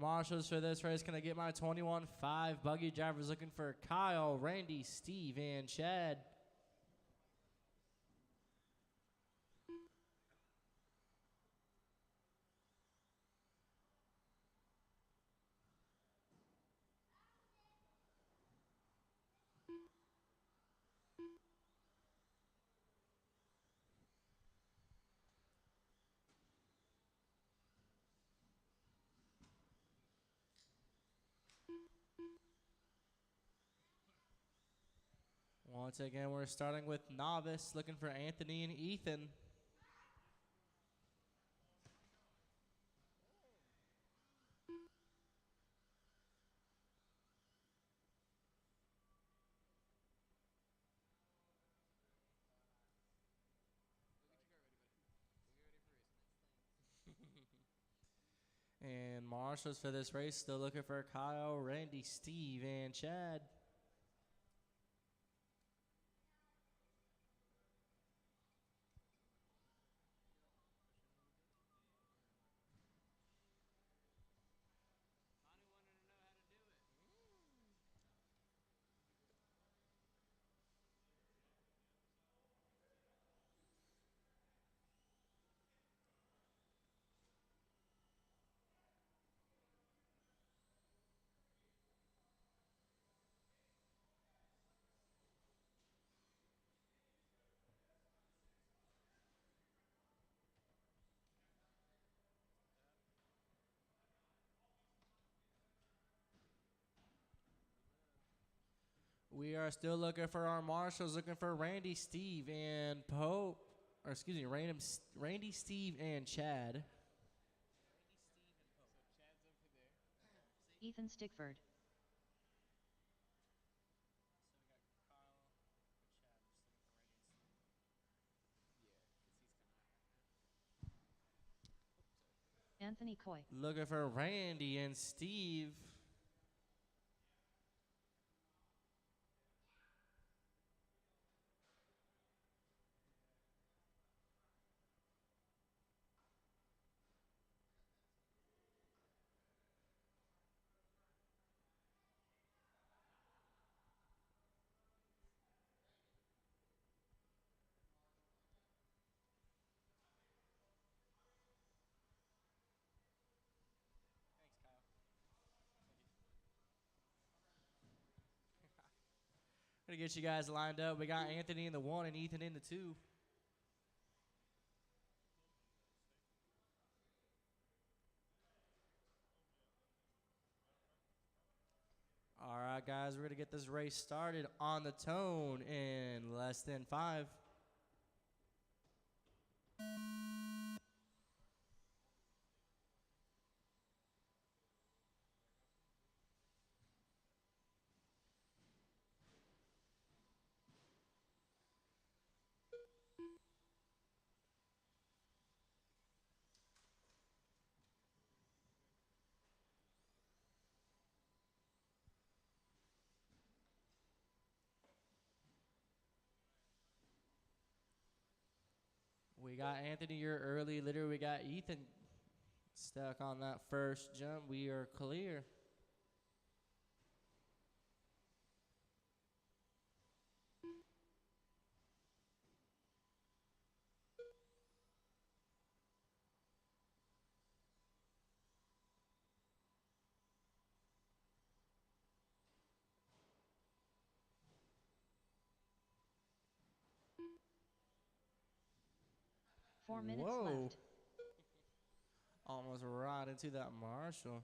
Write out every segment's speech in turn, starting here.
Marshals for this race. Can I get my 21-5 buggy drivers looking for Kyle, Randy, Steve, and Chad? Once again, we're starting with novice, looking for Anthony and Ethan. And marshals for this race, still looking for Kyle, Randy, Steve, and Chad. We are still looking for our marshals, looking for Randy, Steve, and Pope. Or excuse me, Randy, Steve, and Chad. Ethan Stickford. Anthony Coy. Looking for Randy and Steve. Gonna get you guys lined up. We got Anthony in the 1 and Ethan in the 2. All right, guys, we're gonna get this race started on the tone in less than 5. We got Anthony, you're early. Literally, we got Ethan stuck on that first jump. We are clear. Four minutes Whoa. left. Almost right into that marshal.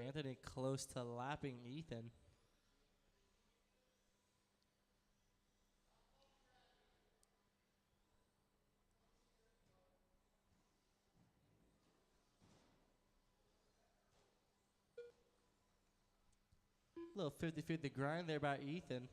Anthony close to lapping Ethan. A little 50-50 grind there by Ethan.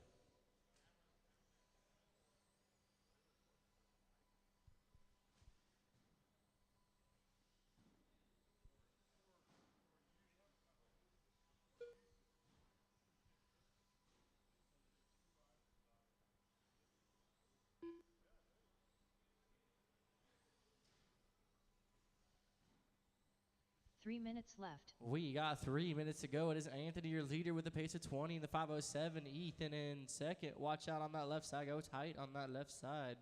3 minutes left. We got 3 minutes to go. It is Anthony, your leader, with a pace of 20 in the 5:07. Ethan in second. Watch out on that left side. Go tight on that left side.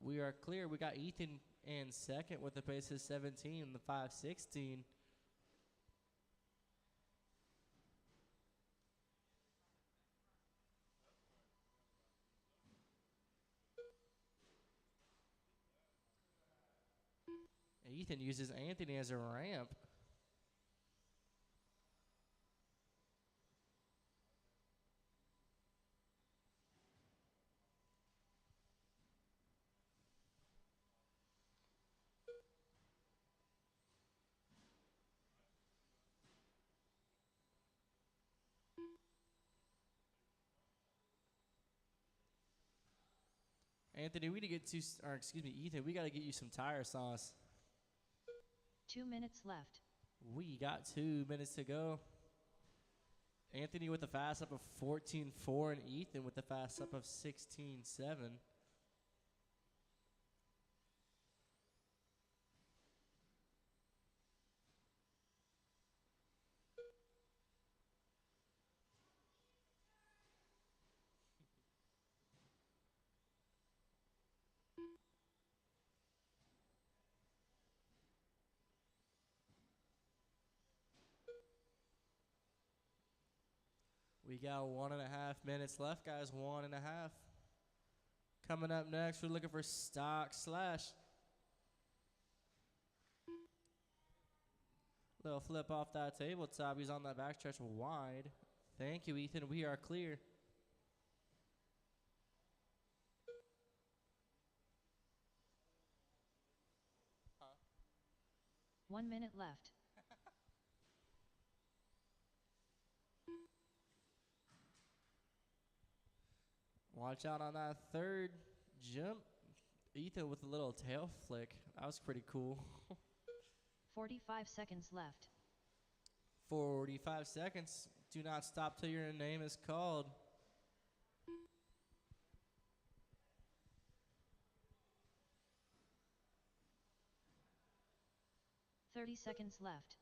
We are clear. We got Ethan in second with a pace of 17 in the 5:16. Ethan uses Anthony as a ramp. Anthony, we need to get to, or excuse me, Ethan, we got to get you some tire sauce. 2 minutes left. We got 2 minutes to go. Anthony with a fast up of 14.4 and Ethan with a fast up of 16.7. We got 1.5 minutes left, guys. 1.5. Coming up next, we're looking for Stock Slash. Little flip off that tabletop. He's on that backstretch wide. Thank you, Ethan. We are clear. Huh? 1 minute left. Watch out on that third jump. Ethan with a little tail flick. That was pretty cool. 45 seconds left. 45 seconds. Do not stop till your name is called. "30 seconds left.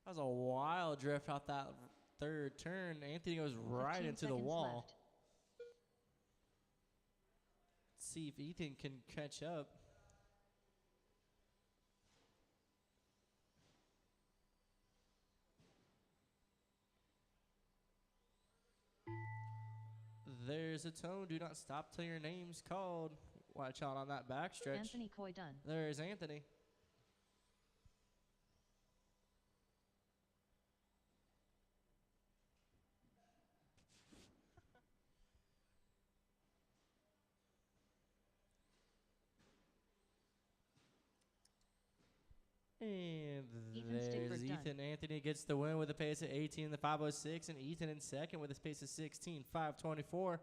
That was a wild drift off that third turn. Anthony goes right into the wall. Left. Let's see if Ethan can catch up. There's a tone. Do not stop till your name's called. Watch out on that backstretch. Anthony Coy done. There's Anthony. And there's Ethan. Anthony gets the win with a pace of 18 in the 5:06, and Ethan in second with a pace of 16, 5:24.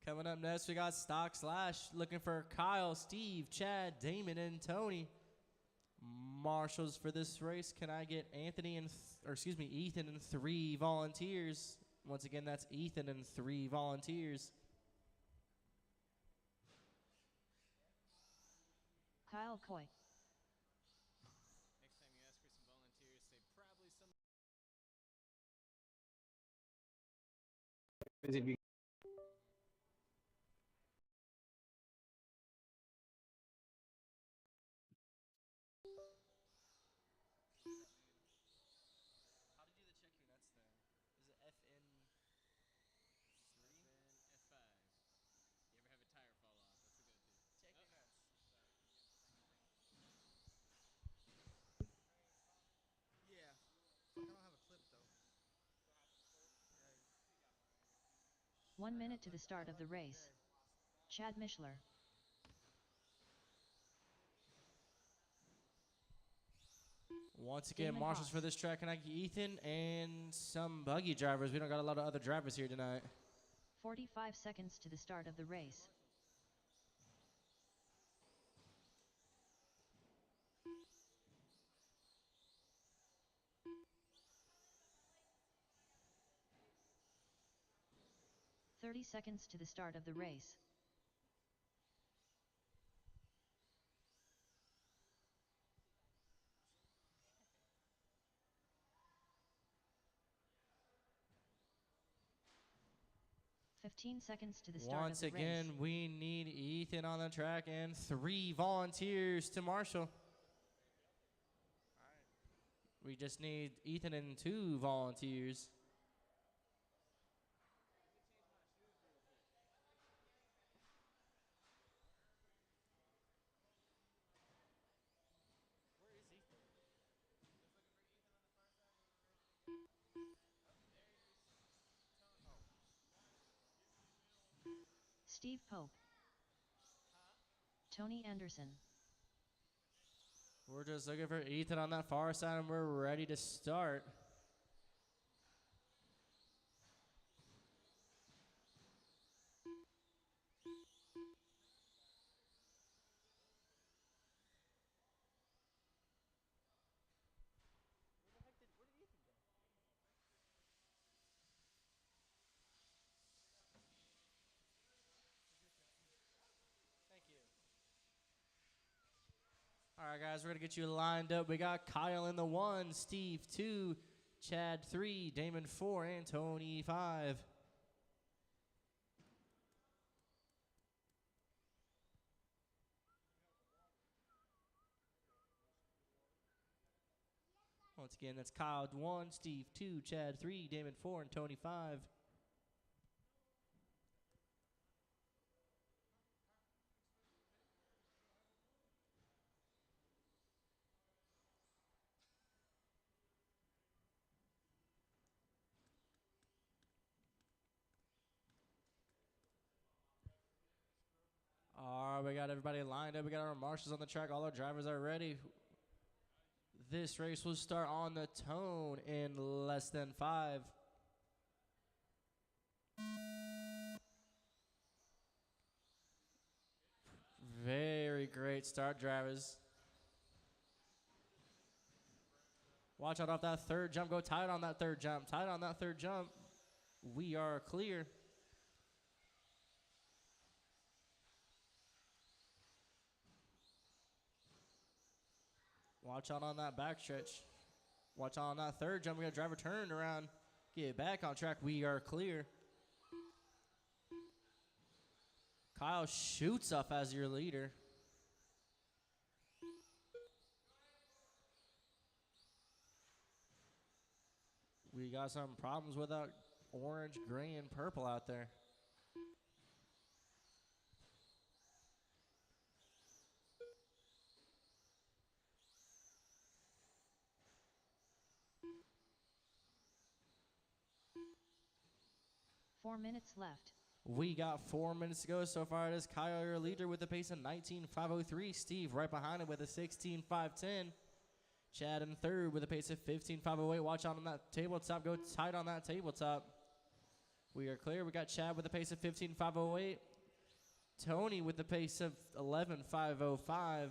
Coming up next, we got Stock Slash looking for Kyle, Steve, Chad, Damon, and Tony. Marshals for this race. Can I get Anthony and, Ethan and 3 volunteers? Once again, that's Ethan and 3 volunteers. Kyle Coy. Next time you ask for some volunteers, say probably some. How did you do the check your nuts there? Is it FN3? FN F5. You ever have a tire fall off? That's a go-to. Check your nuts. Yeah. I don't have a clip though. 1 minute to the start of the race. Chad Mishler. Once again, Damon marshals Haas. for this track, and I get Ethan and some buggy drivers. We don't got a lot of other drivers here tonight. 45 seconds to the start of the race. 30 seconds to the start of the race. Fifteen seconds to the start Once of the again, race. we need Ethan on the track and 3 volunteers to Marshall. All right. We just need Ethan and 2 volunteers. Steve Pope. Tony Anderson. We're just looking for Ethan on that far side, and we're ready to start. All right, guys, we're going to get you lined up. We got Kyle in the 1, Steve 2, Chad 3, Damon 4, and Tony 5. Once again, that's Kyle 1, Steve 2, Chad 3, Damon 4, and Tony 5. All right, we got everybody lined up. We got our marshals on the track. All our drivers are ready. This race will start on the tone in less than 5. Very great start, drivers. Watch out off that third jump. Go tight on that third jump. Tight on that third jump. We are clear. Watch out on that backstretch. Watch out on that third jump. We got driver turned around. Get back on track. We are clear. Kyle shoots up as your leader. We got some problems with that orange, gray, and purple out there. Four minutes left. We got 4 minutes to go. So far, it is Kyle, your leader, with a pace of 19.503. Steve right behind him with a 16.510. Chad in third with a pace of 15.508. Watch out on that tabletop. Go tight on that tabletop. We are clear. We got Chad with a pace of 15.508. Tony with the pace of 11.505. Okay.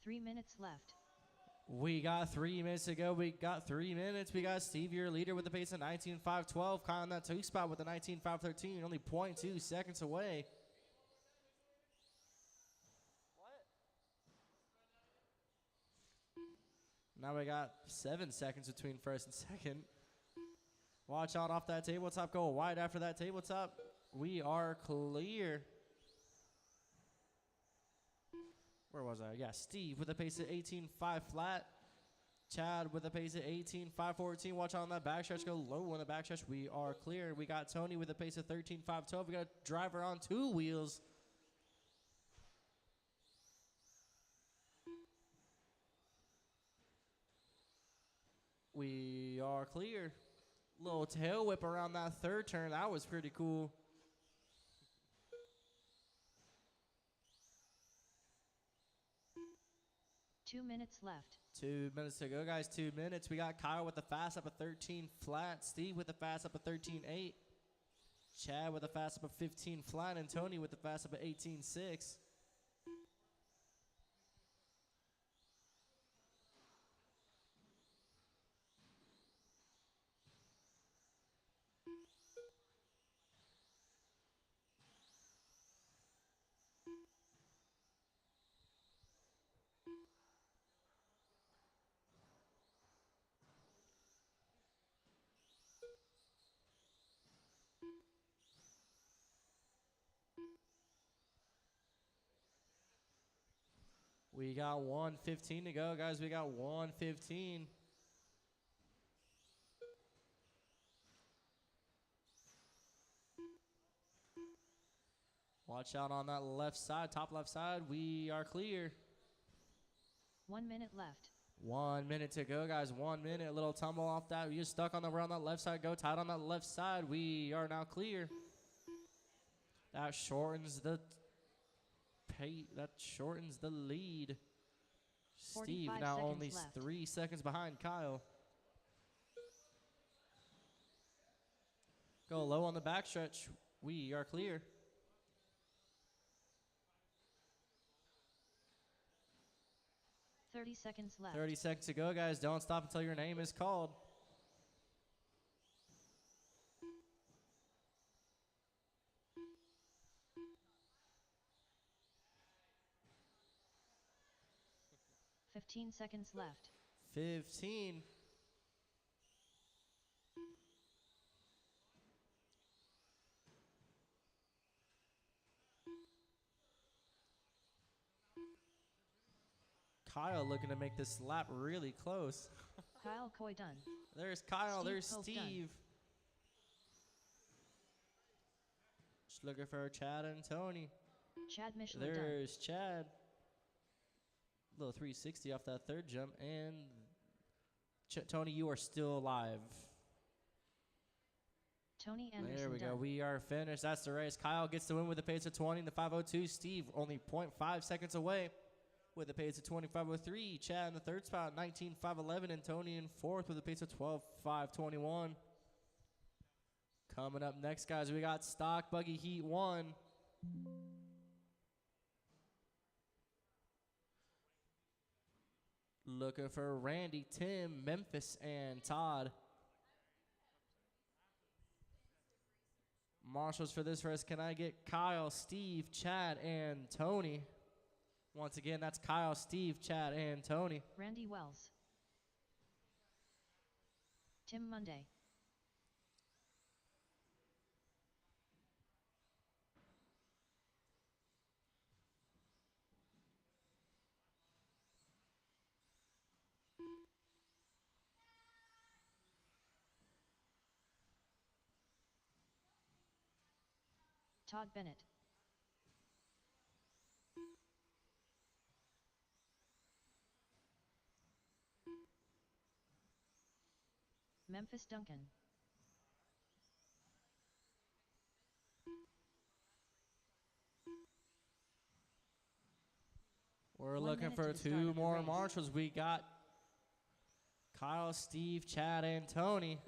3 minutes left. We got 3 minutes to go. We got 3 minutes. We got Steve, your leader, with a pace of 19.512. Kyle on that 2 spot with a 19.513. Only 0.2 seconds away. Now we got 7 seconds between first and second. Watch out off that tabletop. Go wide after that tabletop. We are clear. Where was I? Yeah, Steve with a pace of 18.5 flat. Chad with a pace of 18.514. Watch out on that backstretch. Go low on the backstretch. We are clear. We got Tony with a pace of 13.512. We got a driver on 2 wheels. We are clear. Little tail whip around that third turn. That was pretty cool. Two minutes left. 2 minutes to go, guys. 2 minutes. We got Kyle with the fast up of 13 flat. Steve with the fast up of 13.8. Chad with the fast up of 15 flat. And Tony with the fast up of 18.6. We got 1:15 to go, guys. We got 1:15. Watch out on that left side, top left side. We are clear. 1 minute left. 1 minute to go, guys. 1 minute. A little tumble off that. You're stuck on around that left side. Go tight on that left side. We are now clear. That shortens the lead. Steve 45 now seconds only left. 3 seconds behind Kyle. Go low on the backstretch. We are clear. 30 seconds left. 30 seconds to go, guys. Don't stop until your name is called. Fifteen seconds left. 15. Kyle looking to make this lap really close. Kyle Coy done. There's Kyle. Steve There's Pope done. Steve. Just looking for Chad and Tony. Chad Michelin done. There's Chad. Little 360 off that third jump. And Tony, you are still alive. Tony Anderson There we done. go. We are finished. That's the race. Kyle gets the win with a pace of 20 in the 5:02. Steve only 0.5 seconds away with a pace of 25:03. Chad in the third spot, 19:5:11, and Tony in fourth with a pace of 12:5:21. Coming up next, guys, we got Stock Buggy Heat 1. Looking for Randy, Tim, Memphis, and Todd. Marshals for this race. Can I get Kyle, Steve, Chad, and Tony? Once again, that's Kyle, Steve, Chad, and Tony. Randy Wells. Tim Monday. Todd Bennett. Memphis Duncan. We're 1 looking minute for to the start two of the more race. marshals. We got Kyle, Steve, Chad, and Tony.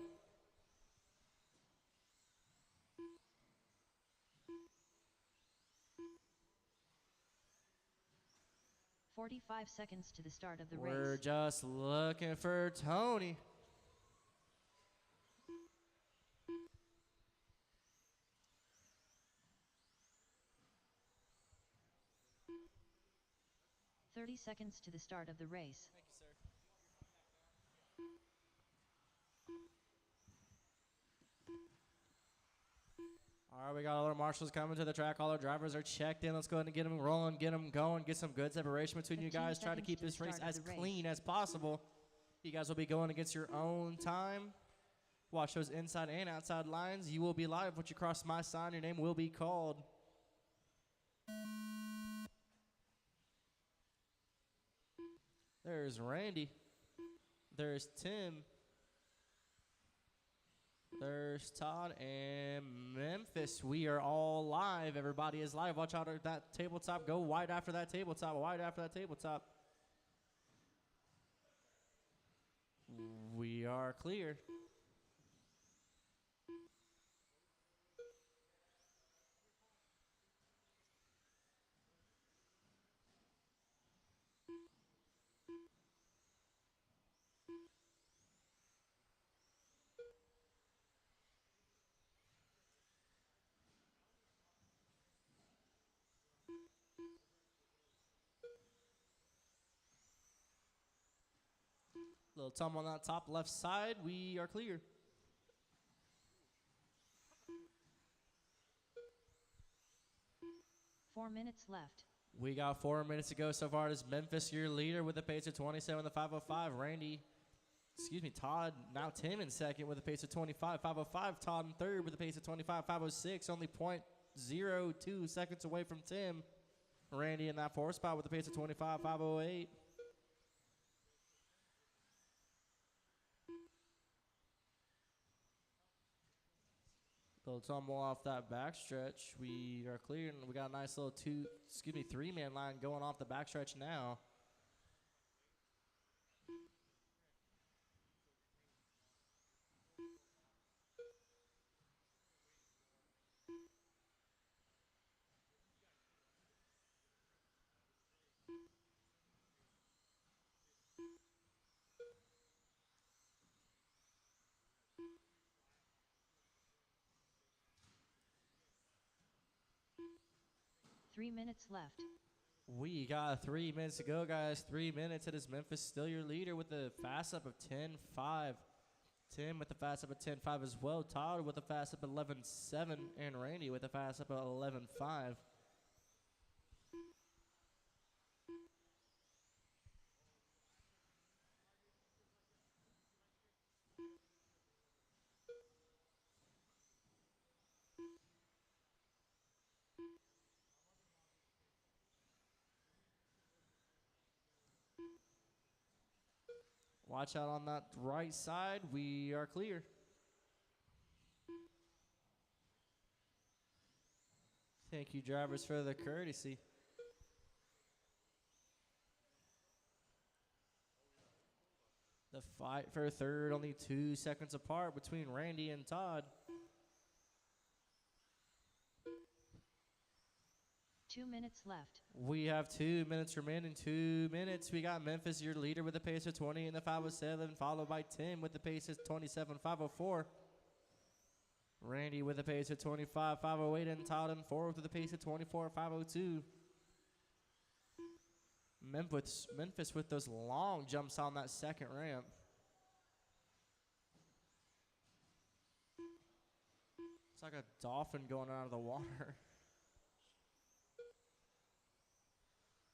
"45 seconds to the start of the We're race. just looking for Tony. "30 seconds to the start of the race. Thank you, sir. All right, we got all our marshals coming to the track. All our drivers are checked in. Let's go ahead and get them rolling, get them going, get some good separation between you 15 guys. Try to seconds keep to the this race start of as the race. clean as possible. You guys will be going against your own time. Watch those inside and outside lines. You will be live. Once you cross my sign, your name will be called. There's Randy. There's Tim. There's Todd and Memphis. We are all live. Everybody is live. Watch out at that tabletop. Go wide after that tabletop. Wide after that tabletop. We are clear. Little tumble on that top left side. We are clear. Four minutes left. We got 4 minutes to go so far. It is Memphis, your leader, with a pace of 27 with a 5:05. Todd, now Tim in second with a pace of 25, 5:05. Todd in third with a pace of 25, 5:06. Only .02 seconds away from Tim. Randy in that fourth spot with a pace of 25, 5:08. Little tumble off that backstretch. We are clear, and we got a nice little 3-man line going off the backstretch now. Three minutes left. We got 3 minutes to go, guys. 3 minutes. It is Memphis still your leader with a fast up of 10.5. Tim with a fast up of 10.5 as well. Todd with a fast up of 11.7. And Randy with a fast up of 11.5. Watch out on that right side. We are clear. Thank you, drivers, for the courtesy. The fight for third, only 2 seconds apart between Randy and Todd. 2 minutes left. We have 2 minutes remaining. 2 minutes. We got Memphis, your leader, with a pace of 20 in the 5:07, followed by Tim with the pace of 27, 5:04. Randy with a pace of 25, 5:08, and Todd in fourth with a pace of 24, 5:02. Memphis with those long jumps on that second ramp. It's like a dolphin going out of the water.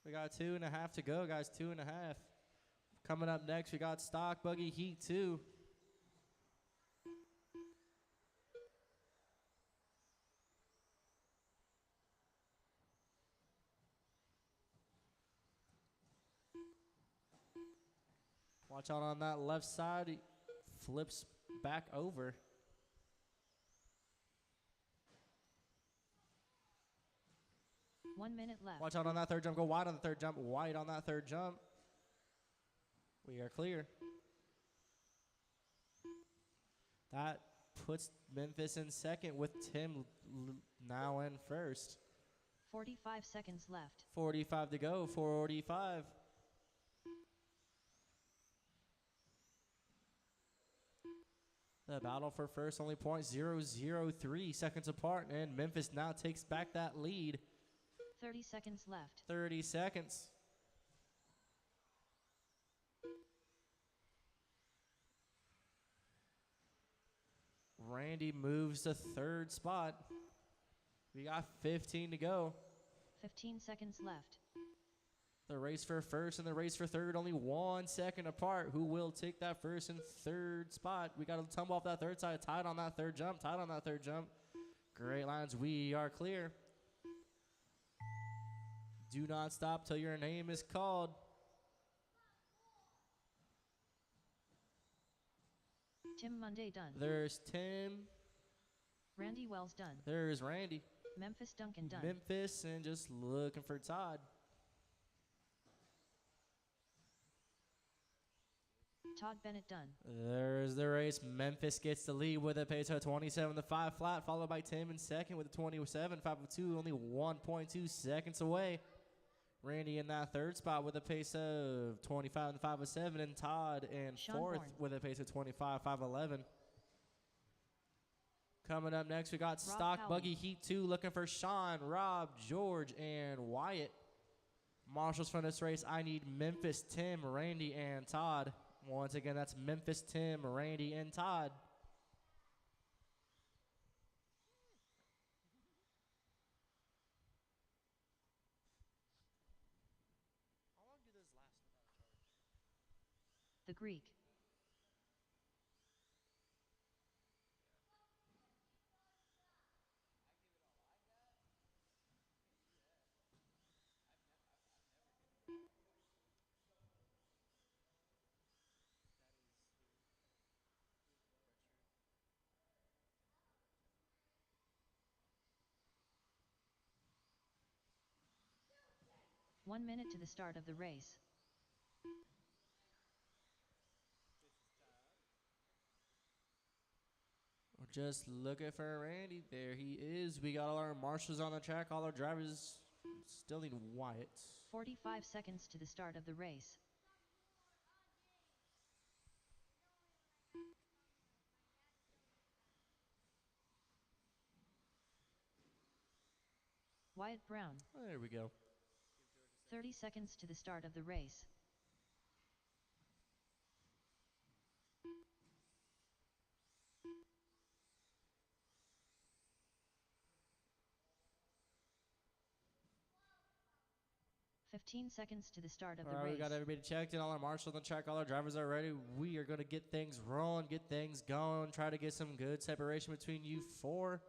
We got 2.5 to go, guys. 2.5. Coming up next, we got Stock Buggy Heat 2. Watch out on that left side. He flips back over. One minute left. Watch out on that third jump. Go wide on the third jump. Wide on that third jump. We are clear. That puts Memphis in second with Tim now in first. 45 seconds left. 45 to go. 45. The battle for first only .003 seconds apart, and Memphis now takes back that lead. 30 seconds left. 30 seconds. Randy moves to third spot. We got 15 to go. 15 seconds left. The race for first and the race for third only 1 second apart. Who will take that first and third spot? We got to tumble off that third side. Tied on that third jump. Tied on that third jump. Great lines. We are clear. Do not stop till your name is called. Tim Monday done. There's Tim. Randy Wells done. There's Randy. Memphis Duncan done. Memphis and just looking for Todd. Todd Bennett done. There's the race. Memphis gets the lead with a pace of 27.5 flat, followed by Tim in second with a 27.502, only 1.2 seconds away. Randy in that third spot with a pace of 25.507, and Todd in Sean fourth Bourne. with a pace of 25.511. Coming up next, we got Stock Howley. Buggy Heat 2 looking for Sean, Rob, George, and Wyatt. Marshals from this race, I need Memphis, Tim, Randy, and Todd. Once again, that's Memphis, Tim, Randy, and Todd. How long do those last without a charge? The Greek. That is 1 minute to the start of the race. We're just looking for Randy. There he is. We got all our marshals on the track. All our drivers still need Wyatt. 45 seconds to the start of the race. Wyatt Brown. There we go. 30 seconds to the start of the race. "15 seconds to the start of the All right, race. we got everybody checked in. All our marshals on the track. All our drivers are ready. We are going to get things rolling, get things going, try to get some good separation between you four.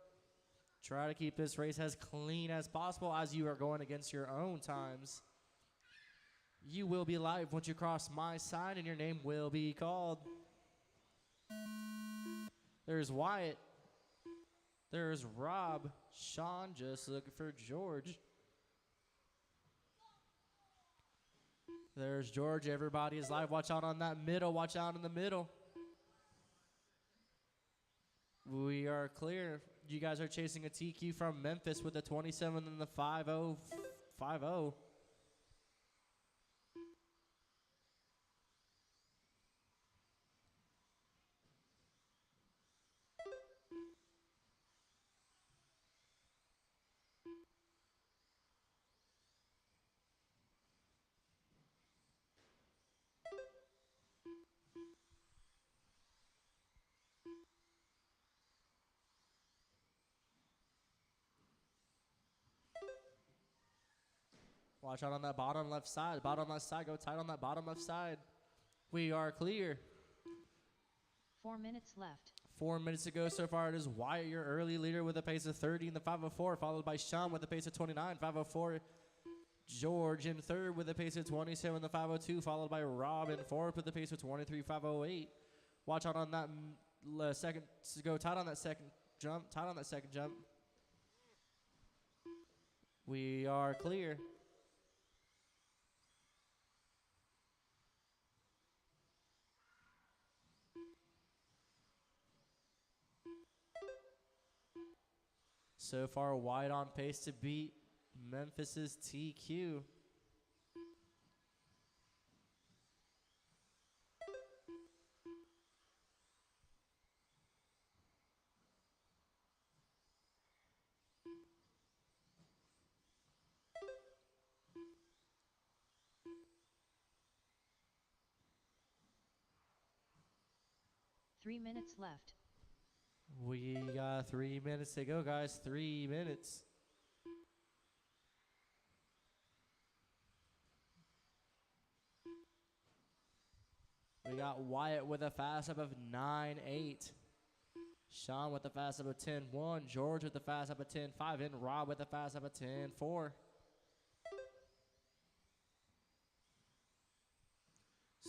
Try to keep this race as clean as possible as you are going against your own times. You will be live once you cross my side, and your name will be called. There's Wyatt. There's Rob. Sean just looking for George. There's George. Everybody is live. Watch out on that middle. Watch out in the middle. We are clear. You guys are chasing a TQ from Memphis with a 27 and the 5-0. Watch out on that bottom left side. Bottom left side. Go tight on that bottom left side. We are clear. 4 minutes left. 4 minutes to go so far. It is Wyatt, your early leader, with a pace of 30 in the 504, followed by Sean with a pace of 29, 504. George in third with a pace of 27 in the 502, followed by Rob in fourth with a pace of 23, 508. Watch out on that second. Go tight on that second jump. Tight on that second jump. We are clear. So far, Wyatt on pace to beat Memphis's TQ. Three minutes left. We got 3 minutes to go, guys. 3 minutes. We got Wyatt with a fast up of 9.8. Sean with the fast up of 10.1. George with the fast up of 10.5. And Rob with the fast up of 10.4.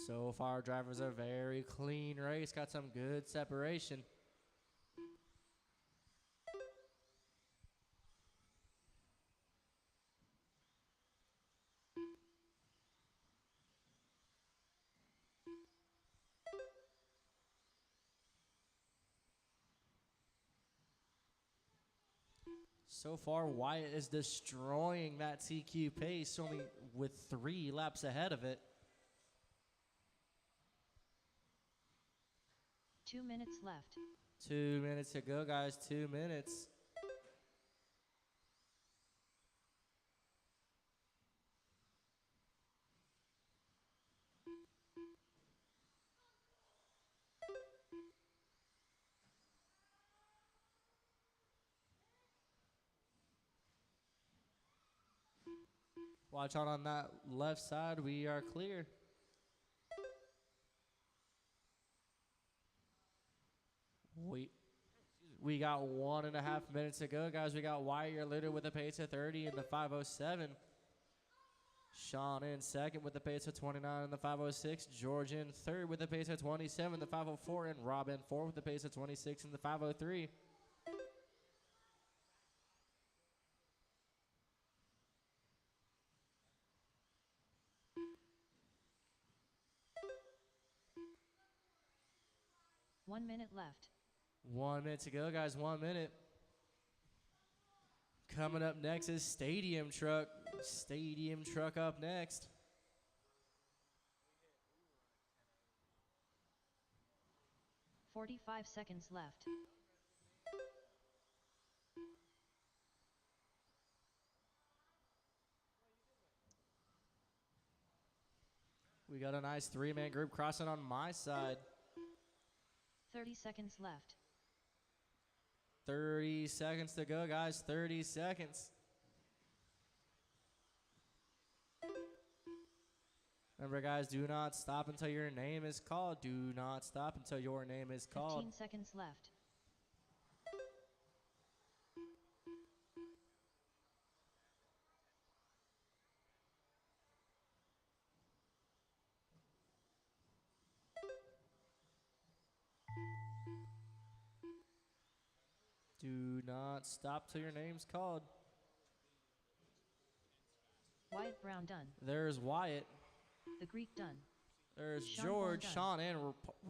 So far, drivers are very clean race. Got some good separation. So far, Wyatt is destroying that TQ pace, only with 3 laps ahead of it. 2 minutes left. 2 minutes to go, guys. 2 minutes. Watch out on that left side. We are clear. We got 1.5 minutes to go, guys. We got Wyatt, your leader, with a pace of 30 in the 507. Sean in second with a pace of 29 in the 506. George in third with a pace of 27 in the 504. And Rob in fourth with a pace of 26 in the 503. One minute left. 1 minute to go, guys. 1 minute. Coming up next is Stadium Truck. Stadium Truck up next. "45 seconds left. We got a nice 3-man group crossing on my side. 30 seconds left. 30 seconds to go, guys. 30 seconds. Remember, guys, do not stop until your name is called. Do not stop until your name is called. 15 seconds left. Do not stop till your name's called. Wyatt Brown done. There's Wyatt. The Greek done. There's Sean George, done. Sean, and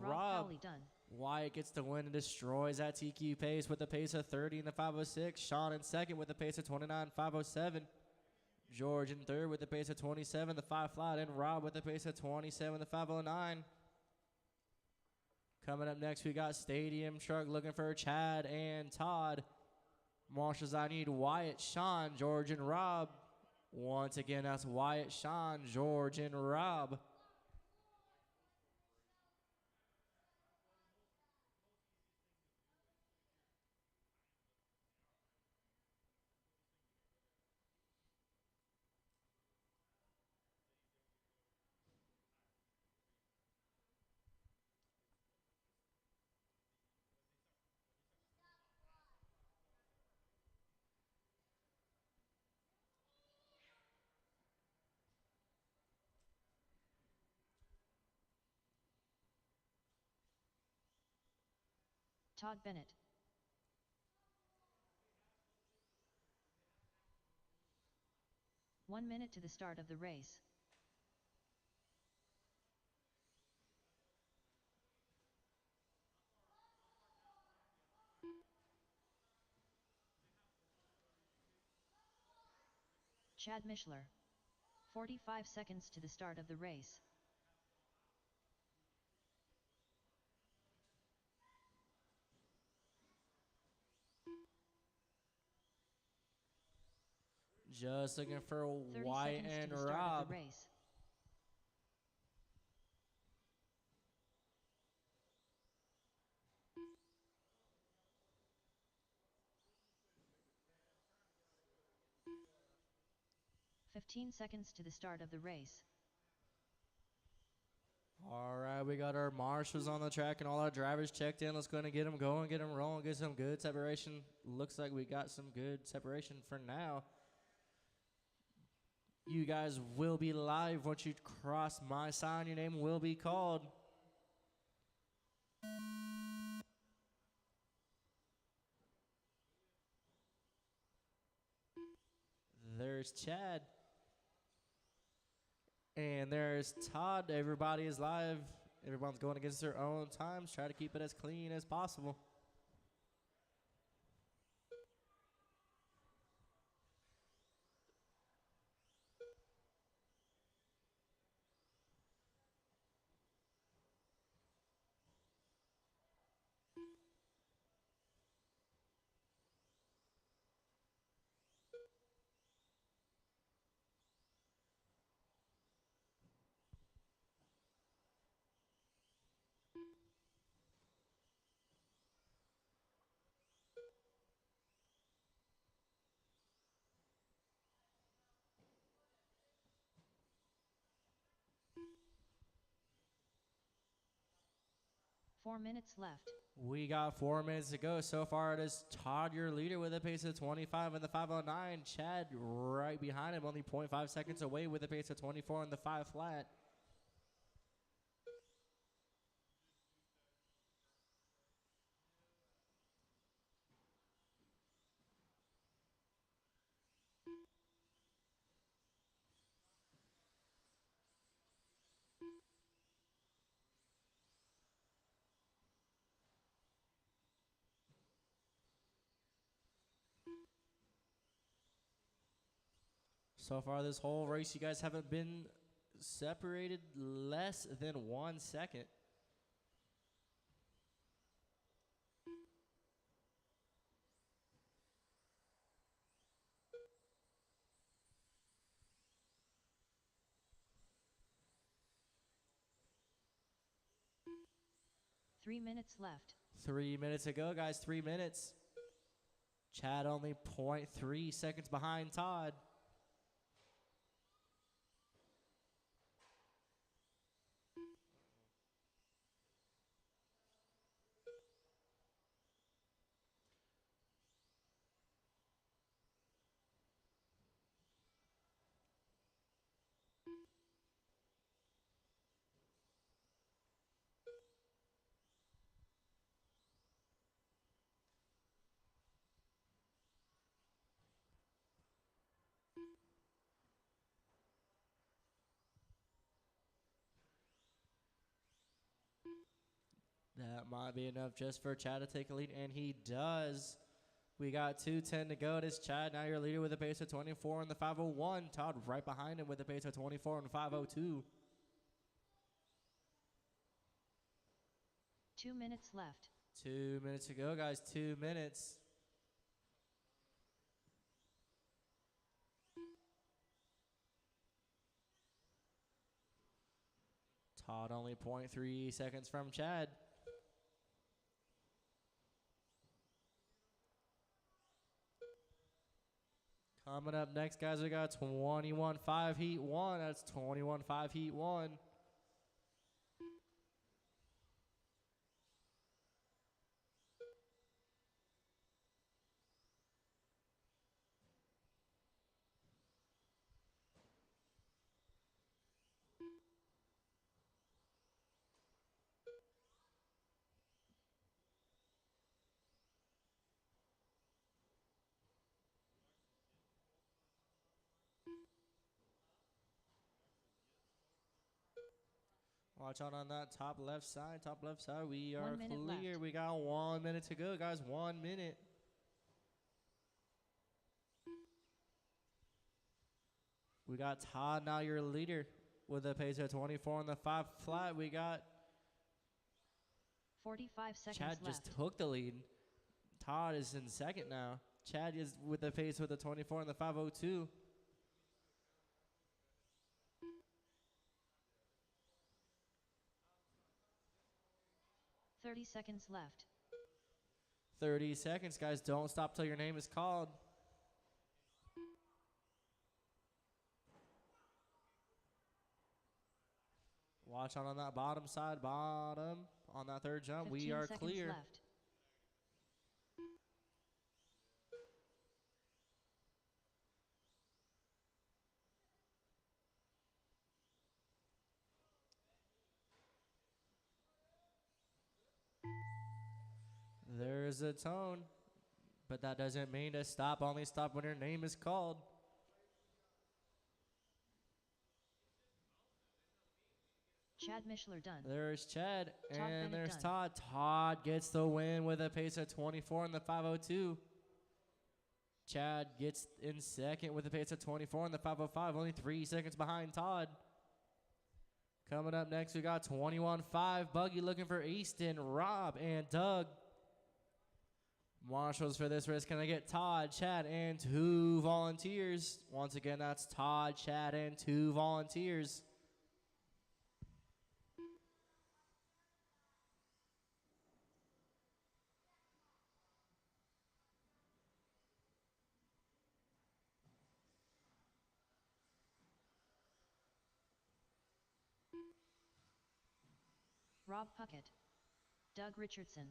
Rob. Cowley done. Wyatt gets the win and destroys that TQ pace with a pace of 30 in the 506. Sean in second with a pace of 29, 507. George in third with a pace of 27, the 5 flat, and Rob with a pace of 27, the 509. Coming up next, we got Stadium Truck looking for Chad and Todd. Marshals, I need Wyatt, Sean, George, and Rob. Once again, that's Wyatt, Sean, George, and Rob. Todd Bennett. One minute to the start of the race. Chad Mishler. 45 seconds to the start of the race. Just looking for 30 Wyatt seconds and to the start Rob. of the race. "15 seconds to the start of the race. All right, we got our marshals on the track and all our drivers checked in. Let's go and get them going, get them rolling, get some good separation. Looks like we got some good separation for now. You guys will be live. Once you cross my sign, your name will be called. There's Chad. And there's Todd. Everybody is live. Everyone's going against their own times. Try to keep it as clean as possible. Four minutes left. We got 4 minutes to go. So far, it is Todd, your leader, with a pace of 25 in the 509. Chad right behind him, only 0.5 seconds away with a pace of 24 in the 5 flat. So far this whole race, you guys haven't been separated less than 1 second. Three minutes left. 3 minutes to go, guys. 3 minutes. Chad only 0.3 seconds behind Todd. That might be enough just for Chad to take a lead, and he does. We got 2:10 to go. It is Chad, now your leader with a pace of 24 in the 501. Todd right behind him with a pace of 24 in the 502. 2 minutes left. 2 minutes to go, guys. 2 minutes. Todd only 0.3 seconds from Chad. Coming up next, guys, we got 21.5 Heat 1. That's 21.5 Heat 1. Watch out on that top left side. Top left side. We are 1 minute clear. left. We got 1 minute to go, guys. 1 minute. We got Todd, now your leader, with a pace of 24 on the 5 flat. We got 45 seconds Chad left. just took the lead. Todd is in second now. Chad is with the pace with a 24 on the 502. 30 seconds left. 30 seconds, guys. Don't stop till your name is called. Watch out on that bottom side, bottom. On that third jump, 15 we are seconds clear. left. There's a tone, but that doesn't mean to stop. Only stop when your name is called. Chad Mishler done. There's Chad, Todd and Bennett there's done. Todd. Todd gets the win with a pace of 24 in the 502. Chad gets in second with a pace of 24 in the 505, only 3 seconds behind Todd. Coming up next, we got 21.5. Buggy looking for Easton, Rob, and Doug. Marshals for this race. Can I get Todd, Chad, and 2 volunteers? Once again, that's Todd, Chad, and 2 volunteers. Rob Puckett. Doug Richardson.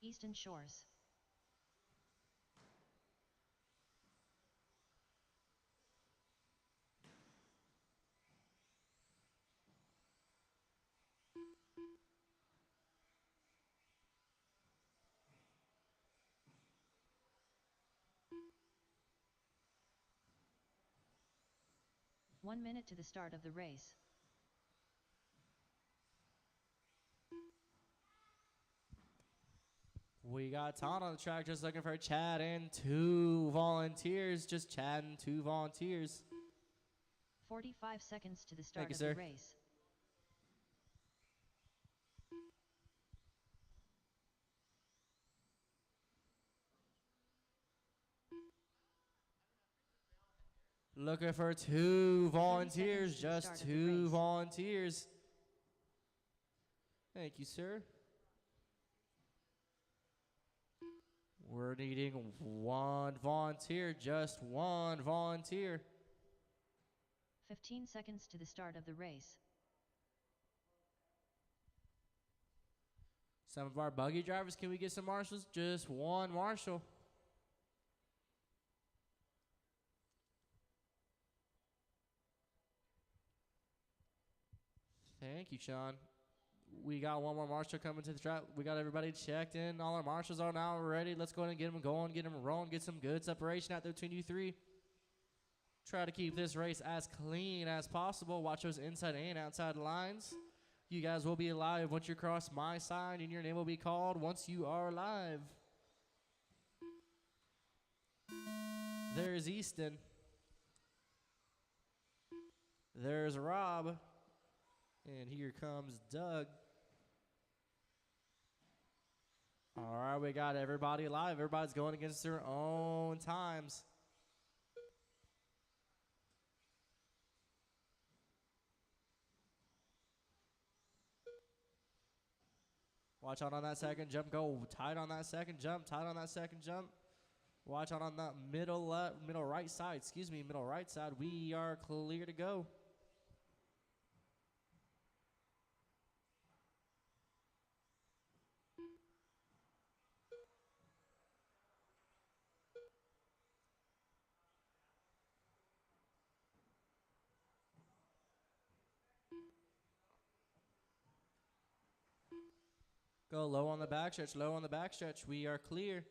Easton Shores. One minute to the start of the race. We got Todd on the track just looking for Chad and 2 volunteers. Just Chad and 2 volunteers. 45 seconds to the start Thank you, of sir. the race. Looking for 2 volunteers. seconds to the Just start of the 2 race. volunteers. Thank you, sir. We're needing 1 volunteer. Just 1 volunteer. 15 seconds to the start of the race. Some of our buggy drivers, can we get some marshals? Just 1 marshal. Thank you, Sean. We got 1 more marshal coming to the track. We got everybody checked in. All our marshals are now ready. Let's go ahead and get them going, get them rolling, get some good separation out there between you 3. Try to keep this race as clean as possible. Watch those inside and outside lines. You guys will be alive once you cross my side, and your name will be called once you are alive. There's Easton. There's Rob. And here comes Doug. All right, we got everybody live. Everybody's going against their own times. Watch out on that second jump. Go tight on that second jump. Tight on that second jump. Watch out on that middle right side. Excuse me, middle right side. We are clear to go. Go low on the backstretch, low on the backstretch. We are clear.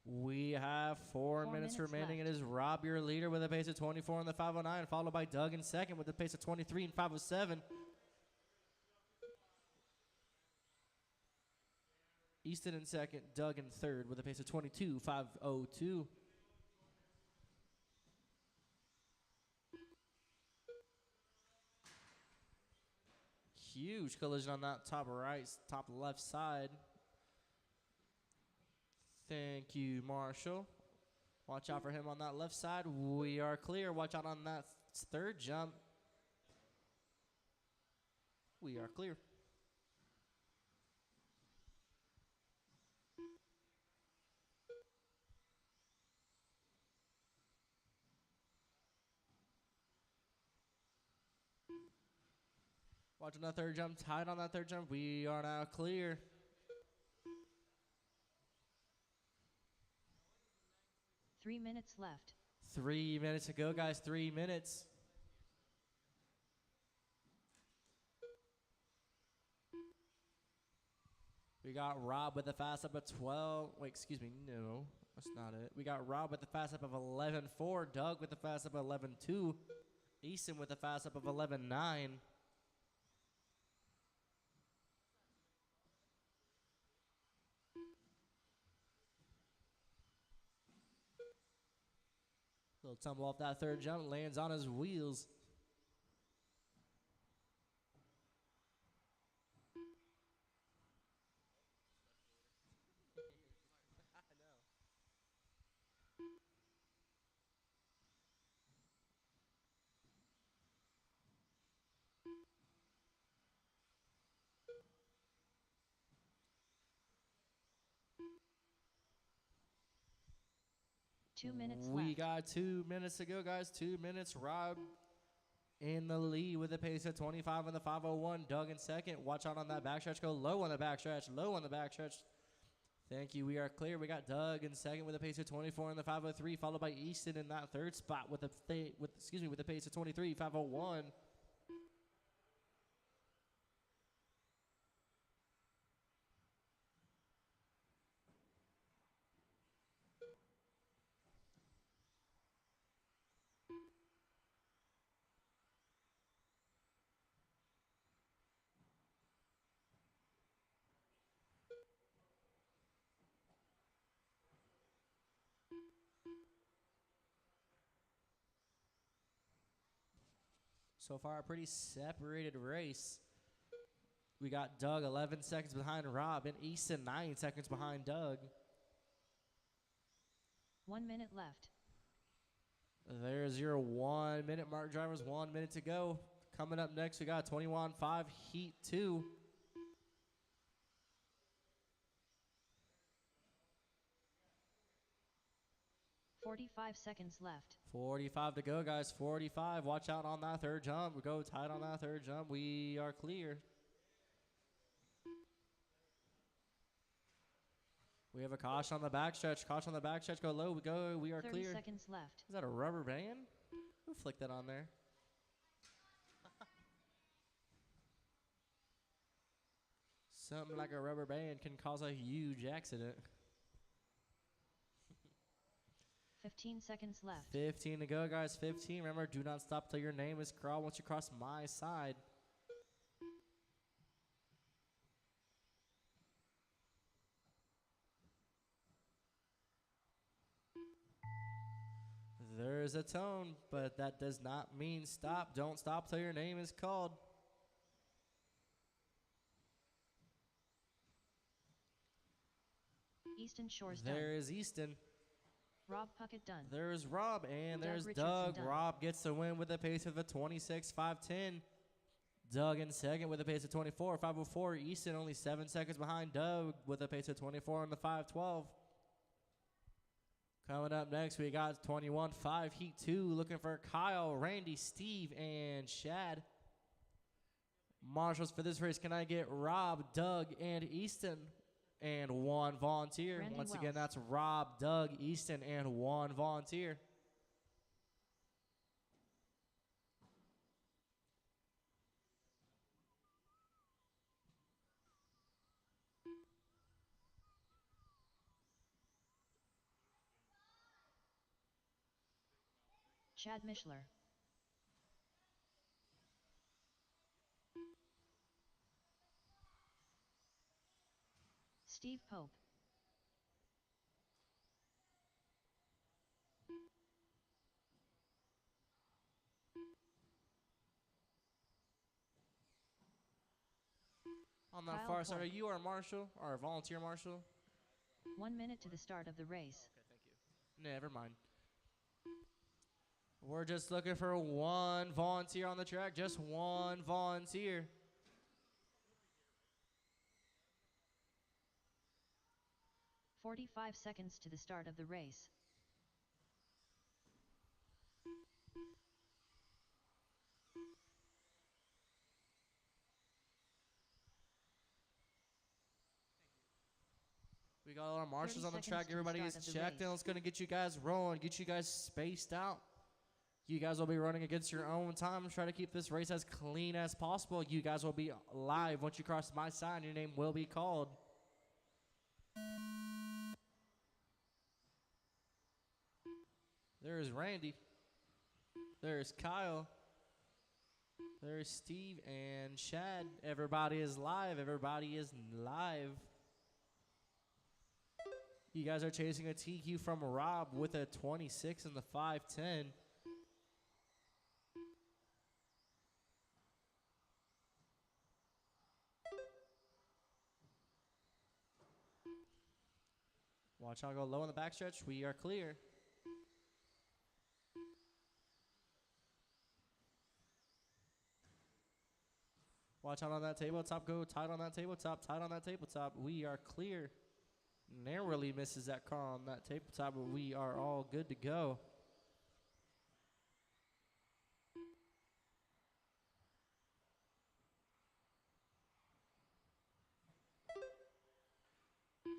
We have 4 minutes remaining. left. It is Rob, your leader, with a pace of 24 in the 509, followed by Doug in second with a pace of 23 in 507. Easton in second, Doug in third with a pace of 22, 502. Huge collision on that top right, top left side. Thank you, Marshall. Watch out for him on that left side. We are clear. Watch out on that third jump. We are clear. Watch on that third jump. Tight on that third jump. We are now clear. Three minutes left. 3 minutes to go, guys. 3 minutes. We got Rob with the fast up of 12. Wait, excuse me. No, that's not it. We got Rob with the fast up of 11.4. Doug with the fast up of 11.2. Easton with the fast up of 11.9. Little tumble off that third jump. Lands on his wheels. Two minutes We left. got 2 minutes to go, guys. 2 minutes. Rob in the lead with a pace of 25 in the 501. Doug in second. Watch out on that backstretch. Go low on the backstretch. Low on the backstretch. Thank you. We are clear. We got Doug in second with a pace of 24 in the 503, followed by Easton in that third spot with a with a pace of 23, 501. So far, a pretty separated race. We got Doug 11 seconds behind Rob and Easton 9 seconds behind Doug. 1 minute left. There's your 1 minute mark, drivers. 1 minute to go. Coming up next, we got 21.5 Heat 2. 45 seconds left. 45 to go, guys. 45. Watch out on that third jump. We go tight on that third jump. We are clear. We have a caution on the backstretch. Caution on the backstretch. Go low. We go. We are 30 clear. seconds left. Is that a rubber band? Who flicked that on there? Something like a rubber band can cause a huge accident. 15 seconds left. 15 to go, guys. 15. Remember, do not stop till your name is called once you cross my side. There's a tone, but that does not mean stop. Don't stop till your name is called. Easton Shores done. There is Easton. Rob Puckett done. There's Rob, and Doug there's Richardson Doug. done. Rob gets the win with a pace of a 26.510. Doug in second with a pace of 24.504. Easton only 7 seconds behind Doug with a pace of 24 in the 512. Coming up next, we got 21.5 Heat 2 looking for Kyle, Randy, Steve, and Shad. Marshals for this race, can I get Rob, Doug, and Easton? And one volunteer. Randy Once again, Wells. that's Rob, Doug, Easton, and one volunteer. Chad Mishler. Steve Pope. On that Kyle far side, Polk. are you our marshal or a volunteer marshal? 1 minute to the start of the race. Okay, thank you. Never mind. We're just looking for one volunteer on the track. Just one volunteer. "45 seconds to the start of the race. We got all our marshals 30 on the seconds track. to the Everybody start is of the checked in. race. It's going to get you guys rolling, get you guys spaced out. You guys will be running against your own time. Try to keep this race as clean as possible. You guys will be live once you cross my side. Your name will be called. There's Randy. There's Kyle. There's Steve and Chad. Everybody is live. Everybody is live. You guys are chasing a TQ from Rob with a 26 in the 510. Watch out, go low in the backstretch. We are clear. Watch out on that tabletop. Go tight on that tabletop. Tight on that tabletop. We are clear. Narrowly misses that car on that tabletop, but we are all good to go.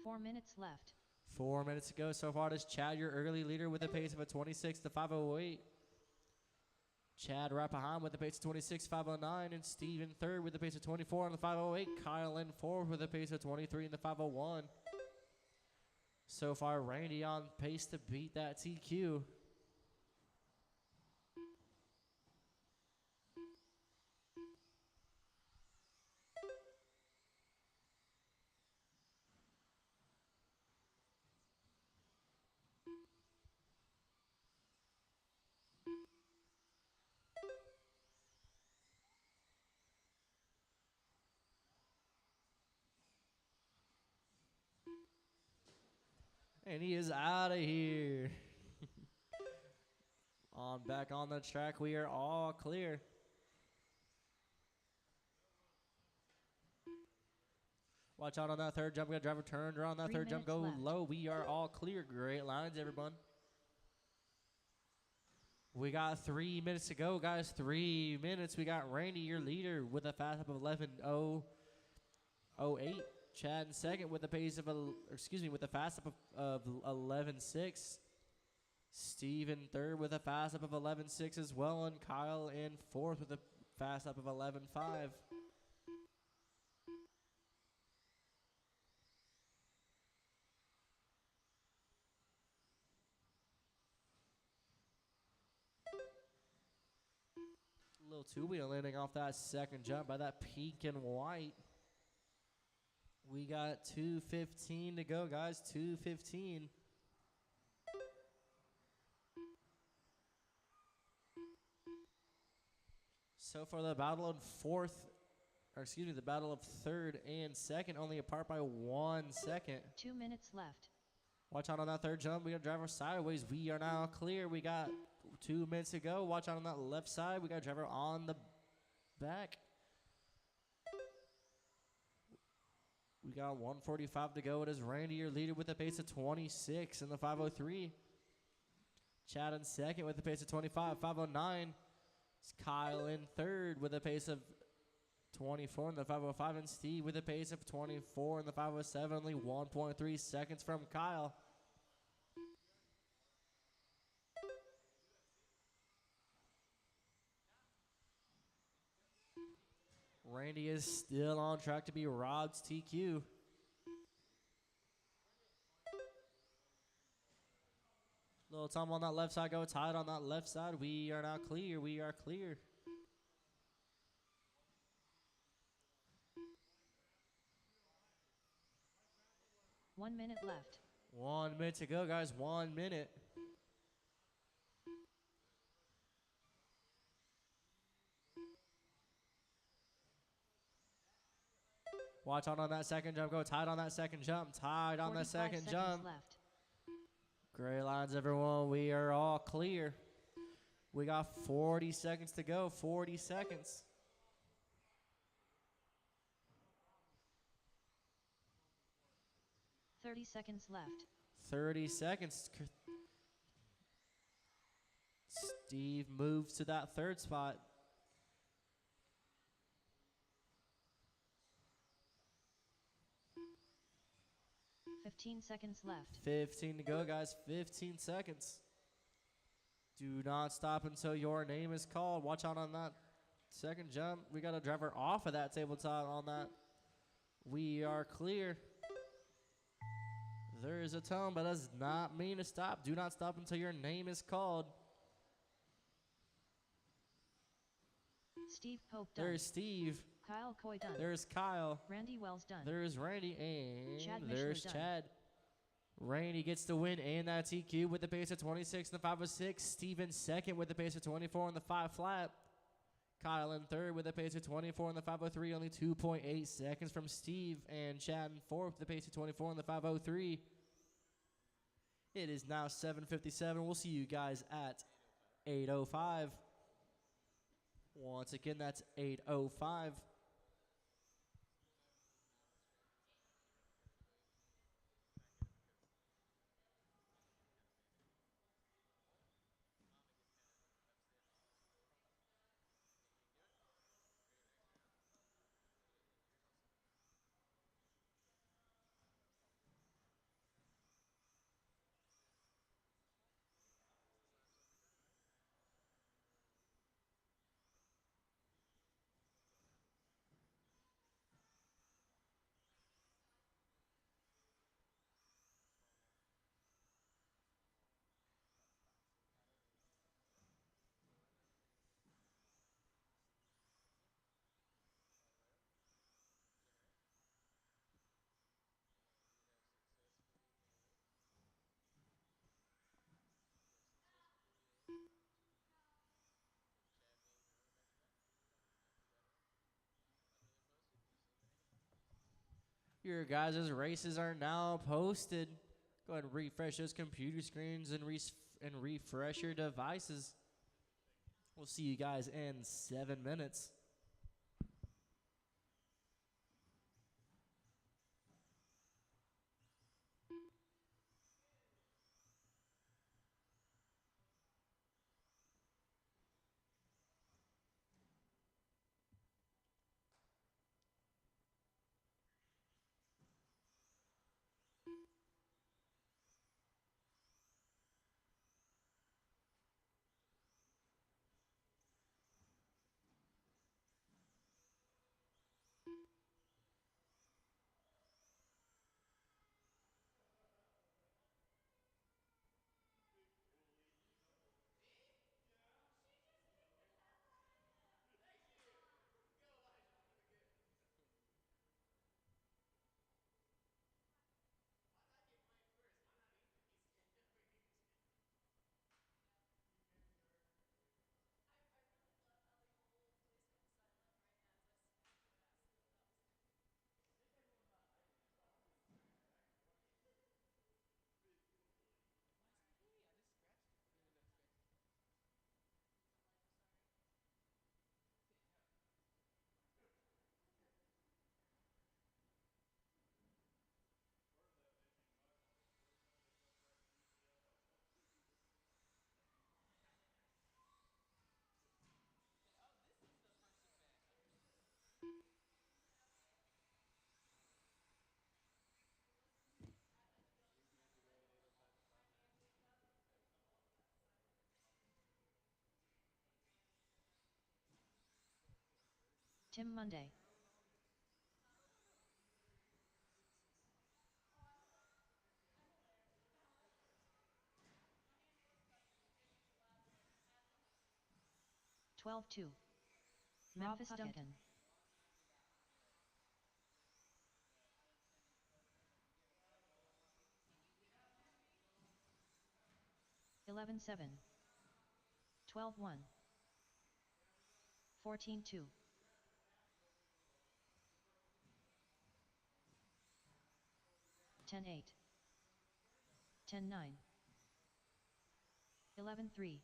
Four minutes left. 4 minutes to go. So far, it is Chad, your early leader, with a pace of a 26 to 508. Chad right behind with a pace of 26, 509, and Steve in third with a pace of 24 on the 508. Kyle in fourth with a pace of 23 in the 501. So far, Randy on pace to beat that TQ. And he is out of here. Back on the track, we are all clear. Watch out on that third jump. We got driver turned around that 3 third jump. Go minutes left. low. We are all clear. Great lines, everyone. We got 3 minutes to go, guys. 3 minutes. We got Randy, your leader, with a fast up of 11:08. Chad in second with a pace of, with a fast up of 11:06. Steve in third with a fast up of 11:06 as well, and Kyle in fourth with a fast up of 11:05. Little two-wheel landing off that second jump by that pink and white. We got 2:15 to go, guys. 2:15. So far, the battle of the battle of third and second, only apart by 1 second. 2 minutes left. Watch out on that third jump. We got driver sideways. We are now clear. We got 2 minutes to go. Watch out on that left side. We got driver on the back. We got 1:45 to go. It is Randy, your leader, with a pace of 26 in the 5:03. Chad in second with a pace of 25, 5:09. It's Kyle in third with a pace of 24 in the 5:05, and Steve with a pace of 24 in the 5:07. Only 1.3 seconds from Kyle. Randy is still on track to be Rob's TQ. Little Tom on that left side, go tight on that left side. We are now clear. We are clear. One minute left. 1 minute to go, guys. 1 minute. Watch out on that second jump. Go tight on that second jump. Tight on that 45 second seconds jump. left. Gray lines, everyone. We are all clear. We got 40 seconds to go. 40 seconds. Thirty seconds left. 30 seconds. Steve moves to that third spot. 15 seconds left. 15 to go, guys. 15 seconds. Do not stop until your name is called. Watch out on that second jump. We got a driver off of that tabletop on that. We are clear. There is a tone, but does not mean to stop. Do not stop until your name is called. Steve Pope done. There's Steve. Kyle Coy done. There's Kyle. Randy Wells done. There's Randy. And Chad there's Mishler done. Chad. Randy gets the win and that TQ with the pace of 26 in the 506. Steven second with the pace of 24 in the 5 flat. Kyle in third with a pace of 24 in the 503, only 2.8 seconds from Steve. And Chad in fourth with the pace of 24 in the 503. It is now 7:57. We'll see you guys at 8:05. Once again, that's 8:05. Your guys' races are now posted. Go ahead and refresh those computer screens and refresh your devices. We'll see you guys in 7 minutes. Tim Monday. (12-2). Memphis Duncan. 11-7. 12-1. 14-2. 10-8. 10-9. 11-3.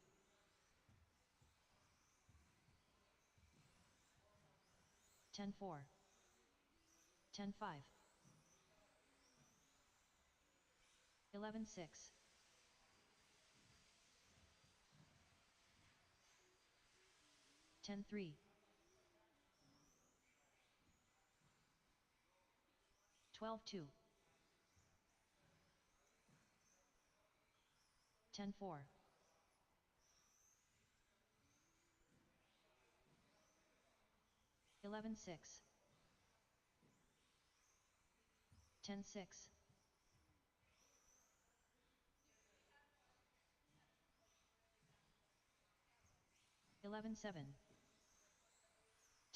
10-4. 10-5. 11-6. 10-3. 12-2. 10-4. 11-6. 10-6. 11-7.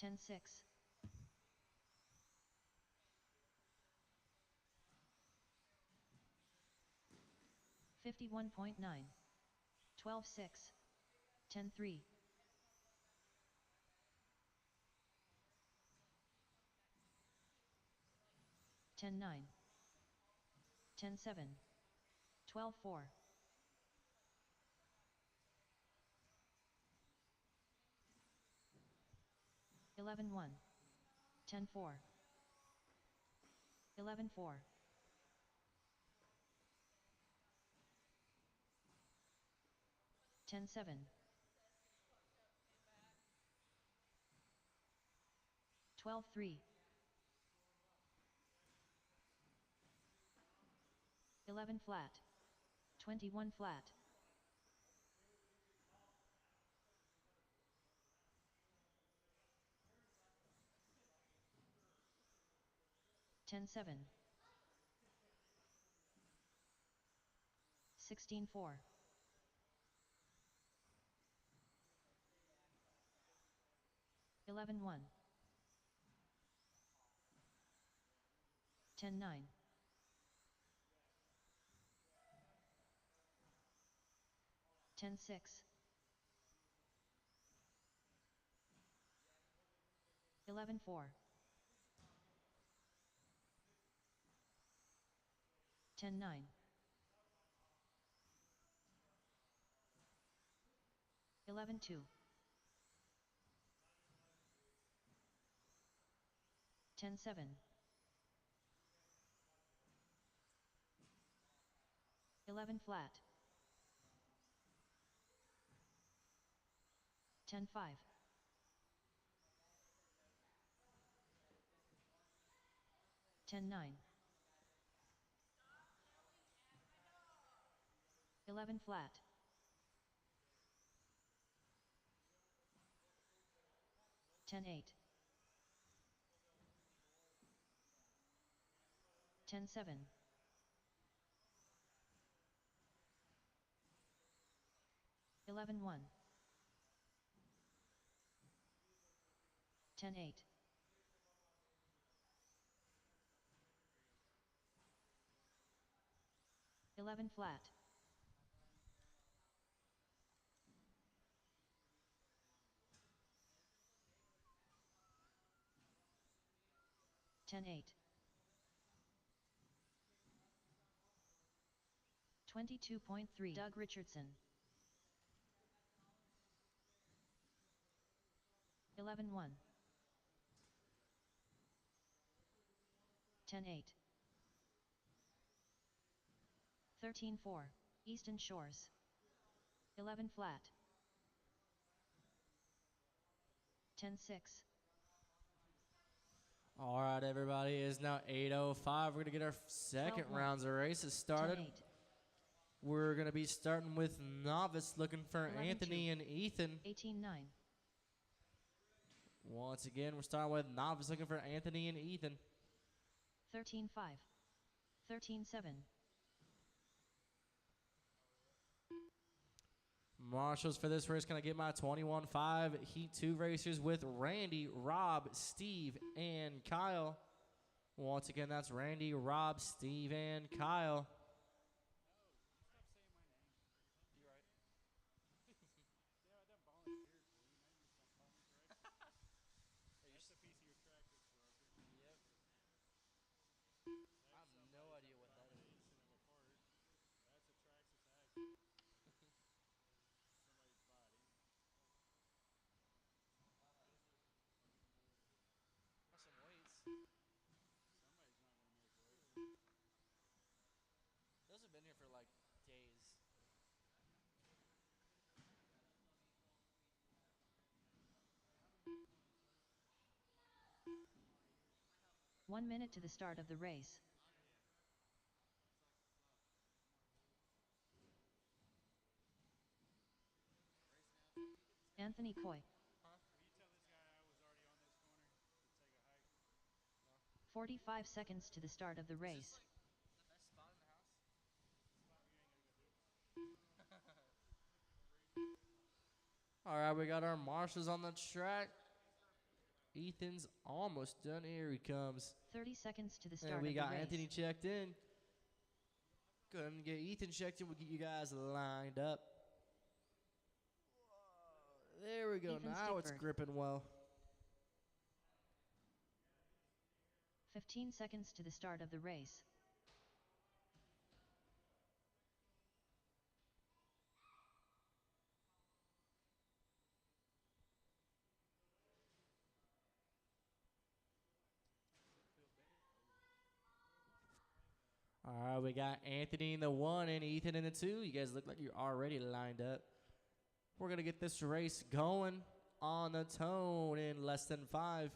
10-6. 51.9. 12-6. 10-3. 10-9. 10-7. 12-4. 11-1. 10-4. 11-4. 10-7. 12-3. 11 flat. 21 flat. 10-7. 16-4. 11-1. 10-9. 10-6. 11-4. 10-9. 11-2. 10-7. 11 flat. 10-5. 10-9. 11 flat. 10-8. 10-7. 11-1. 10-8. 11 flat. 10-8. 22.3. Doug Richardson. 11-1. 10-8. 13-4. Easton Shores. 11 flat. 10-6. All right, everybody. It is now 8:05. We're going to get our second 12-1. rounds of races started. 10-8. We're going to be starting with novice looking for 11-2. Anthony and Ethan. 18-9. Once again, we're starting with novice looking for Anthony and Ethan. 13-5. 13-7. Marshals for this race. Can I get my 21-5 Heat 2 racers with Randy, Rob, Steve, and Kyle? Once again, that's Randy, Rob, Steve, and Kyle. Those have been here for like days. 1 minute to the start of the race. Anthony Coy. 45 seconds to the start of the race. All right, we got our marshals on the track. Ethan's almost done. Here he comes. 30 seconds to the And start we of the got race. Anthony checked in. Go ahead and get Ethan checked in. We'll get you guys lined up. There we go. Ethan Now it's Stickford. gripping well. 15 seconds to the start of the race. All right, we got Anthony in the 1 and Ethan in the 2. You guys look like you're already lined up. We're going to get this race going on the tone in less than 5.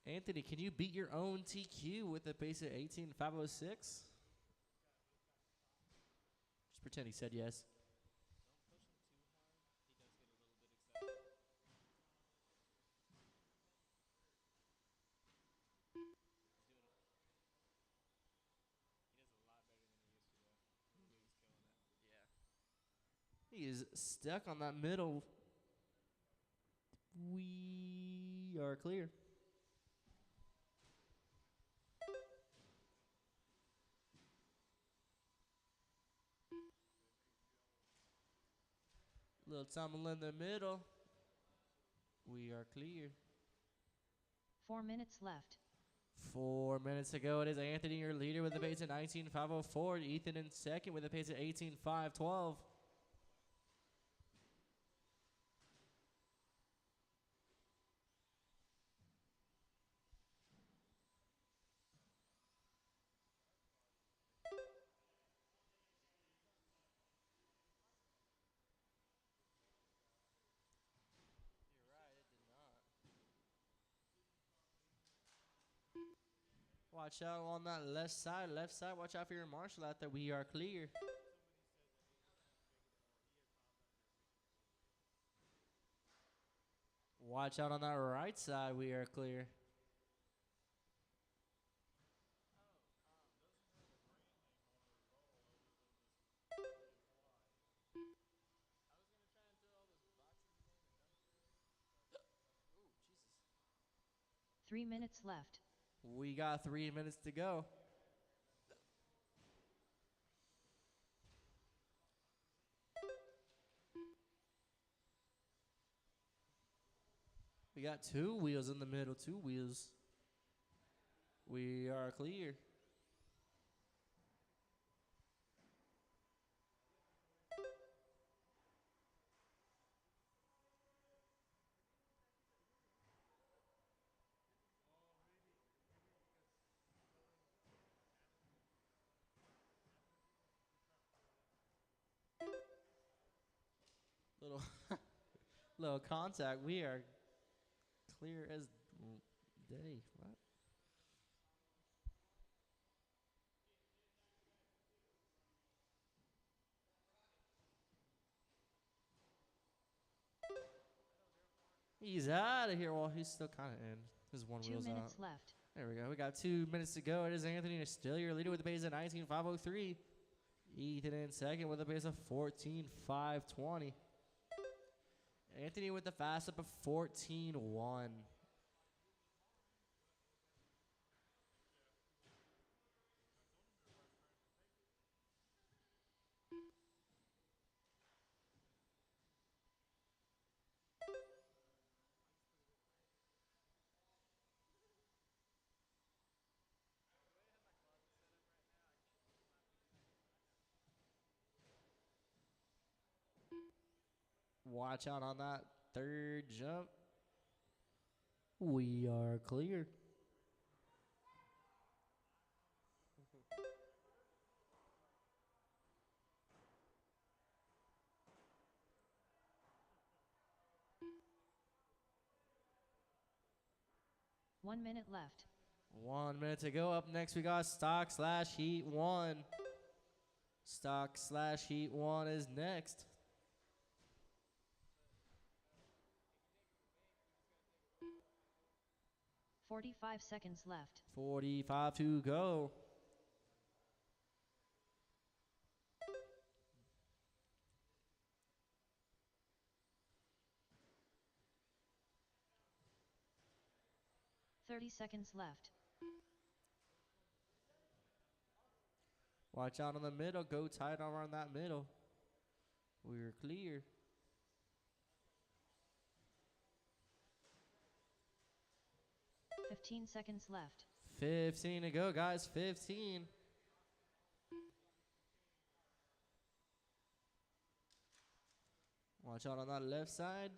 Anthony, can you beat your own TQ with a pace of 18.506? Just pretend he said yes. He is stuck on that middle. We are clear. Little tumble in the middle. We are clear. 4 minutes left. 4 minutes to go. It is Anthony, your leader, with a pace of 19.504. Ethan in second with a pace of 18.512. Watch out on that left side. Left side, watch out for your marshal out there. We are clear. Watch out on that right side. We are clear. Ooh, Jesus. 3 minutes left. We got 3 minutes to go. We got 2 wheels in the middle. 2 wheels. We are clear. Little, little contact. We are clear as day. What? He's out of here. Well, he's still kind of in. His 1 2 wheel's out. minutes left. There we go. We got 2 minutes to go. It is Anthony still your leader with a pace of 19.503. Ethan in second with a pace of 14.520. Anthony with the fast up of 14.1. Watch out on that third jump. We are clear. One minute left. 1 minute to go. Up next, we got Stock / Heat 1. Stock / Heat 1 is next. 45 seconds left. 45 to go. Thirty seconds left. Watch out on the middle. Go tight around that middle. We're clear. 15 seconds left. 15 to go, guys. 15. Watch out on that left side.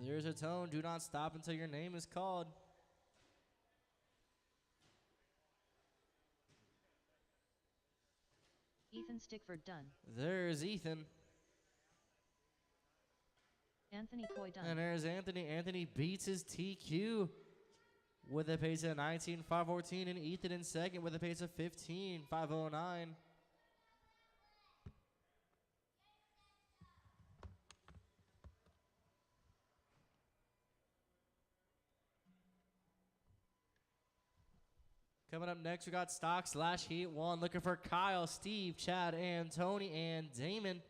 There's a tone. Do not stop until your name is called. Ethan Stickford done. There's Ethan. Anthony Coy done. And there's Anthony. Anthony beats his TQ with a pace of 19.514, and Ethan in second with a pace of 15.509. Coming up next, we got stock/heat one. Looking for Kyle, Steve, Chad, and Tony, and Damon.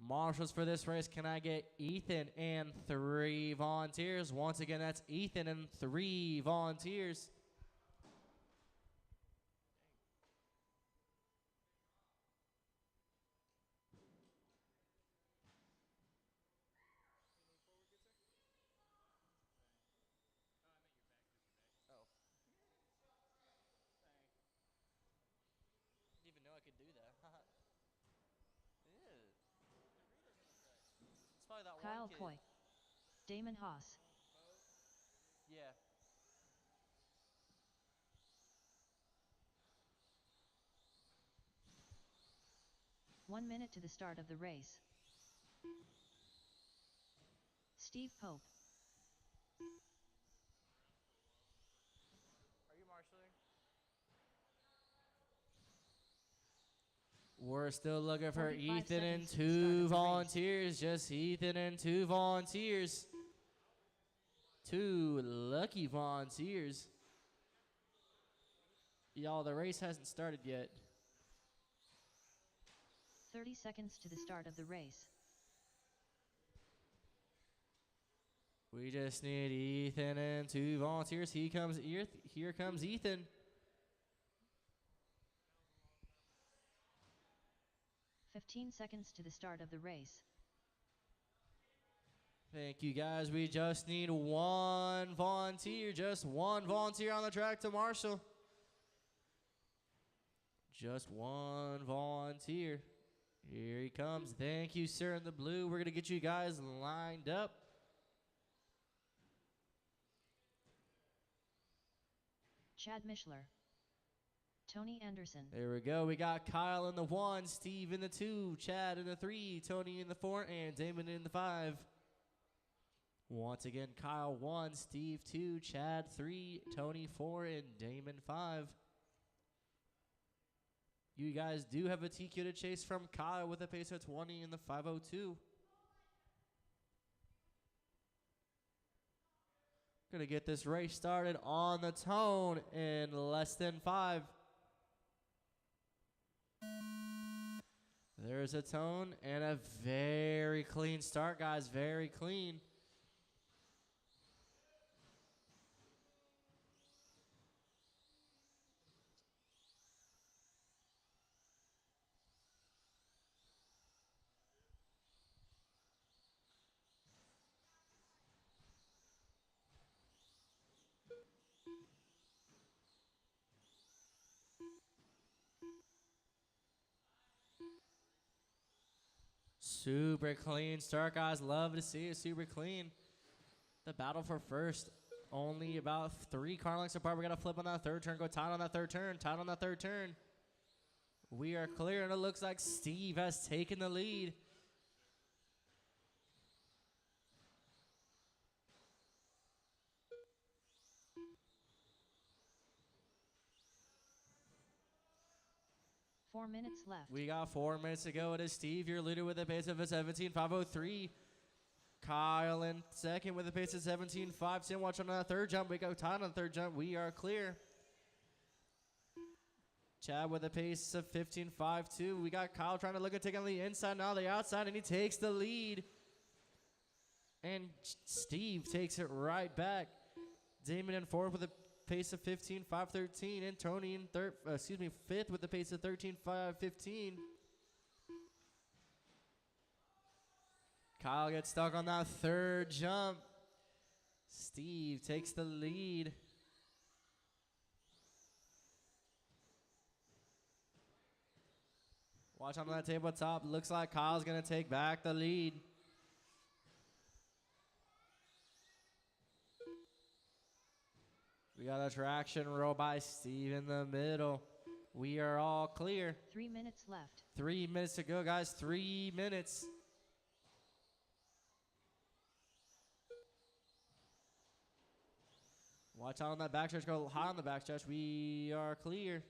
Marshals for this race. Can I get Ethan and 3 volunteers? Once again, that's Ethan and 3 volunteers. Didn't even know I could do that. Yeah. It's probably that Kyle one kid. Coy. Damon Haas. Yeah. One minute to the start of the race. Steve Pope. Are you marshaling? We're still looking for 45 Ethan and seconds to the start of 2 the volunteers. Just Ethan and 2 volunteers. 2 lucky volunteers. Y'all, the race hasn't started yet. 30 seconds to the start of the race. We just need Ethan and 2 volunteers. Here comes Ethan. "15 seconds to the start of the race. Thank you, guys. We just need 1 volunteer. Just 1 volunteer on the track to marshal. Just 1 volunteer. Here he comes. Thank you, sir, in the blue. We're going to get you guys lined up. Chad Mishler. Tony Anderson. There we go. We got Kyle in the 1, Steve in the 2, Chad in the 3, Tony in the 4, and Damon in the 5. Once again, Kyle 1, Steve 2, Chad 3, Tony 4, and Damon 5. You guys do have a TQ to chase from Kyle with a pace of 20 in the 5:02. Gonna get this race started on the tone in less than 5. There's a tone and a very clean start, guys. Very clean. Super clean start, guys. Love to see it. Super clean. The battle for first. Only about 3 car lengths apart. We got to flip on that 3rd turn. Go tight on that 3rd turn. Tight on that 3rd turn. We are clear, and it looks like Steve has taken the lead. Four minutes left. We got 4 minutes to go. It is Steve, your leader, with a pace of a 17.503. Kyle in second with a pace of 17.510. Watch on that third jump. We go tied on the third jump. We are clear. Chad with a pace of 15.52. We got Kyle trying to look at taking on the inside, now the outside, and he takes the lead. And Steve takes it right back. Damon in fourth with a pace of 15.513, and Tony in fifth with a pace of 13.515. Kyle gets stuck on that third jump. Steve takes the lead. Watch on that tabletop. Looks like Kyle's going to take back the lead. We got a traction roll by Steve in the middle. We are all clear. 3 minutes left. 3 minutes to go, guys. 3 minutes. Watch out on that backstretch. Go high on the backstretch. We are clear.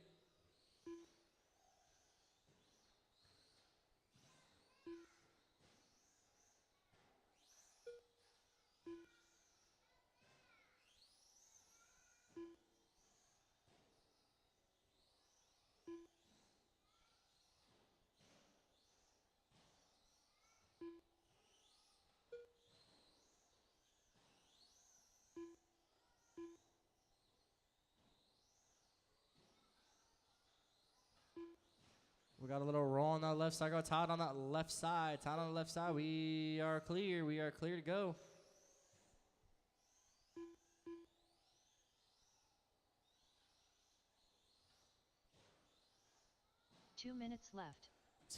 We got a little roll on that left side. Go tied on that left side. Tied on the left side. We are clear. We are clear to go. Two minutes left.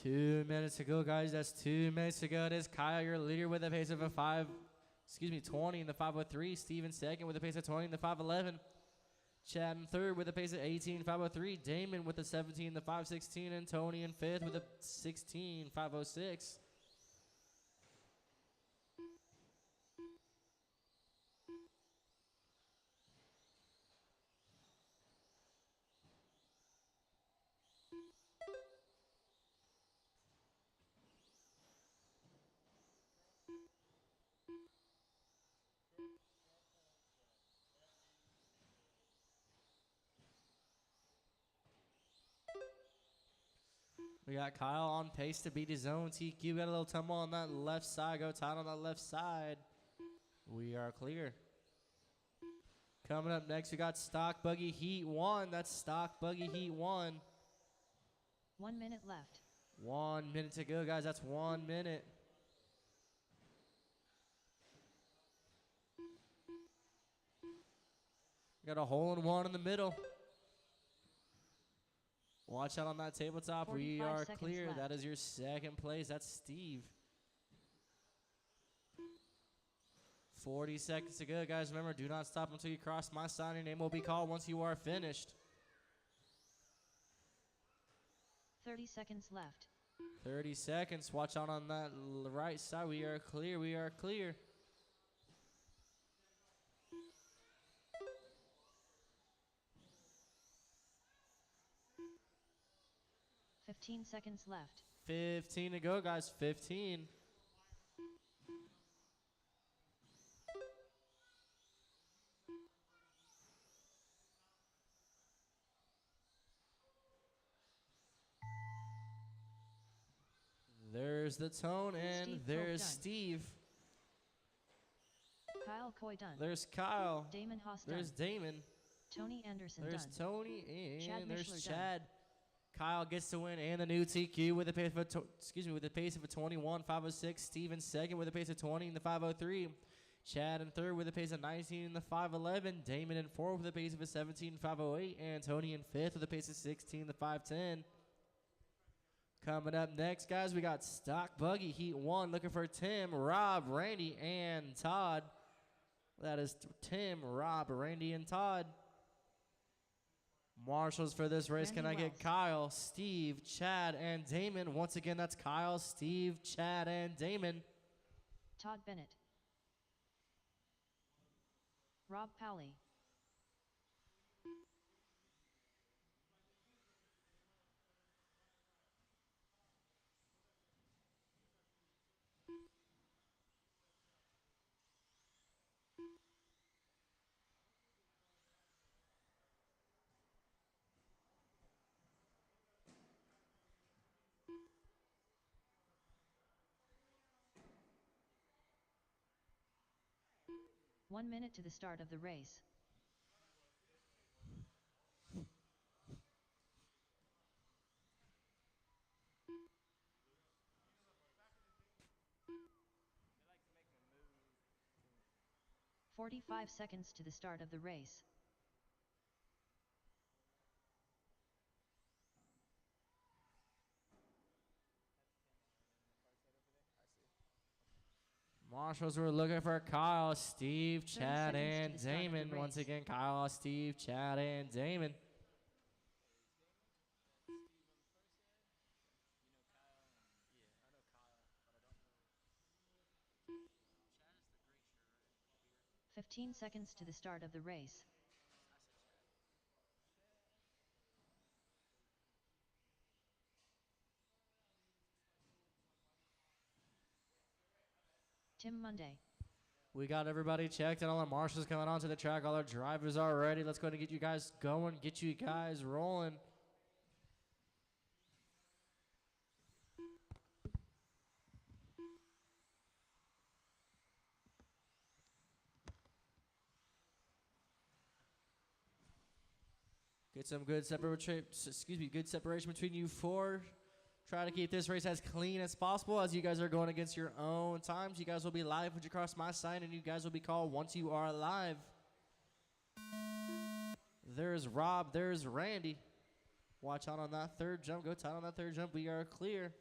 2 minutes to go, guys. That's 2 minutes to go. It is Kyle, your leader, with a pace of 20 in the 5:03. Steven second with a pace of 20 in the 5:11. Chad in third with a pace of 18.503. Damon with a 17 in the 5:16, and Tony in fifth with a 16.506. We got Kyle on pace to beat his own TQ. Got a little tumble on that left side. Go tight on that left side. We are clear. Coming up next, we got Stock Buggy Heat 1. That's Stock Buggy Heat 1. 1 minute left. 1 minute to go, guys. That's 1 minute. Got a hole in one in the middle. Watch out on that tabletop. We 45 are seconds clear. left. That is your second place. That's Steve. 40 seconds to go, guys. Remember, do not stop until you cross my sign. Your name will be called once you are finished. 30 seconds left. 30 seconds. Watch out on that right side. We are clear. We are clear. Fifteen seconds left. 15 to go, guys. 15. There's the tone, and Steve there's Pope done. Steve. Kyle Coy done. There's Kyle. Damon Haas There's done. Damon. Tony Anderson There's done. Tony, and Chad there's Mishler done. Chad. Kyle gets to win, and the new TQ with a pace of with a pace of a 21.506. Steven second with a pace of 20 in the 5:03. Chad in third with a pace of 19 in the 5:11. Damon in fourth with a pace of a 17.508, and Tony in fifth with a pace of 16 in the 5:10. Coming up next, guys, we got Stock Buggy Heat 1 looking for Tim, Rob, Randy, and Todd. That is Tim, Rob, Randy, and Todd. Marshals for this race. Can I Randy get Wells. Kyle, Steve, Chad, and Damon? Once again, that's Kyle, Steve, Chad, and Damon. Todd Bennett. Rob Powley. 1 minute to the start of the race. They like to make me move. 45 seconds to the start of the race. Marshals were looking for Kyle, Steve, 30 Chad, seconds to and the start of the Damon. Once race. again, Kyle, Steve, Chad, and Damon. Steve on the first set. You know Kyle and Yeah, I know Kyle, but I don't know. Chad is the gray shirt, right? With the beard. 15 seconds to the start of the race. I said Chad. Tim Monday. We got everybody checked and all the marshals coming onto the track. All our drivers are ready. Let's go ahead and get you guys going, get you guys rolling. Get some good good separation between you four. Try to keep this race as clean as possible as you guys are going against your own times. You guys will be live when you cross my sign, and you guys will be called once you are live. There's Rob. There's Randy. Watch out on that third jump. Go tight on that third jump. We are clear.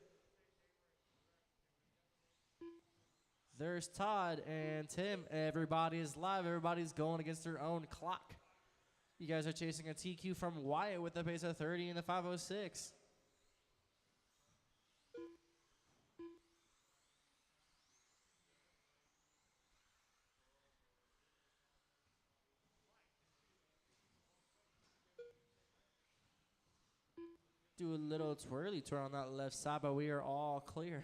There's Todd and Tim. Everybody is live. Everybody's going against their own clock. You guys are chasing a TQ from Wyatt with a pace of 30 in the 506. Do a little twirly turn on that left side, but we are all clear.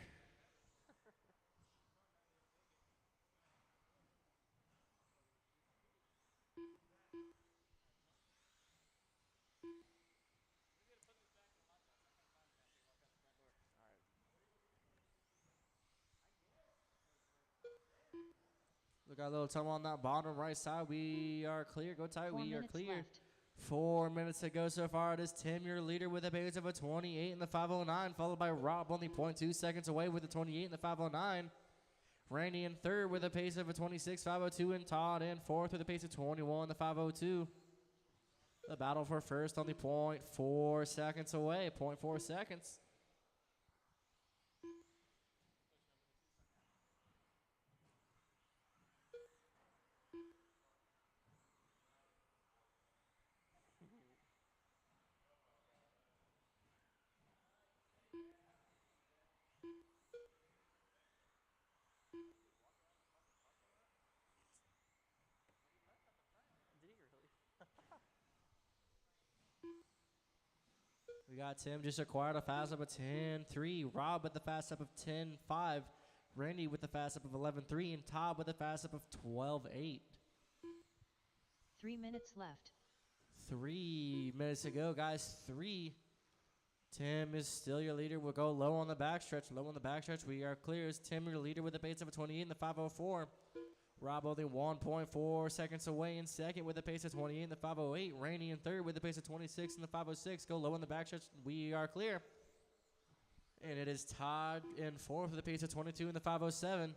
We got a little tumble on that bottom right side. We are clear. Go tight. 4 We are minutes clear. left. 4 minutes to go so far. It is Tim, your leader, with a pace of a 28 in the 509, followed by Rob, only 0.2 seconds away with a 28 in the 509. Randy in third with a pace of a 26, 502, and Todd in fourth with a pace of 21 in the 502. The battle for first only 0.4 seconds away. 0.4 seconds. We got Tim just acquired a fast up of 10.3. Rob with the fast up of 10.5. Randy with the fast up of 11.3. And Todd with the fast up of 12.8. 3 minutes left. 3 minutes to go, guys. 3. Tim is still your leader. We'll go low on the backstretch. Low on the backstretch. We are clear. Is Tim your leader with a pace of a 28 in the 504. Rob only 1.4 seconds away in second with a pace of 28 in the 508. Randy in third with a pace of 26 in the 506. Go low on the backstretch. We are clear. And it is Todd in fourth with a pace of 22 in the 507.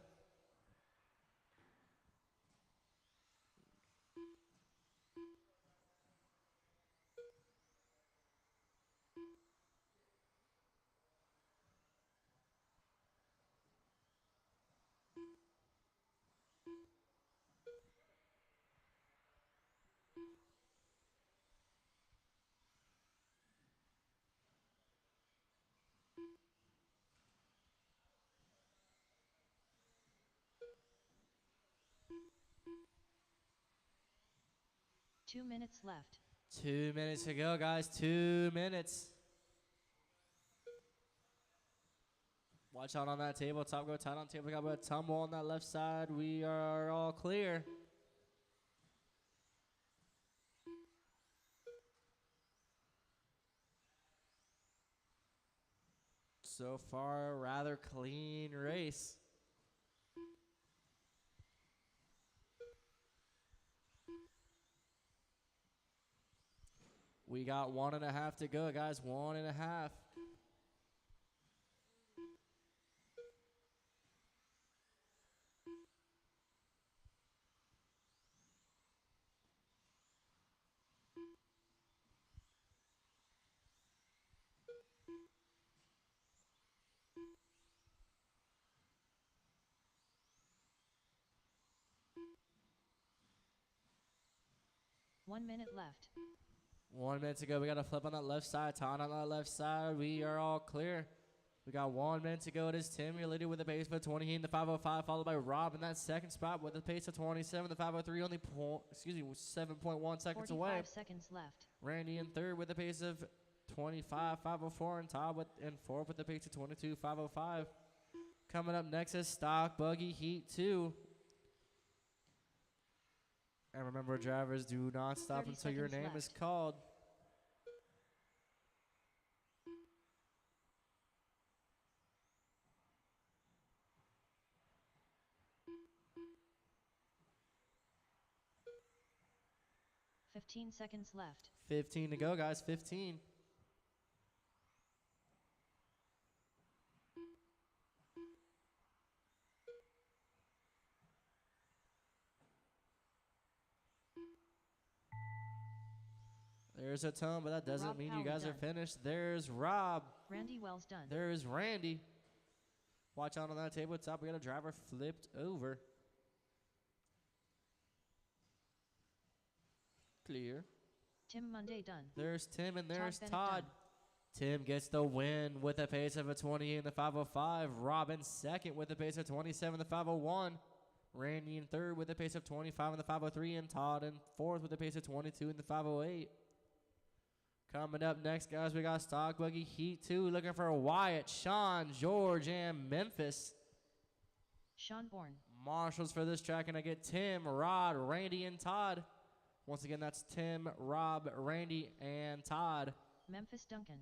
Two minutes left. 2 minutes to go, guys. 2 minutes. Watch out on that tabletop. Go tight on table. We got a tumble on that left side. We are all clear. So far, a rather clean race. We got 1.5 to go, guys. 1.5. One minute left. 1 minute to go. We got a flip on that left side. Ton on that left side. We are all clear. We got 1 minute to go. It is Tim. You're leading with a pace of 20 in the 505, followed by Rob in that second spot with a pace of 27. The 503 only 7.1 seconds away. 45 seconds left. Randy in third with a pace of 25, 504, and Todd in fourth with a pace of 22, 505. Coming up next is Stock Buggy Heat 2. And remember, drivers, do not stop 30 until your seconds name is left. called. Fifteen seconds left. 15 to go, guys. 15. There's a tone, but that doesn't Rob mean you Powell guys are done. finished. There's Rob. Randy Wells done. There's Randy. Watch out on that tabletop. We got a driver flipped over. Clear. Tim Monday done. There's Tim and there's Bennett Todd. done. Tim gets the win with a pace of a 20 in the 505. Robin second with a pace of 27 in the 501. Randy in third with a pace of 25 in the 503. And Todd in fourth with a pace of 22 in the 508. Coming up next, guys, we got Stock Buggy Heat 2 looking for Wyatt, Sean, George, and Memphis. Sean Bourne. Marshals for this track, and I get Tim, Rod, Randy, and Todd. Once again, that's Tim, Rob, Randy, and Todd. Memphis Duncan.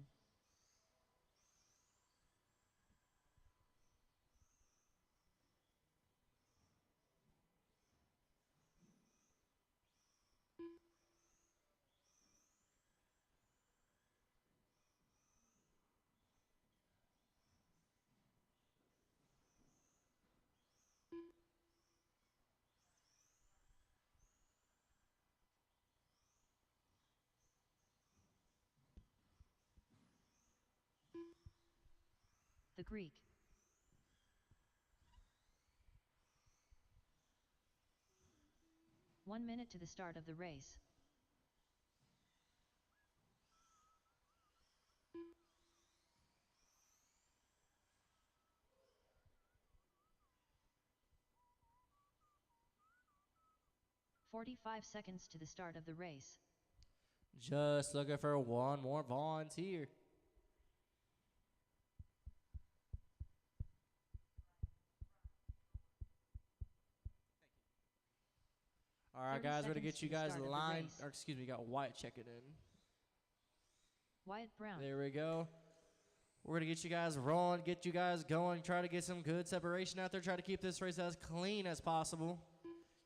The Greek. One minute to the start of the race. "45 seconds to the start of the race. Just looking for one more volunteer. All right, 30 guys, we're going to seconds get you to the guys start of the lined. race. Or excuse me, got Wyatt checking in. Wyatt Brown. There we go. We're going to get you guys rolling, get you guys going, try to get some good separation out there, try to keep this race as clean as possible.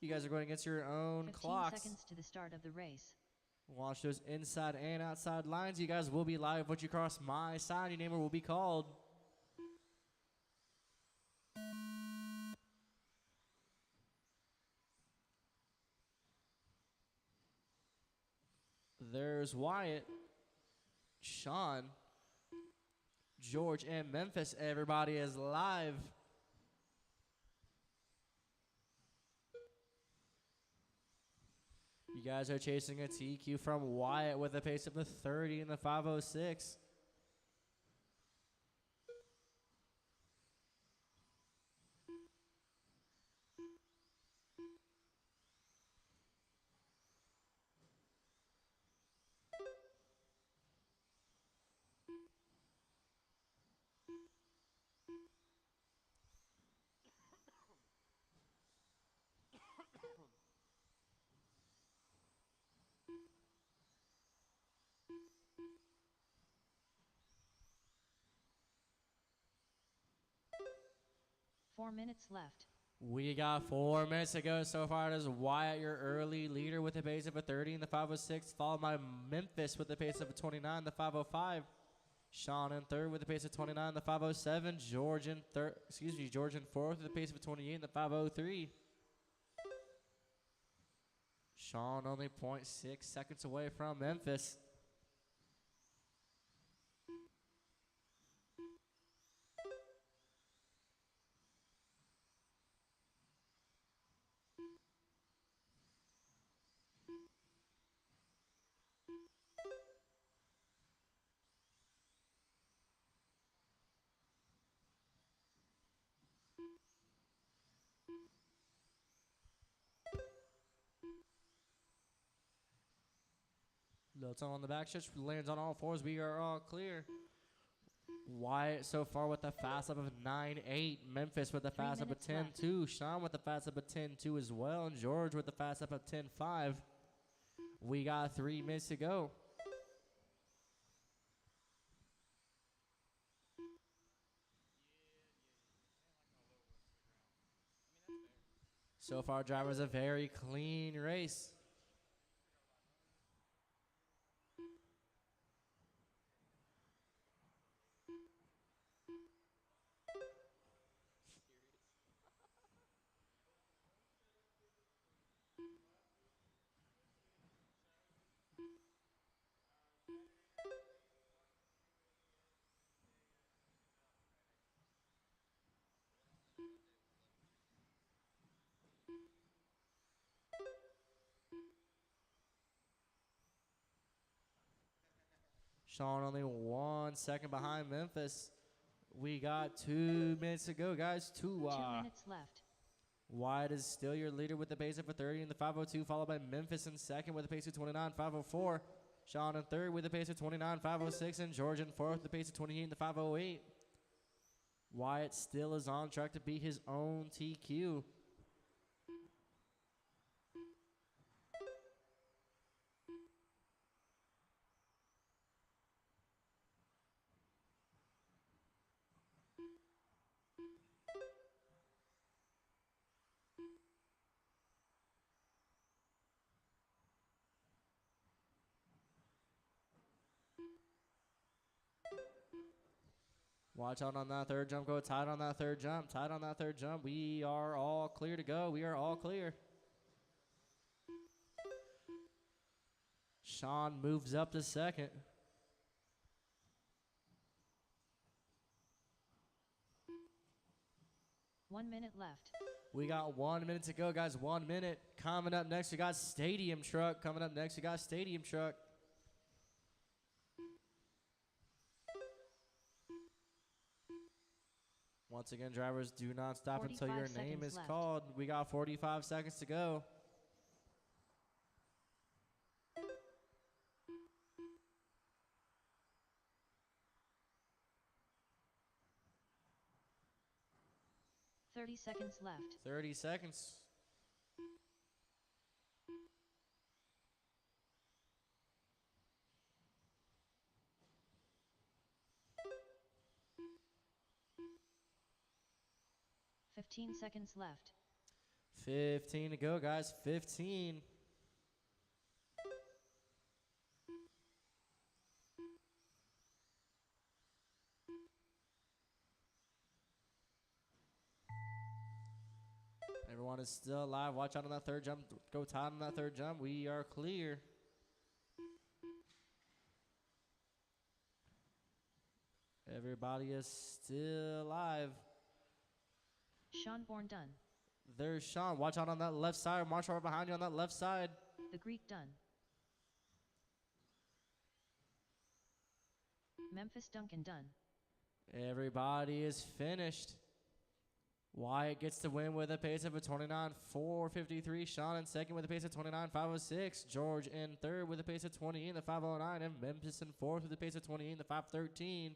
You guys are going against your own 15 clocks. seconds to the start of the race. Watch those inside and outside lines. You guys will be live. Once you cross my side, your name will be called. There's Wyatt, Sean, George, and Memphis. Everybody is live. You guys are chasing a TQ from Wyatt with a pace of the 30 in the 506. Four minutes left. We got 4 minutes to go. So far, it is Wyatt, your early leader with a pace of a 30 in the 506, followed by Memphis with a pace of a 29, the 505. Sean in third with a pace of 29, the 507. George in fourth with a pace of a 28 in the 503. Sean only 0.6 seconds away from Memphis. Little toe on the back stretch, lands on all fours. We are all clear. Wyatt so far with a fast up of 9.8. Memphis with a 3 fast up of minutes 10.2. Sean with a fast up of 10.2 as well. And George with a fast up of 10.5. We got 3 minutes to go. So far, drivers a very clean race. Sean only 1 second behind Memphis. We got 2 minutes to go, guys. 2 minutes left. Wyatt is still your leader with a pace of a 30 in the 502, followed by Memphis in second with a pace of 29, 504. Sean in third with a pace of 29, 506, and George in fourth with a pace of 28 in the 508. Wyatt still is on track to beat his own TQ. Watch out on that third jump. Go tight on that third jump. Tight on that third jump. We are all clear to go. We are all clear. Sean moves up to second. One minute left. We got 1 minute to go, guys. 1 minute. Coming up next, we got Stadium Truck. Coming up next, we got Stadium Truck. Once again, drivers, do not stop until your 45 name is seconds left. called. We got 45 seconds to go. Thirty seconds left. 30 seconds. Fifteen seconds left. 15 to go, guys. 15. Everyone is still alive. Watch out on that third jump. Go tight on that third jump. We are clear. Everybody is still alive. Sean Bourne done. There's Sean. Watch out on that left side. Marshall right behind you on that left side. The Greek done. Memphis Duncan done. Everybody is finished. Wyatt gets the win with a pace of a 29.453. Sean in second with a pace of 29.506. George in third with a pace of 28 in the 509. And Memphis in fourth with a pace of 28 in the 513.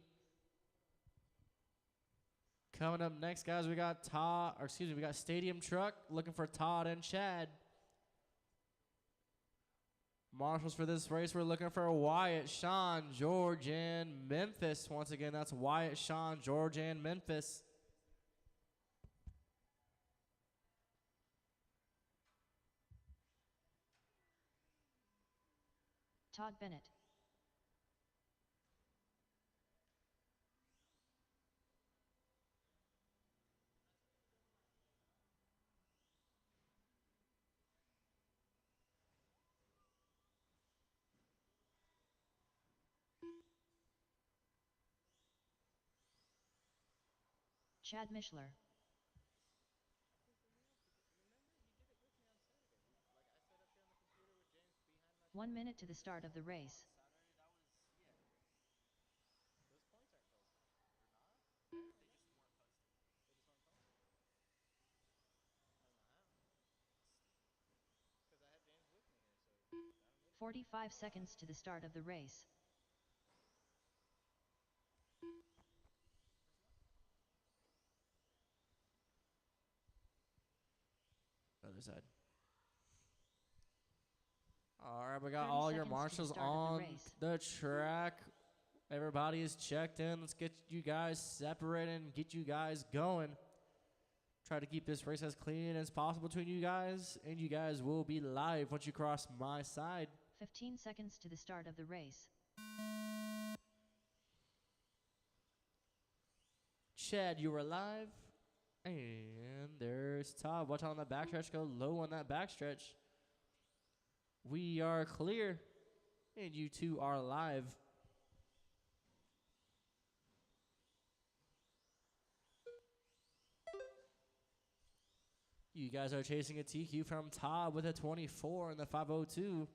Coming up next, guys, we got we got Stadium Truck looking for Todd and Chad. Marshals for this race, we're looking for Wyatt, Sean, George, and Memphis. Once again, that's Wyatt, Sean, George, and Memphis. Todd Bennett. Chad Mishler. Remember, you did it with me on Saturday. Like I sat up here on the computer with James behind my. 1 minute to the start of the race. Those points aren't posted. They're not? They just weren't posted. They just weren't posted. I don't know how. Because I had James with me here, so got him with me. 45 seconds to the start of the race. Other side. All right, we got 30 all your seconds to the marshals start of the on race. the track. Everybody is checked in. Let's get you guys separated and get you guys going. Try to keep this race as clean as possible between you guys, and you guys will be live once you cross my side. 15 seconds to the start of the race. Chad, you are live. And there's Todd. Watch out on that backstretch. Go low on that backstretch. We are clear. And you two are live. You guys are chasing a TQ from Todd with a 24 in the 502.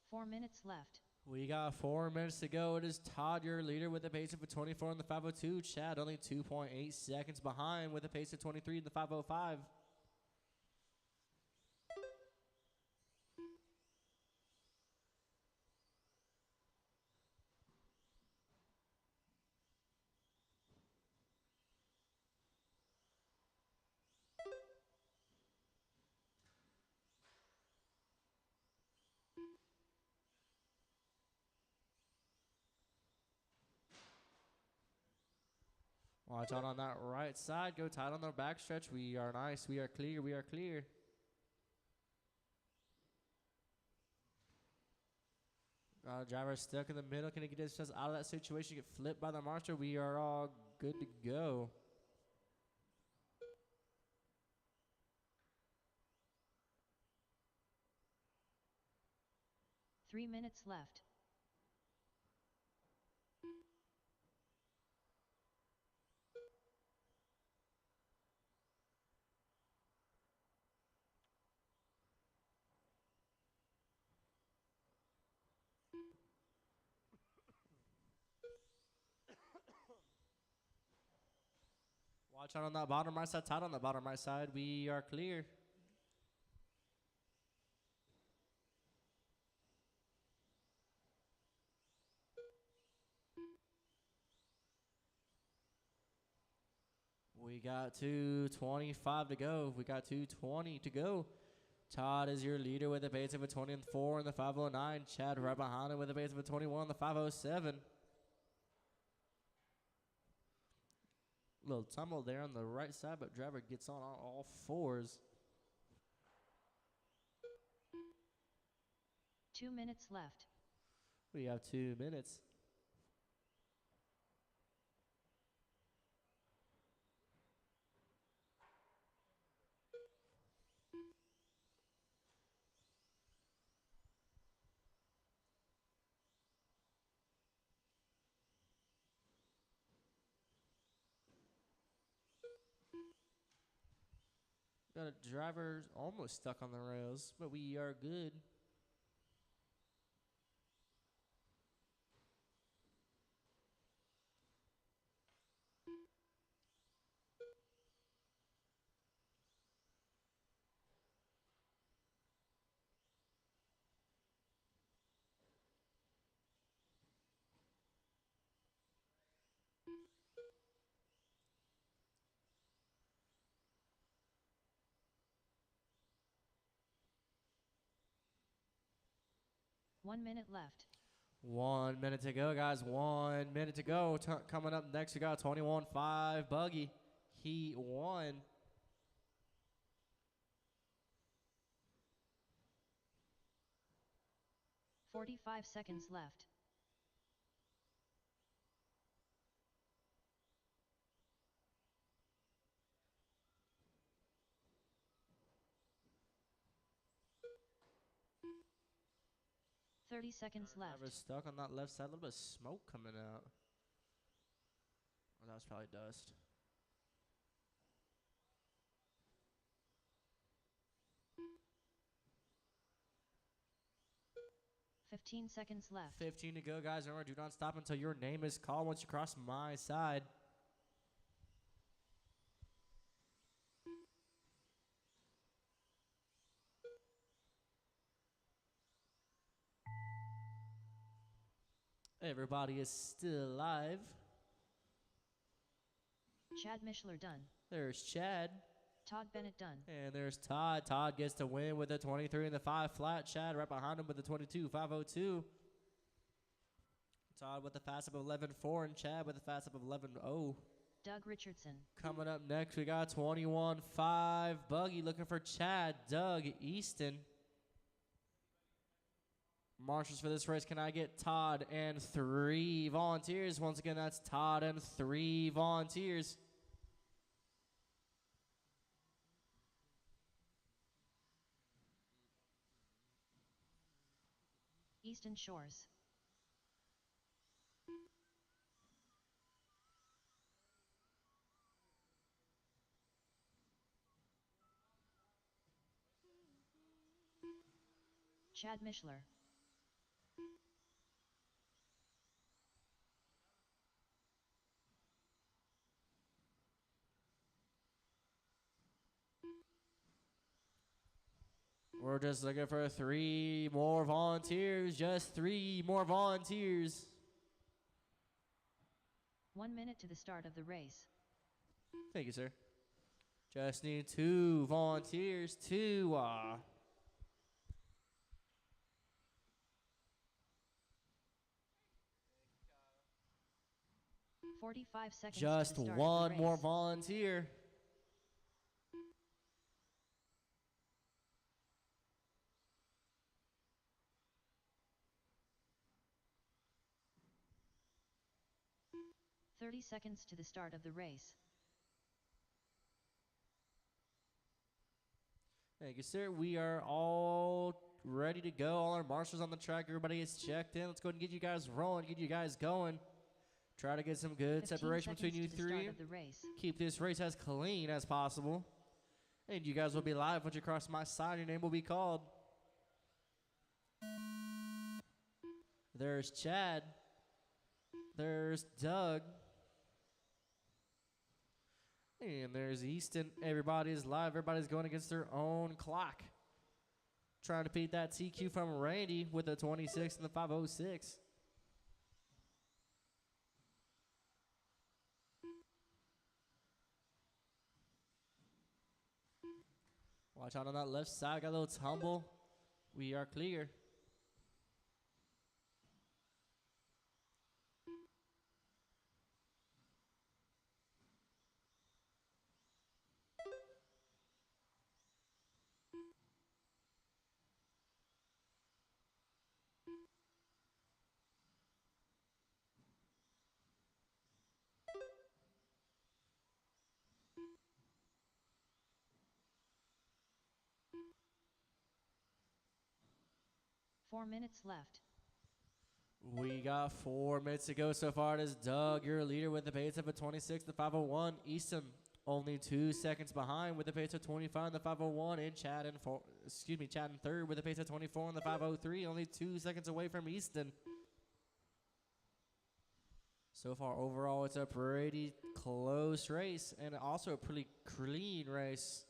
Four minutes left. We got 4 minutes to go. It is Todd, your leader, with a pace of a 24 in the 502. Chad only 2.8 seconds behind with a pace of 23 in the 505. Watch out on that right side. Go tight on the backstretch. We are nice. We are clear. We are clear. Driver stuck in the middle. Can he get himself out of that situation? Get flipped by the marshal. We are all good to go. Three minutes left. Watch out on that bottom right side. Tight on the bottom right side. We are clear. We got 2:25 to go. We got 2:20 to go. Todd is your leader with a pace of a 24 in the 509. Chad right behind him with a pace of a 21 in the 507. Little tumble there on the right side, but driver gets on all fours. 2 minutes left. We have 2 minutes. Got a driver almost stuck on the rails, but we are good. 1 minute left. 1 minute to go, guys. 1 minute to go. Coming up next, we got 21.5 Buggy. Heat 1. 45 seconds left. Thirty seconds left. Never stuck on that left side. A little bit of smoke coming out. Oh, that was probably dust. 15 seconds left. 15 to go, guys. Remember, do not stop until your name is called once you cross my side. Everybody is still alive. Chad Mishler done. There's Chad. Todd Bennett done. And there's Todd. Todd gets to win with a 23 and the 5 flat. Chad right behind him with the 22, 502. Todd with the fast up of 11.4 and Chad with the fast up of 11.0. Doug Richardson. Coming up next, we got 21.5 Buggy looking for Chad, Doug, Easton. Marshals for this race, can I get Todd and 3 volunteers? Once again, that's Todd and 3 volunteers. Easton Shores. Chad Mishler. We're just looking for 3 more volunteers. Just 3 more volunteers. 1 minute to the start of the race. Thank you, sir. Just need 2 volunteers. 2. 45 seconds Just to the start 1 of the race. more volunteer. "30 seconds to the start of the race. Thank you, sir. We are all ready to go. All our marshals on the track. Everybody is checked in. Let's go ahead and get you guys rolling, get you guys going. Try to get some good 15 separation between seconds you to the start 3. of the race. Keep this race as clean as possible. And you guys will be live once you cross my side. Your name will be called. There's Chad. There's Doug. And there's Easton. Everybody's live. Everybody's going against their own clock. Trying to beat that TQ from Randy with a 26 and the 506. Watch out on that left side. Got a little tumble. We are clear. Four minutes left. We got 4 minutes to go so far. It is Doug, your leader, with the pace of a 26, the 501. Easton only 2 seconds behind with the pace of 25 and the 501. And Chad in third with the pace of 24 and the 503. Only 2 seconds away from Easton. So far, overall, it's a pretty close race and also a pretty clean race.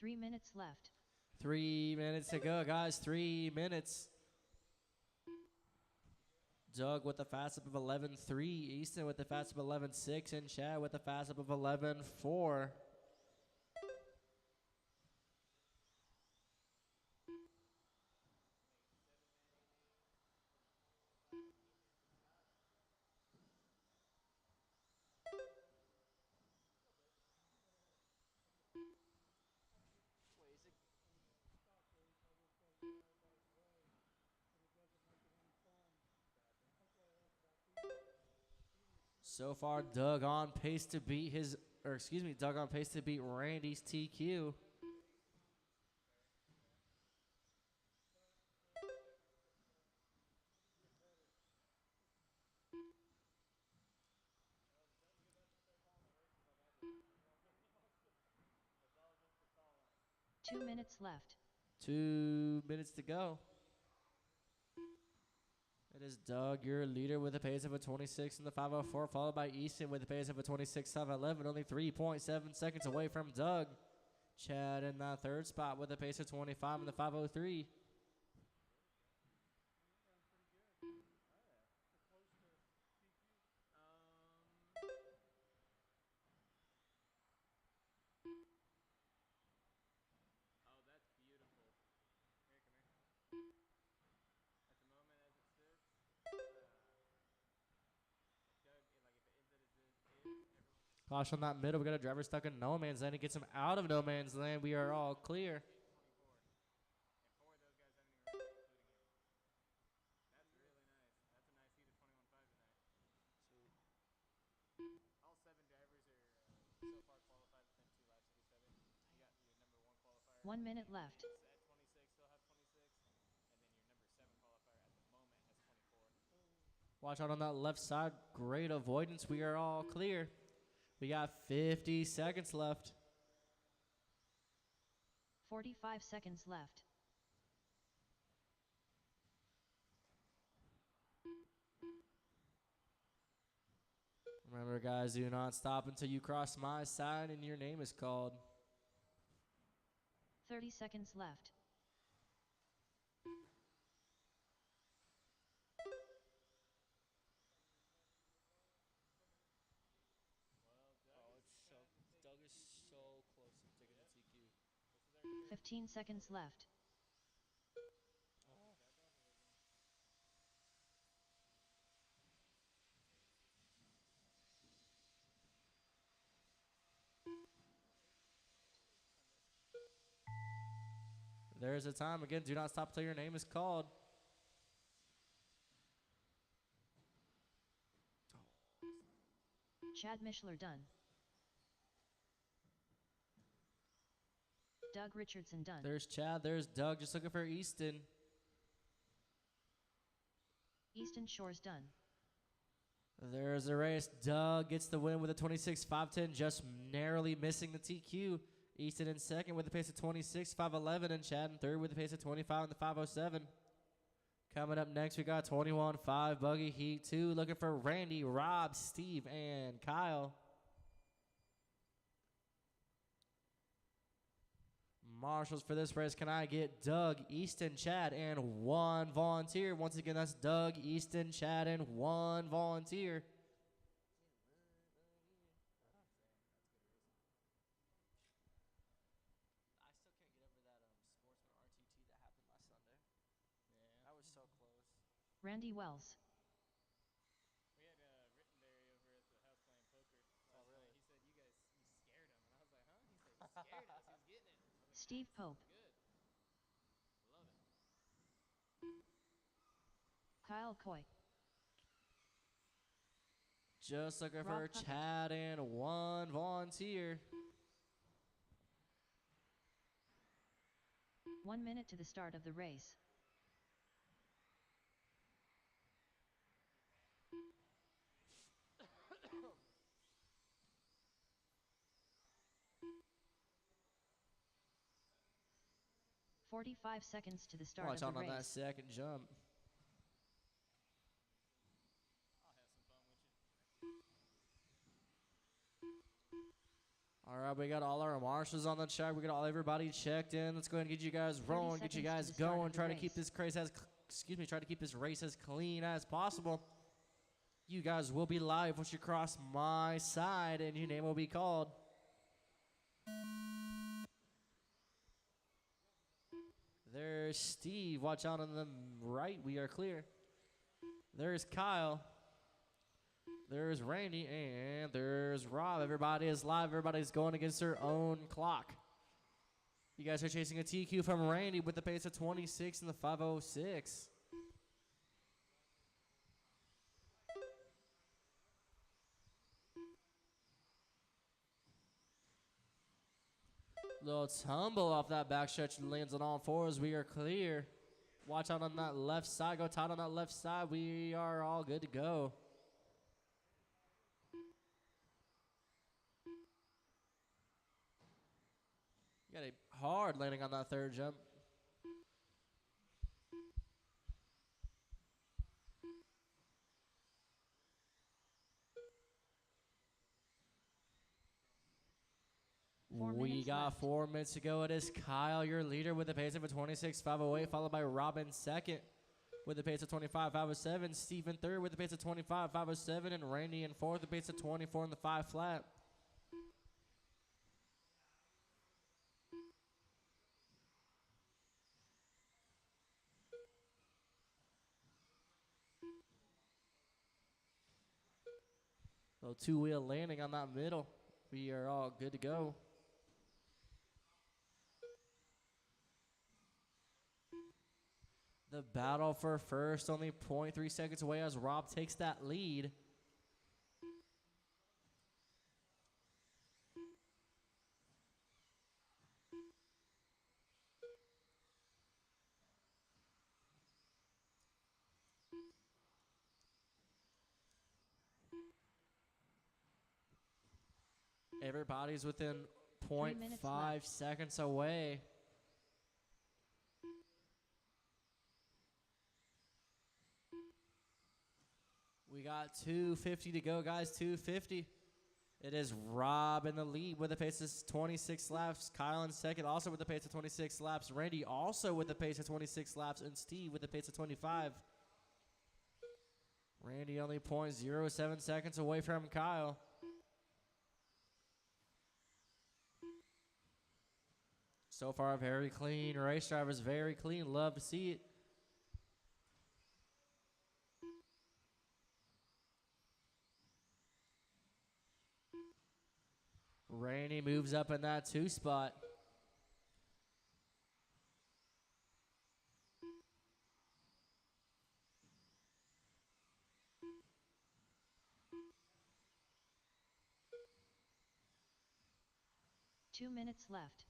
3 minutes left. 3 minutes to go, guys. 3 minutes. Doug with the fastest of 11.3. Easton with the fastest of 11.6. And Chad with the fastest of 11.4. So far, Doug on pace to beat Doug on pace to beat Randy's TQ. Two minutes left. 2 minutes to go. It is Doug, your leader, with a pace of a 26 in the 504, followed by Easton with a pace of a 26.511, only 3.7 seconds away from Doug. Chad in that third spot with a pace of 25 in the 503. Oh, that's beautiful. Here, come here. At the moment, as it sits, Doug, like if it ends as it is, everyone. Caution on that middle. We got a driver stuck in no man's land. He gets him out of no man's land. We are all clear. 24. And 4 of those guys haven't even run it, including him. That's really nice. That's a nice heat of 21.5 tonight. Sweet. All 7 drivers are so far qualified within 2 laps of each other. You got your number 1 qualifier. 1 minute left. Is at 26, still have 26. And then your number 7 qualifier at the moment has 24. Watch out on that left side. Great avoidance. We are all clear. We got 50 seconds left. 45 seconds left. Remember, guys, do not stop until you cross my side and your name is called. 30 seconds left. Doug is so close to taking the TQ. 15 seconds left. There's a time. Again, do not stop until your name is called. Chad Mishler done. Doug Richardson done. There's Chad. There's Doug. Just looking for Easton. Easton Shores done. There's the race. Doug gets the win with a 26.510, just narrowly missing the TQ. Easton in second with a pace of 26.511, and Chad in third with a pace of 25 in the 507. Coming up next, we got 21.5 Buggy Heat 2. Looking for Randy, Rob, Steve, and Kyle. Marshals for this race. Can I get Doug, Easton, Chad, and 1 volunteer? Once again, that's Doug, Easton, Chad, and 1 volunteer. I still can't get over that Sportsman RTT that happened last Sunday. Yeah. That was so close. Randy Wells. We had Rittenberry over at the house playing poker last night. He said, you scared him. And I was like, huh? He said, you scared us. He was getting it. I was like, Steve Pope. good. Love it. Kyle Coy. Just looking Rob for Puckett. Chad and 1 volunteer. 1 minute to the start of the race. "45 seconds to the start Watch of out the on that race. second jump. I'll have some fun with you. All right, we got all our marshals on the track. We got everybody checked in. Let's go ahead and get you guys 30 rolling, get you seconds to guys the start going. of the Try to keep race. this race as try to keep this race as clean as possible. You guys will be live once you cross my side, and your name will be called. There's Steve. Watch out on the right. We are clear. There's Kyle. There's Randy, and there's Rob. Everybody is live. Everybody's going against their own clock. You guys are chasing a TQ from Randy with the pace of 26 and the 5:06. Little tumble off that backstretch and lands on all fours. We are clear. Watch out on that left side. Go tight on that left side. We are all good to go. You got a hard landing on that third jump. We got 4 minutes to go. It is Kyle, your leader, with a pace of a 26.508, followed by Robin second with a pace of 25.507, Steven third with a pace of 25.507, and Randy in fourth with a pace of 24 in the 5 flat. Little two-wheel landing on that middle. We are all good to go. The battle for first, only 0.3 seconds away as Rob takes that lead. Everybody's within 0.5 seconds away. We got 2:50 to go, guys. 2:50. It is Rob in the lead with a pace of 26 laps. Kyle in second, also with a pace of 26 laps. Randy also with a pace of 26 laps. And Steve with a pace of 25. Randy only 0.07 seconds away from Kyle. So far, very clean. Race drivers, very clean. Love to see it. Randy moves up in that 2 spot. Two minutes left.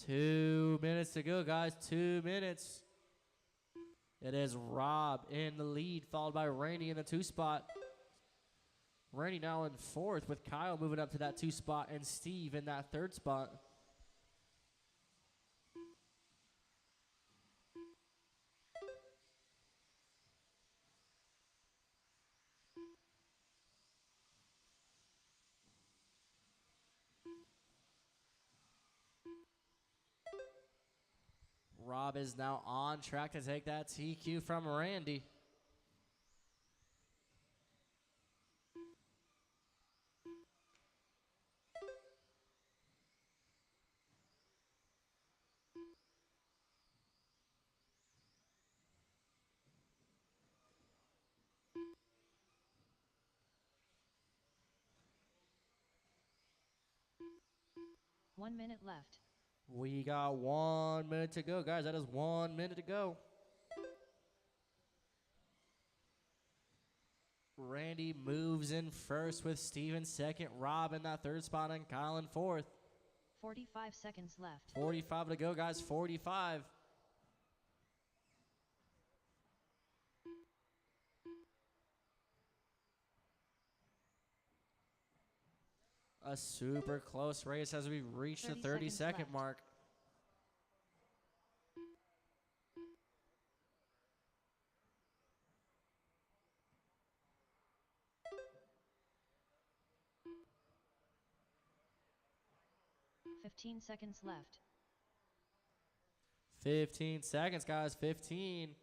2 minutes to go, guys. 2 minutes. It is Rob in the lead, followed by Randy in the 2 spot. Randy now in fourth with Kyle moving up to that 2 spot and Steve in that 3rd spot. Rob is now on track to take that TQ from Randy. One minute left. We got 1 minute to go, guys. That is 1 minute to go. Randy moves in first with Steven second, Rob in that 3rd spot, and Kyle in fourth. 45 seconds left. 45 to go, guys. 45. A super close race as we reach the 30 seconds 30-second left. mark. 15 seconds left. 15 seconds, guys. 15.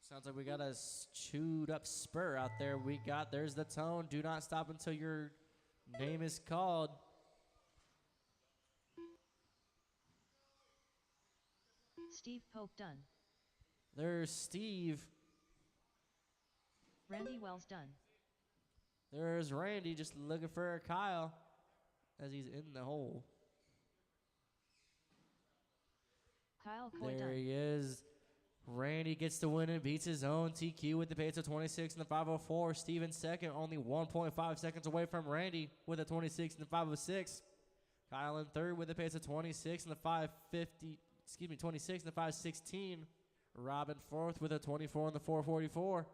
Sounds like we got a chewed up spur out there. There's the tone. Do not stop until your name is called. Steve Pope done. There's Steve. Randy Wells done. There's Randy just looking for Kyle as he's in the hole. Kyle Coy There done. he is. Randy gets the win and beats his own TQ with the pace of 26 and the 504. Steven second, only 1.5 seconds away from Randy with a 26 and the 506. Kyle in third with a pace of 26 and the 26 and the 516. Robin fourth with a 24 and the 444.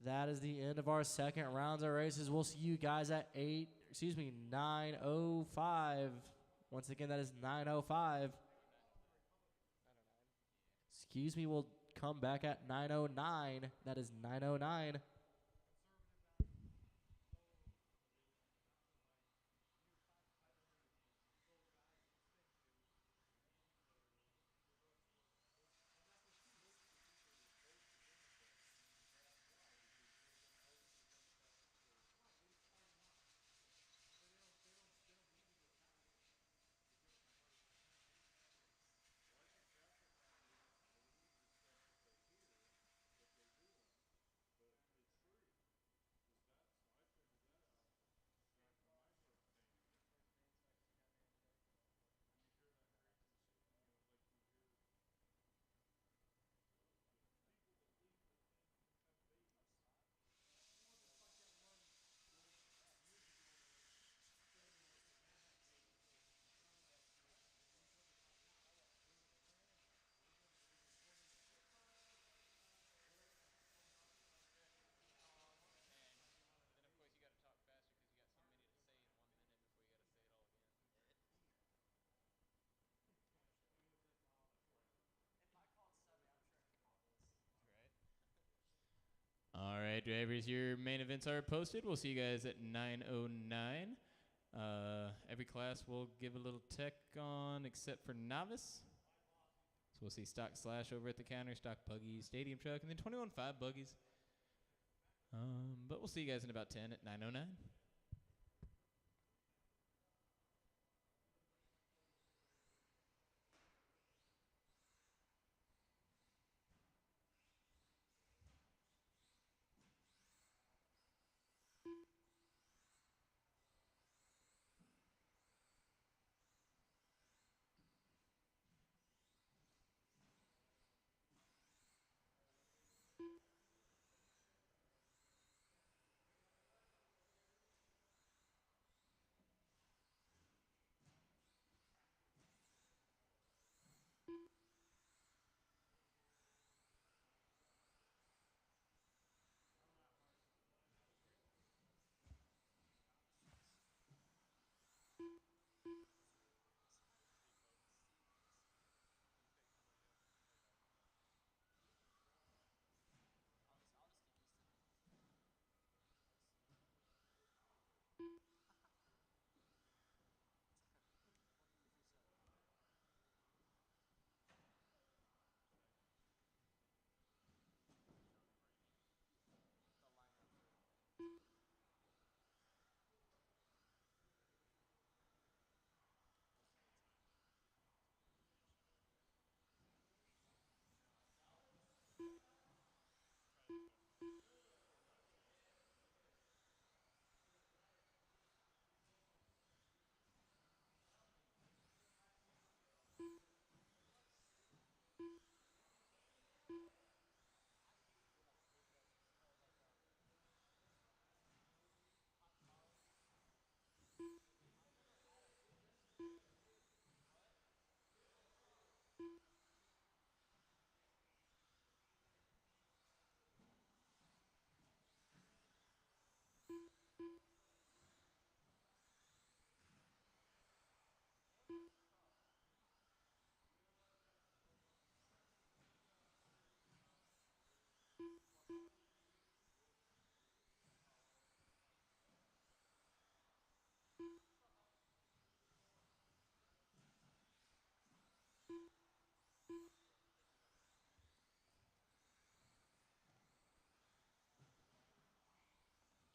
That is the end of our second rounds of races. We'll see you guys at 9:05. Once again, that is 9:05. Excuse me, we'll come back at 9:09. That is 9:09. All right, drivers, your main events are posted. We'll see you guys at 9:09. Every class will give a little tech on except for novice. So we'll see stock slash over at the counter, stock buggy, stadium truck, and then 21.5 buggies. But we'll see you guys in about 10 at 9:09.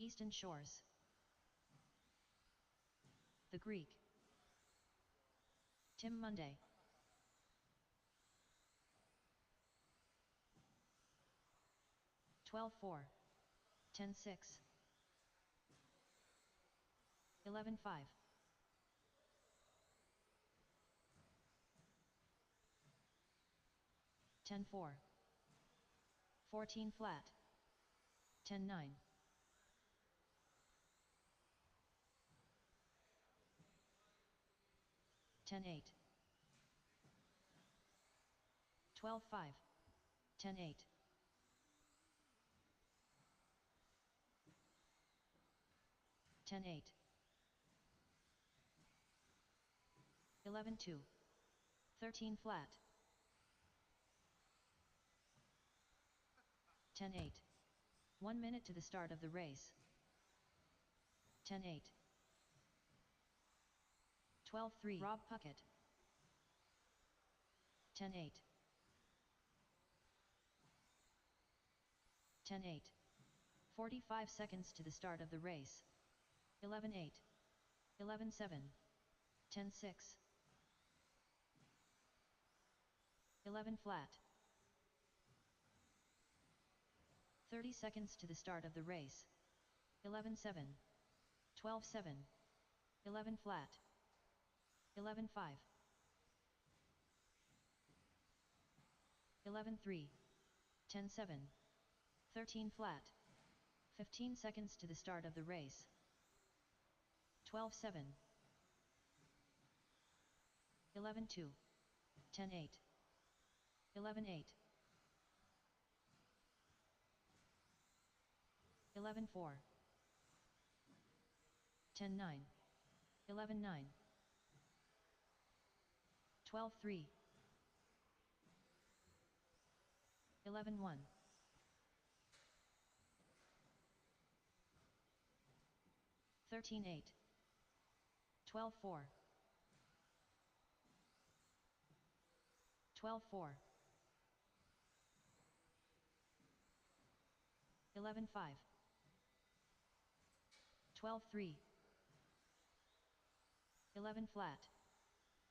Eastern Shores. The Greek. Tim Monday. Twelve 4. 10 6. 11 5. 10 4. 14 flat. 10 9. 10 8. 12 5. 10 8. 10 8. 11 2. 13 flat. 10 8. 1 minute to the start of the race. 10 8. 12 3. Rob Puckett. 10 8. 10 8. 45 seconds to the start of the race. 11 8. 11 7. 10 6. 11 flat. 30 seconds to the start of the race. 11 7. 12 7. 11 flat. 11 5. 11 3. 10 7. 13 flat. 15 seconds to the start of the race. 12 7. 11 2. 10 8. 11 8. 11 4. 10 9. 11 9. 12 3. 11 1. 13 8. 12 4. 12 4. 11 5. 12 3. 11 flat.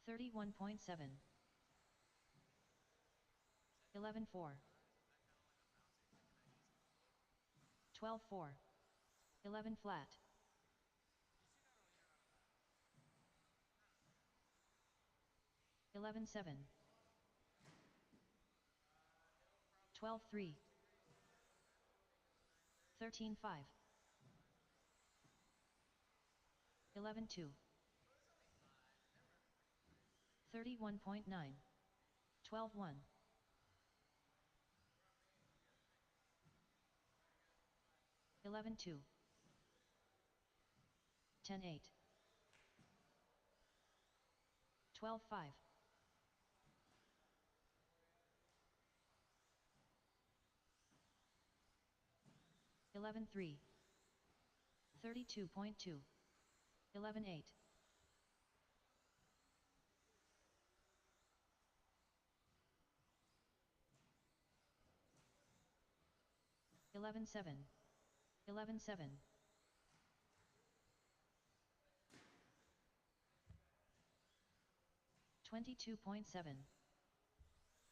31.7. 11 4. 12 4. 11 flat. 11 7. 12 3. 13 5. 11 2. 31.9. 12 1. 11 2. 10 8. 12 5. 11 3. 32.2. 11 8. 11 7. 11 7. 22.7.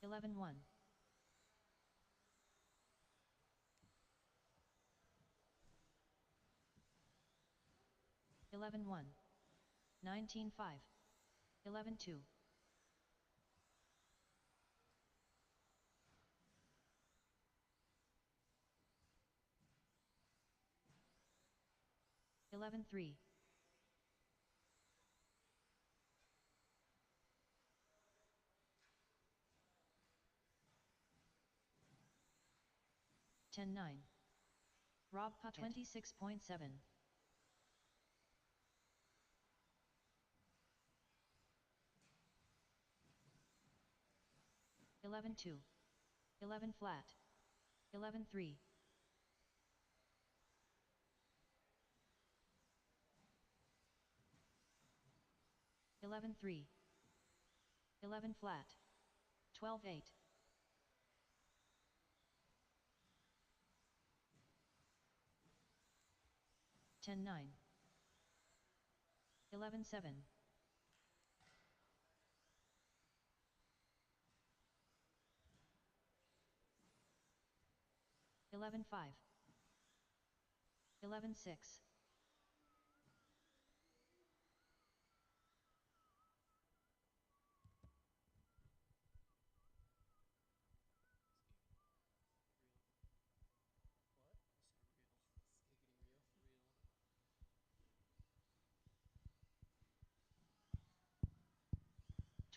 11 1. 11 1. 19 5. 11 2. 11 3. 10 9. Rob Puckett. 26.7. 11 2. 11 flat. 11 3. 11 3. 11 flat. 12 8. 10-9. 11-7. 11-5. 11-6.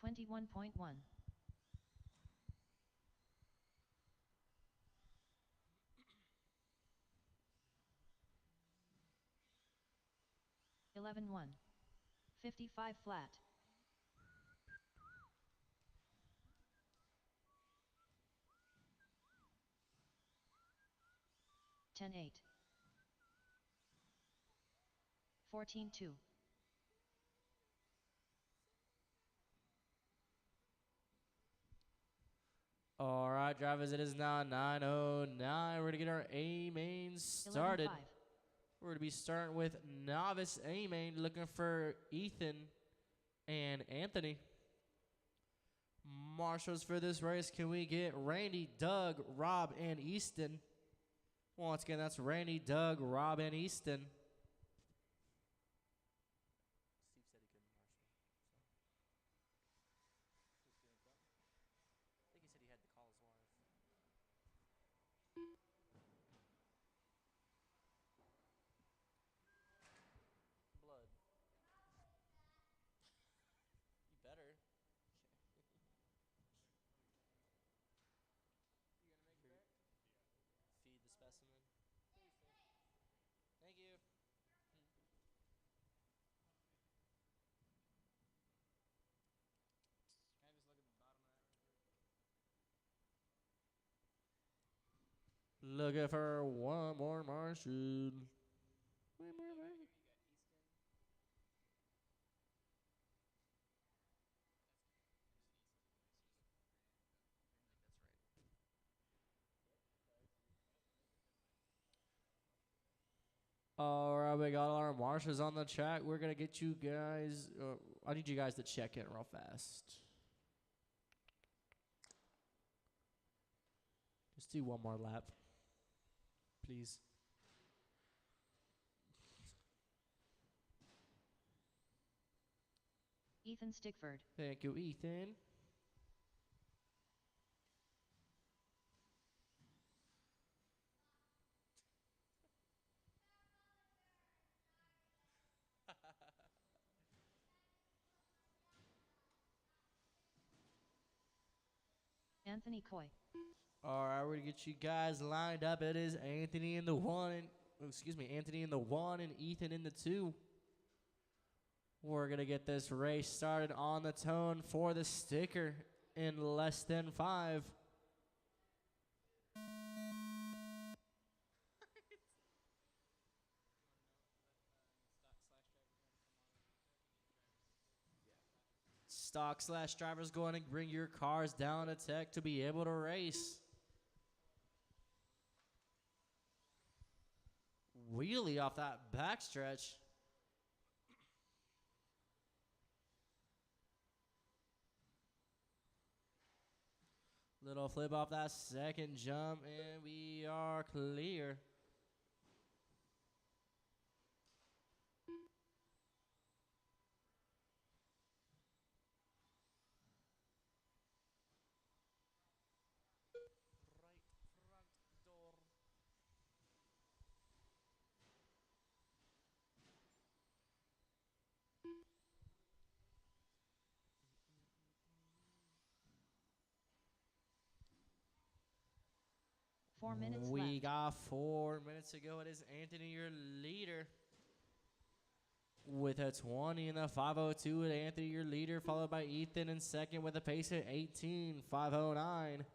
21.1. 11-1. 55 flat. 10-8. 14-2. All right, drivers, it is now 9:09. We're going to get our A main started. 11-5. We're going to be starting with novice A main, looking for Ethan and Anthony. Marshals for this race, can we get Randy, Doug, Rob, and Easton? Once again, that's Randy, Doug, Rob, and Easton. Steve said he couldn't marshal. I think he said he had to call his wife. Blood. You better. Feed the specimen. Thank you. Looking for one more Marshall. All right, we got our marshals on the track. We're going to get you guys, I need you guys to check in real fast. Just do one more lap, please. Ethan Stickford. Thank you, Ethan. Anthony Coy. All right, we're going to get you guys lined up. It is Anthony in the one, Anthony in the one and Ethan in the two. We're going to get this race started on the tone for the sticker in less than 5. Stock/drivers going to bring your cars down to tech to be able to race. Wheelie off that backstretch. Little flip off that second jump, and we are clear. Four minutes We left. got 4 minutes to go. It is Anthony, your leader, with a 20 and a 5:02. And Anthony, your leader, followed by Ethan in second with a pace of 18:509.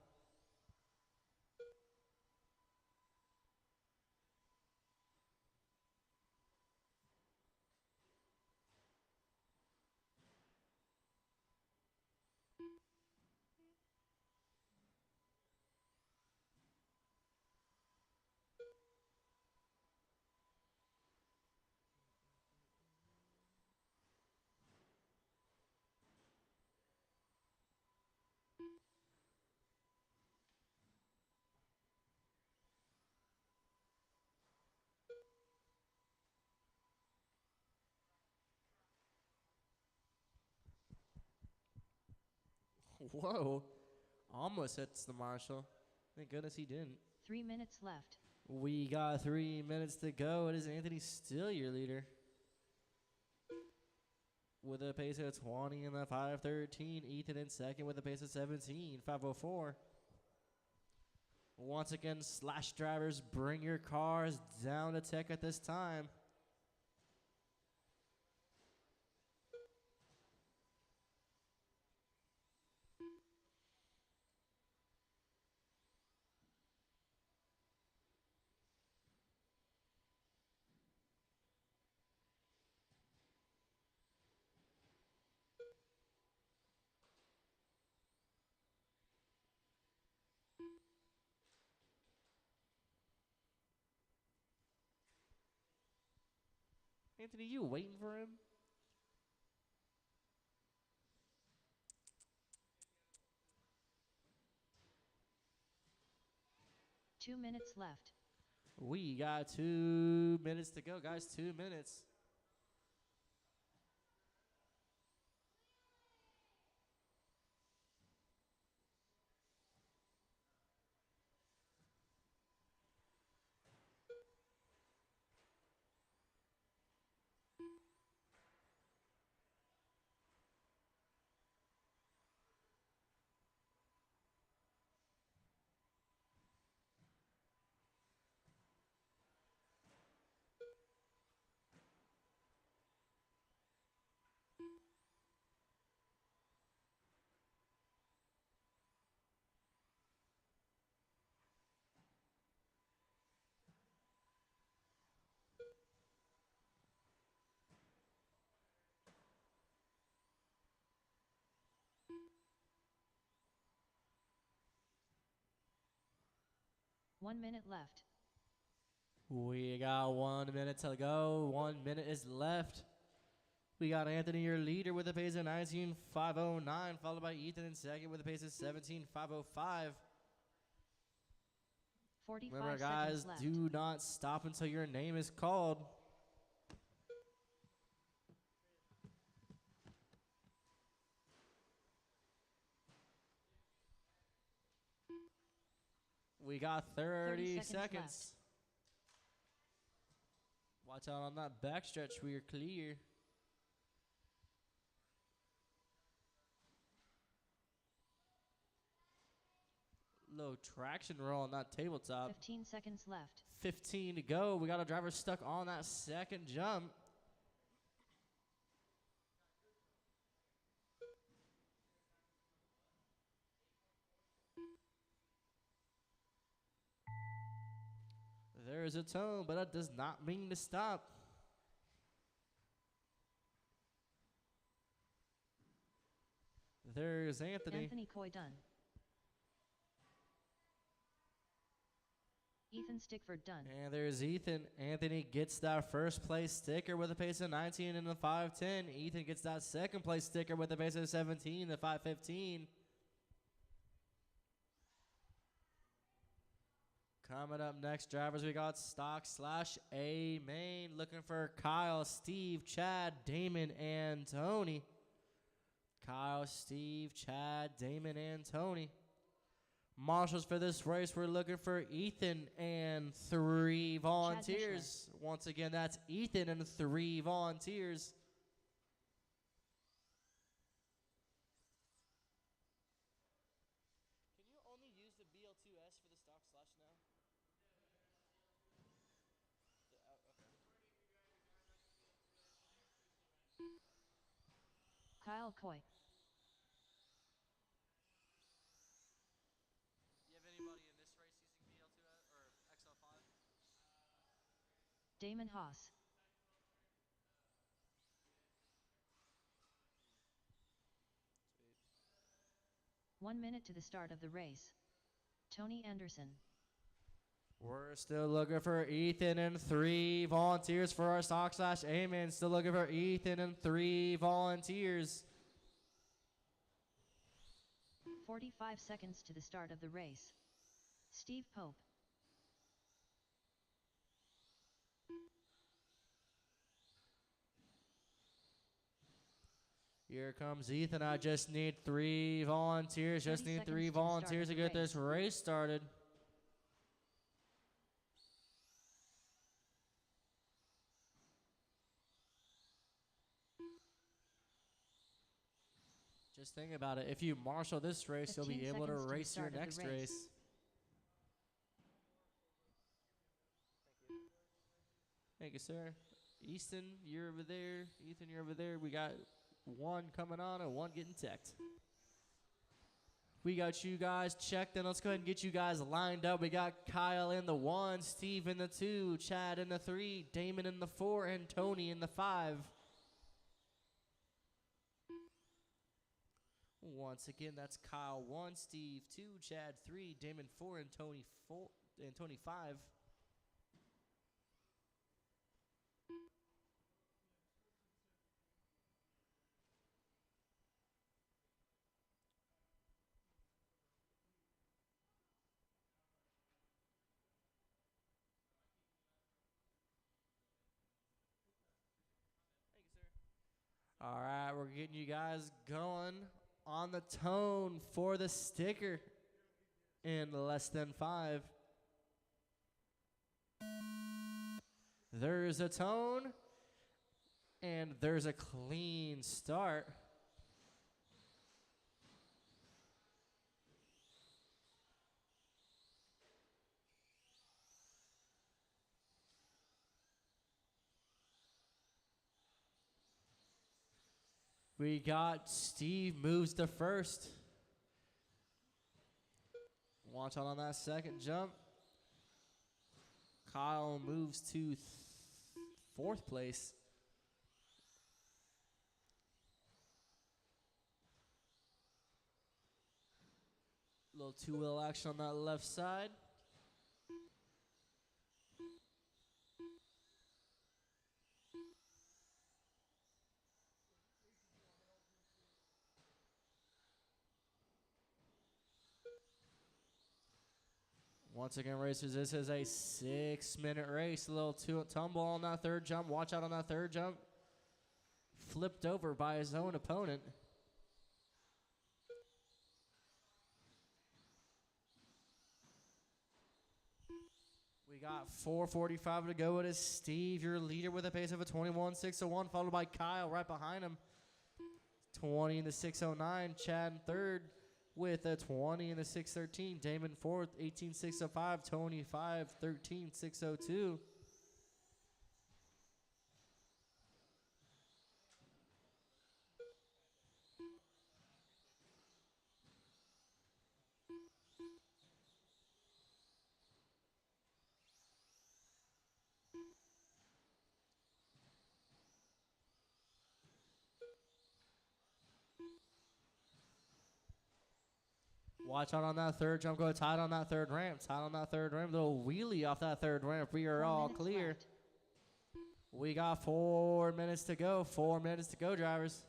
Whoa. Almost hits the marshal. Thank goodness he didn't. 3 minutes left. We got 3 minutes to go. It is Anthony still your leader. With a pace of 20 and the 5:13. Ethan in second with a pace of 17, 5:04. Once again, slash drivers, bring your cars down to tech at this time. Anthony, you waiting for him? Two minutes left. We got 2 minutes to go, guys. 2 minutes. One minute left. We got 1 minute to go. 1 minute is left. We got Anthony, your leader, with a pace of 19.509, followed by Ethan in second with a pace of 17.505. 45 Remember, seconds guys, left. do not stop until your name is called. We got 30 seconds seconds. Watch out on that backstretch. We are clear. Low traction roll on that tabletop. 15 seconds left. 15 to go. We got a driver stuck on that second jump. There is a tone, but that does not mean to stop. There's Anthony. Anthony Coy done. Ethan Stickford done. And there's Ethan. Anthony gets that first place sticker with a pace of 19 and a 5:10. Ethan gets that second place sticker with a pace of 17 and a 5:15. Coming up next, drivers, we got stock slash A main. Looking for Kyle, Steve, Chad, Damon, and Tony. Kyle, Steve, Chad, Damon, and Tony. Marshals for this race, we're looking for Ethan and 3 volunteers. Once again, that's Ethan and 3 volunteers. Can you only use the BL2S for the stock slash now? Kyle Coy. Do you have anybody in this race using BL2S or XL5? Damon Haas. Sweet. 1 minute to the start of the race. Tony Anderson. We're still looking for Ethan and 3 volunteers for our stock slash A-man. Still looking for Ethan and 3 volunteers. 45 seconds to the start of the race. Steve Pope. Here comes Ethan. I just need 3 volunteers. Just 30 need 3 seconds to the start volunteers of to the get this race. race started. Just think about it. If you marshal this race, you'll be 15 able to seconds to the race your start of the next race. race. Thank you, sir. Easton, you're over there. Ethan, you're over there. We got 1 coming on and 1 getting teched. We got you guys checked, and let's go ahead and get you guys lined up. We got Kyle in the 1, Steve in the 2, Chad in the 3, Damon in the 4, and Tony in the 5. Once again, that's Kyle 1, Steve 2, Chad 3, Damon 4, and Tony 4 and Tony 5. All right, we're getting you guys going on the tone for the sticker in less than 5. There's a tone, and there's a clean start. We got Steve moves to first. Watch out on that second jump. Kyle moves to 4th place. Little 2-wheel action on that left side. Once again, racers, this is a 6-minute race. A little tumble on that 3rd jump. Watch out on that 3rd jump. Flipped over by his own opponent. We got 4:45 to go. It is Steve, your leader, with a pace of a 21.601, followed by Kyle right behind him. 20 in the 609. Chad in 3rd with a 20 in the 613. Damon 4th, 18.605. Tony 5, 13.602. Watch out on that 3rd jump. Go tight on that 3rd ramp. Tight on that 3rd ramp. Little wheelie off that 3rd ramp. We are 4 all minutes clear. left. We got 4 minutes to go. 4 minutes to go, drivers.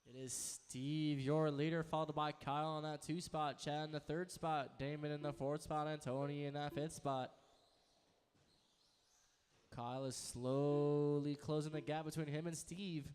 It is Steve, your leader, followed by Kyle on that 2 spot. Chad in the 3rd spot. Damon in the 4th spot. And Tony in that 5th spot. Kyle is slowly closing the gap between him and Steve.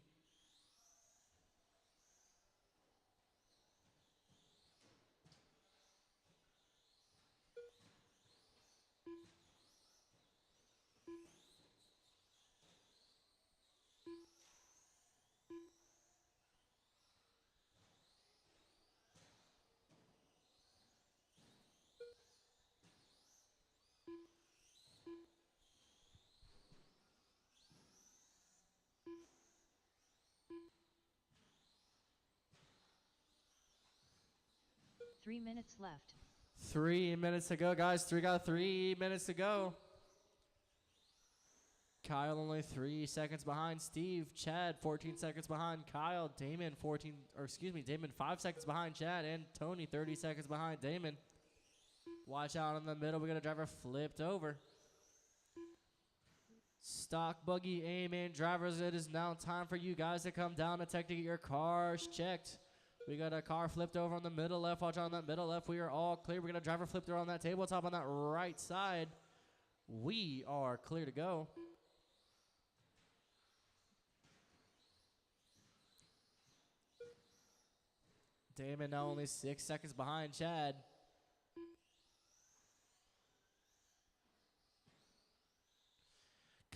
Three minutes left. 3 minutes to go, guys. Got 3 minutes to go. Kyle only 3 seconds behind Steve. Chad 14 seconds behind Kyle. Damon 5 seconds behind Chad. And Tony 30 seconds behind Damon. Watch out in the middle. We got a driver flipped over. Stock buggy aim-in drivers. It is now time for you guys to come down to tech to get your cars checked. We got a car flipped over on the middle left. Watch out on that middle left. We are all clear. We got a driver flipped over on that tabletop on that right side. We are clear to go. Damon now only 6 seconds behind Chad.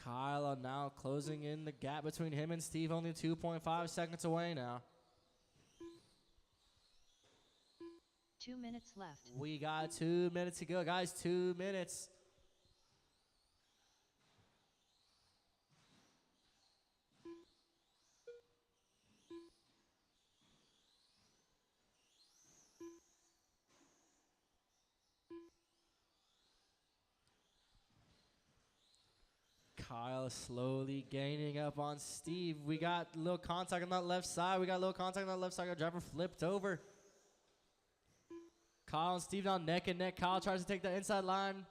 Kyle now closing in the gap between him and Steve, only 2.5 seconds away now. 2 minutes left. We got 2 minutes to go, guys. 2 minutes. Kyle slowly gaining up on Steve. We got a little contact on that left side. Our driver flipped over. Kyle and Steve now neck and neck. Kyle tries to take the inside line.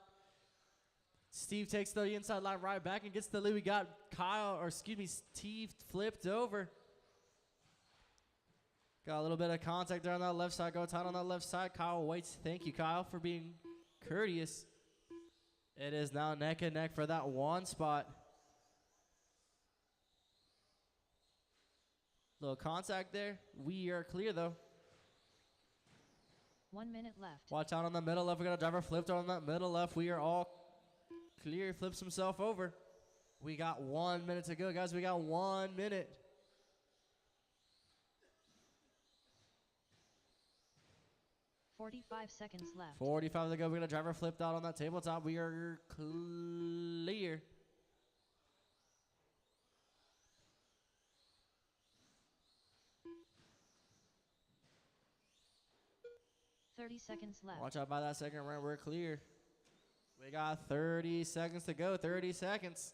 Steve takes the inside line right back and gets the lead. We got Steve flipped over. Got a little bit of contact there on that left side. Go tight on that left side. Kyle waits. Thank you, Kyle, for being courteous. It is now neck and neck for that one spot. Little contact there. We are clear, though. 1 minute left. Watch out on the middle left. We got a driver flipped on that middle left. We are all clear. He flips himself over. We got 1 minute to go, guys. We got 1 minute. $45 seconds left. 45 to go. We got a driver flipped out on that tabletop. We are clear. $30 seconds left. Watch out by that second round. We're clear. We got 30 seconds to go. 30 seconds.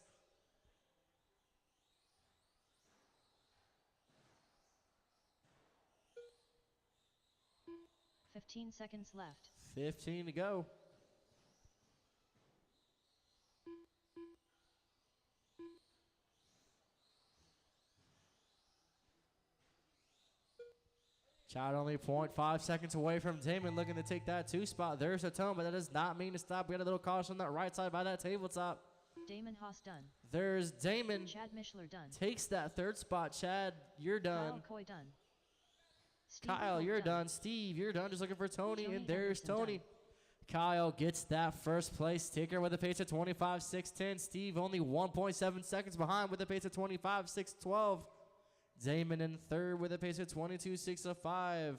$15 seconds left. 15 to go. Chad only 0.5 seconds away from Damon, looking to take that 2 spot. There's a tone, but that does not mean to stop. We got a little caution on that right side by that tabletop. Damon Haas done. There's Damon. Chad Mishler done. Takes that 3rd spot. Chad, you're done. Kyle Coy done. Steve Kyle, Holt you're done. Steve, you're done. Just looking for Tony, Tony and there's Anderson Tony. done. Kyle gets that 1st place sticker with a pace of 25.610. Steve only 1.7 seconds behind with a pace of 25.612. Damon in 3rd with a pace of 22.605.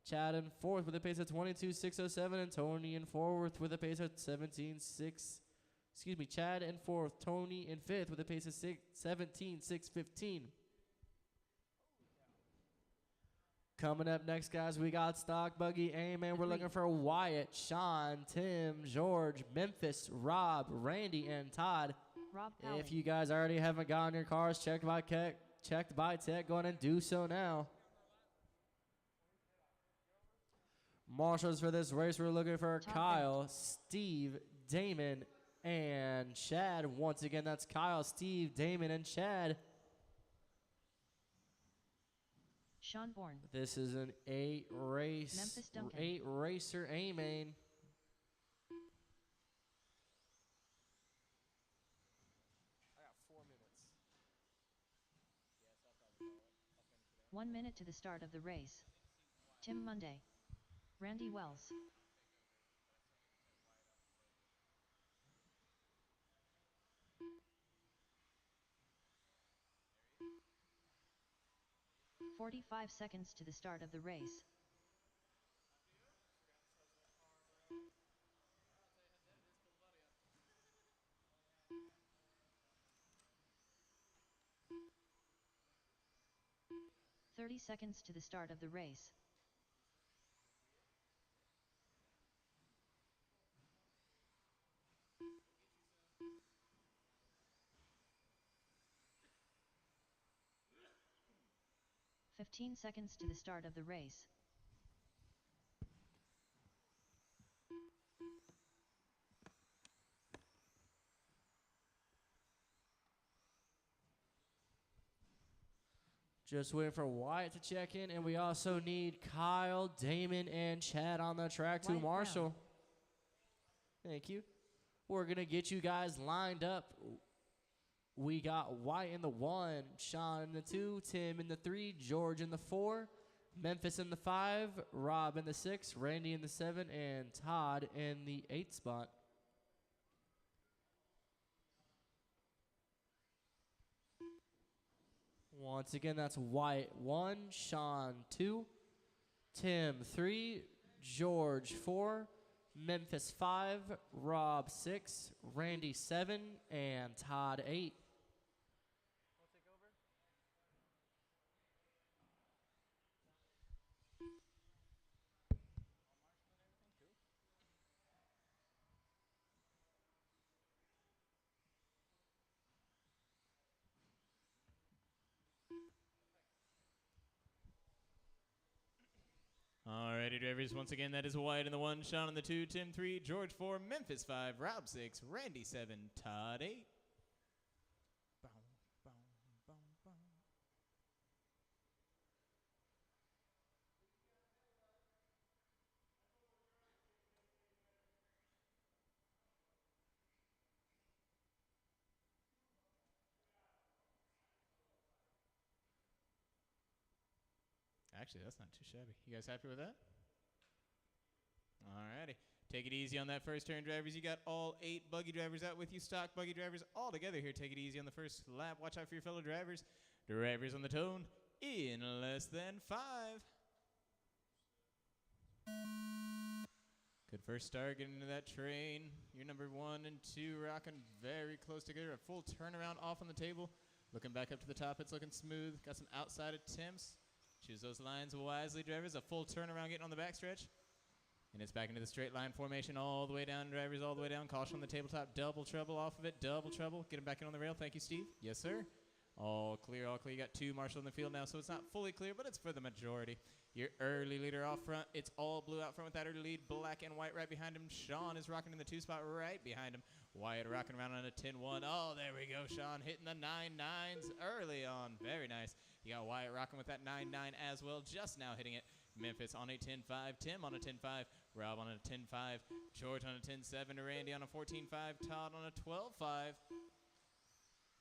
Chad in 4th with a pace of 22.607, and Tony in 4th with a pace of 17.6. Chad in 4th, Tony in 5th with a pace of 17.615. Coming up next, guys, we got Stock Buggy A-Man. We're looking for Wyatt, Sean, Tim, George, Memphis, Rob, Randy, and Todd. Rob Powell. If you guys already haven't gotten your cars checked by Tech, go ahead and do so now. Marshals for this race, we're looking for Top Kyle, Steve, Damon, and Chad. Once again, that's Kyle, Steve, Damon, and Chad. Sean Bourne. This is an 8-racer Memphis Duncan. A-main. I got 4 minutes. 1 minute to the start of the race. Tim Monday. Randy Wells. $45 seconds to the start of the race. $30 seconds to the start of the race. $15 seconds to the start of the race. Just waiting for Wyatt to check in, and we also need Kyle, Damon, and Chad on the track to Wyatt Marshall. Thank you. We're going to get you guys lined up. We got White in the 1, Sean in the 2, Tim in the 3, George in the 4, Memphis in the 5, Rob in the 6, Randy in the 7, and Todd in the 8 spot. Once again, that's White 1, Sean 2, Tim 3, George 4, Memphis 5, Rob 6, Randy 7, and Todd 8. Alrighty, drivers. Once again, that is White in the 1, Sean in the 2, Tim 3, George 4, Memphis 5, Rob 6, Randy 7, Todd 8. Bow, bow, bow, bow. Actually, that's not too shabby. You guys happy with that? Alrighty. Take it easy on that first turn, drivers. You got all 8 buggy drivers out with you, stock buggy drivers all together here. Take it easy on the first lap. Watch out for your fellow drivers. Drivers on the tone in less than 5. Good first start, getting into that train. Your number 1 and 2 rocking very close together. A full turnaround off on the table. Looking back up to the top, it's looking smooth. Got some outside attempts. Choose those lines wisely, drivers. A full turnaround getting on the backstretch. And it's back into the straight line formation all the way down, drivers, all the way down. Caution on the tabletop. Double trouble off of it. Double trouble. Get him back in on the rail. Thank you, Steve. Yes, sir. All clear, all clear. You got 2 Marshall in the field now, so it's not fully clear, but it's for the majority. Your early leader off front. It's all blue out front with that early lead. Black and white right behind him. Sean is rocking in the 2 spot right behind him. Wyatt rocking around on a 10-1. Oh, there we go. Sean hitting the 9-9s early on. Very nice. You got Wyatt rocking with that 9-9 as well. Just now hitting it. Memphis on a 10-5. Tim on a 10-5. Rob on a 10-5. George on a 10-7. Randy on a 14-5. Todd on a 12-5.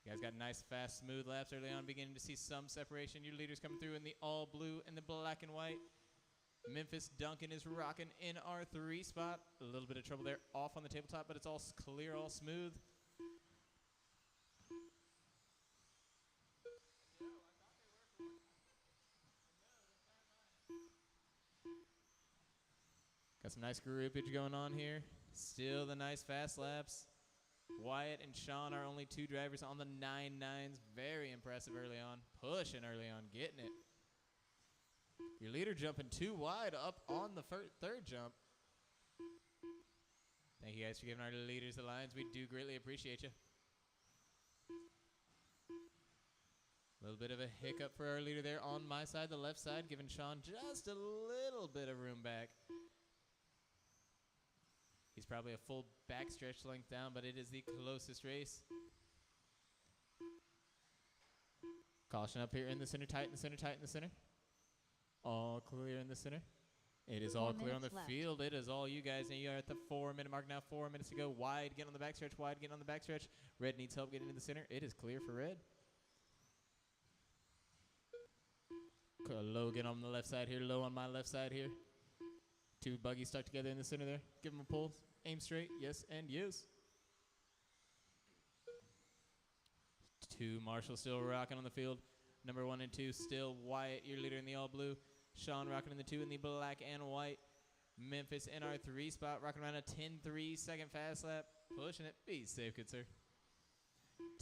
You guys got nice, fast, smooth laps early on. Beginning to see some separation. Your leaders coming through in the all blue and the black and white. Memphis Duncan is rocking in our 3 spot. A little bit of trouble there off on the tabletop, but it's all clear, all smooth. Got some nice groupage going on here. Still the nice fast laps. Wyatt and Sean are only 2 drivers on the 9-9s. Very impressive early on. Pushing early on. Getting it. Your leader jumping 2 wide up on the 3rd jump. Thank you guys for giving our leaders the lines. We do greatly appreciate you. A little bit of a hiccup for our leader there on my side, the left side, giving Sean just a little bit of room back. He's probably a full backstretch length down, but it is the closest race. Caution up here in the center, tight in the center, tight in the center. All clear in the center. It is all clear on the field. It is all you guys. And you are at the 4-minute mark now. 4 minutes to go. Wide, get on the backstretch. Wide, get on the backstretch. Red needs help getting into the center. It is clear for red. Logan on the left side here. Low on my left side here. 2 buggies stuck together in the center there. Give him a pull. Aim straight. Yes and yes. 2 Marshall still rocking on the field. Number 1 and 2 still Wyatt, your leader in the all blue. Sean rocking in the 2 in the black and white. Memphis in our 3 spot, rocking around a 10-3 second fast lap. Pushing it. Be safe, good sir.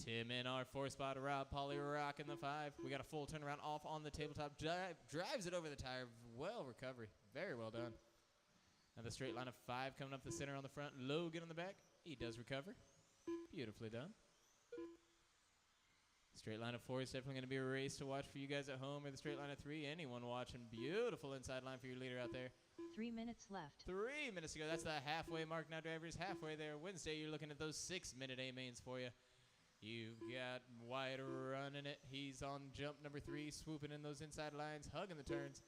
Tim in our 4 spot. Rob Polly rocking the 5. We got a full turnaround off on the tabletop. Drives it over the tire. Well recovery. Very well done. Now the straight line of 5 coming up the center on the front. Logan on the back. He does recover. Beautifully done. Straight line of 4 is definitely going to be a race to watch for you guys at home, or the straight line of 3. Anyone watching. Beautiful inside line for your leader out there. 3 minutes left. 3 minutes to go. That's the halfway mark now, drivers. Halfway there. Wednesday, you're looking at those 6-minute A-mains for you. You've got Wyatt running it. He's on jump number 3, swooping in those inside lines, hugging the turns.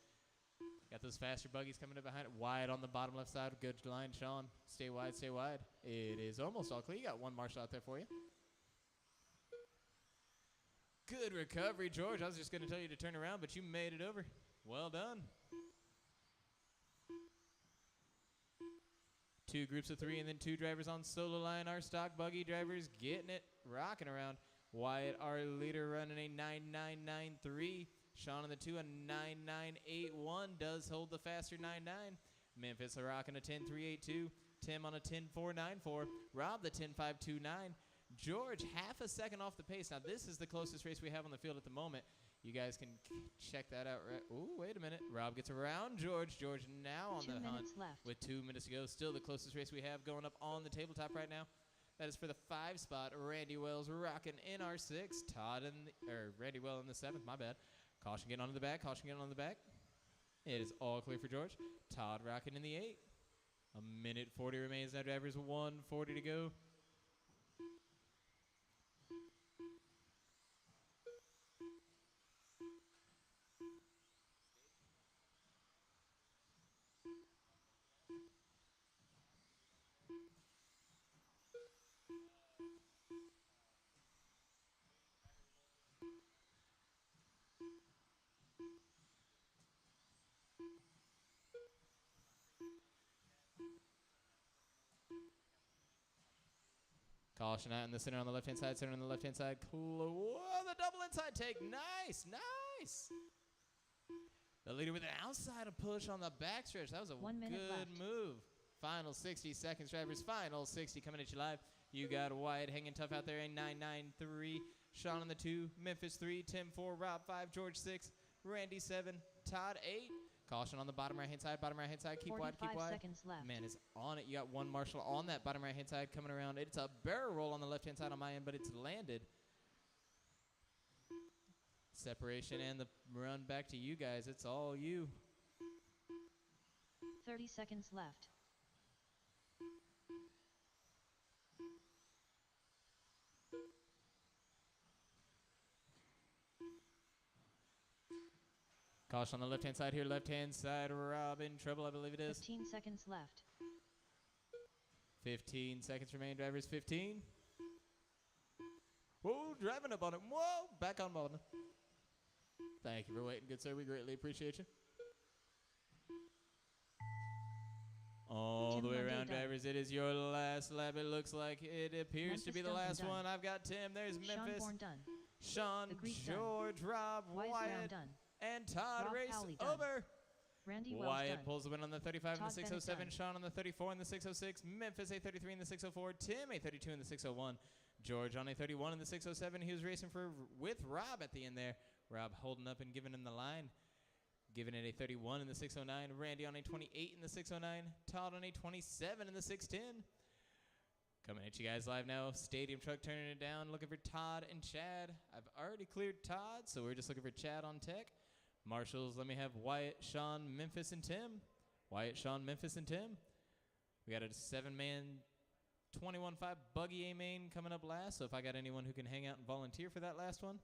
Got those faster buggies coming up behind it. Wide on the bottom left side. Good line, Sean. Stay wide, stay wide. It is almost all clear. You got one marshal out there for you. Good recovery, George. I was just going to tell you to turn around, but you made it over. Well done. 2 groups of 3 and then 2 drivers on solo line. Our stock buggy drivers getting it, rocking around. Wyatt, our leader, running a 9.993. Sean on the 2, a 9.981. Does hold the faster 9.9. Memphis are rocking a 10.382. Tim on a 10.494. Rob the 10.529. George, half a second off the pace. Now, this is the closest race we have on the field at the moment. You guys can check that out. Ooh, wait a minute. Rob gets around George. George now on 2 the hunt minutes left. with 2 minutes to go. Still the closest race we have going up on the tabletop right now. That is for the 5 spot. Randy Wells rocking in our 6. Randy Well in the 7th. My bad. Caution getting onto the back. Caution getting on the back. It is all clear for George. Todd rocking in the 8. A minute 40 remains now. Drivers 1:40 to go. Caution out in the center on the left-hand side. Center on the left-hand side. Whoa, the double inside take. Nice, nice. The leader with an outside push on the backstretch. That was a 1 minute good left. move. Final 60 seconds, drivers. Final 60 coming at you live. You got Wyatt hanging tough out there. A 9.93. Sean on the 2. Memphis 3. Tim 4. Rob 5. George 6. Randy 7. Todd 8. Caution on the bottom right-hand side. Bottom right-hand side. Keep wide, keep 45 wide. seconds left. Man is on it. You got one marshal on that bottom right-hand side coming around. It's a barrel roll on the left-hand side on my end, but it's landed. Separation and the run back to you guys. It's all you. 30 seconds left. Caution on the left-hand side here. Left-hand side, Rob in trouble, I believe it is. 15 seconds left. 15 seconds remain, drivers. 15. Whoa, driving up on it. Whoa, back on button. Thank you for waiting, good sir. We greatly appreciate you. All Tim the way Monday around, done. drivers. It is your last lap. It looks like it appears to Memphis be the Duncan last done. one. I've got Tim. There's Sean Memphis. Bourne done. Sean, The Greek done. George, Rob, Wise Brown Wyatt, done. and Todd. Rob Race Howley done. over. Randy Wells Wyatt done. pulls the win on the 35 Todd and the 607. Bennett Sean on the 34 and the 606. Memphis a 33 and the 604. Tim a 32 and the 601. George on a 31 and the 607. He was racing with Rob at the end there. Rob holding up and giving him the line. Giving it a 31 in the 609. Randy on a 28 in the 609. Todd on a 27 in the 610. Coming at you guys live now. Stadium truck turning it down. Looking for Todd and Chad. I've already cleared Todd, so we're just looking for Chad on tech. Marshals, let me have Wyatt, Sean, Memphis, and Tim. Wyatt, Sean, Memphis, and Tim. We got a 7-man 21.5 buggy A-main coming up last, so if I got anyone who can hang out and volunteer for that last one,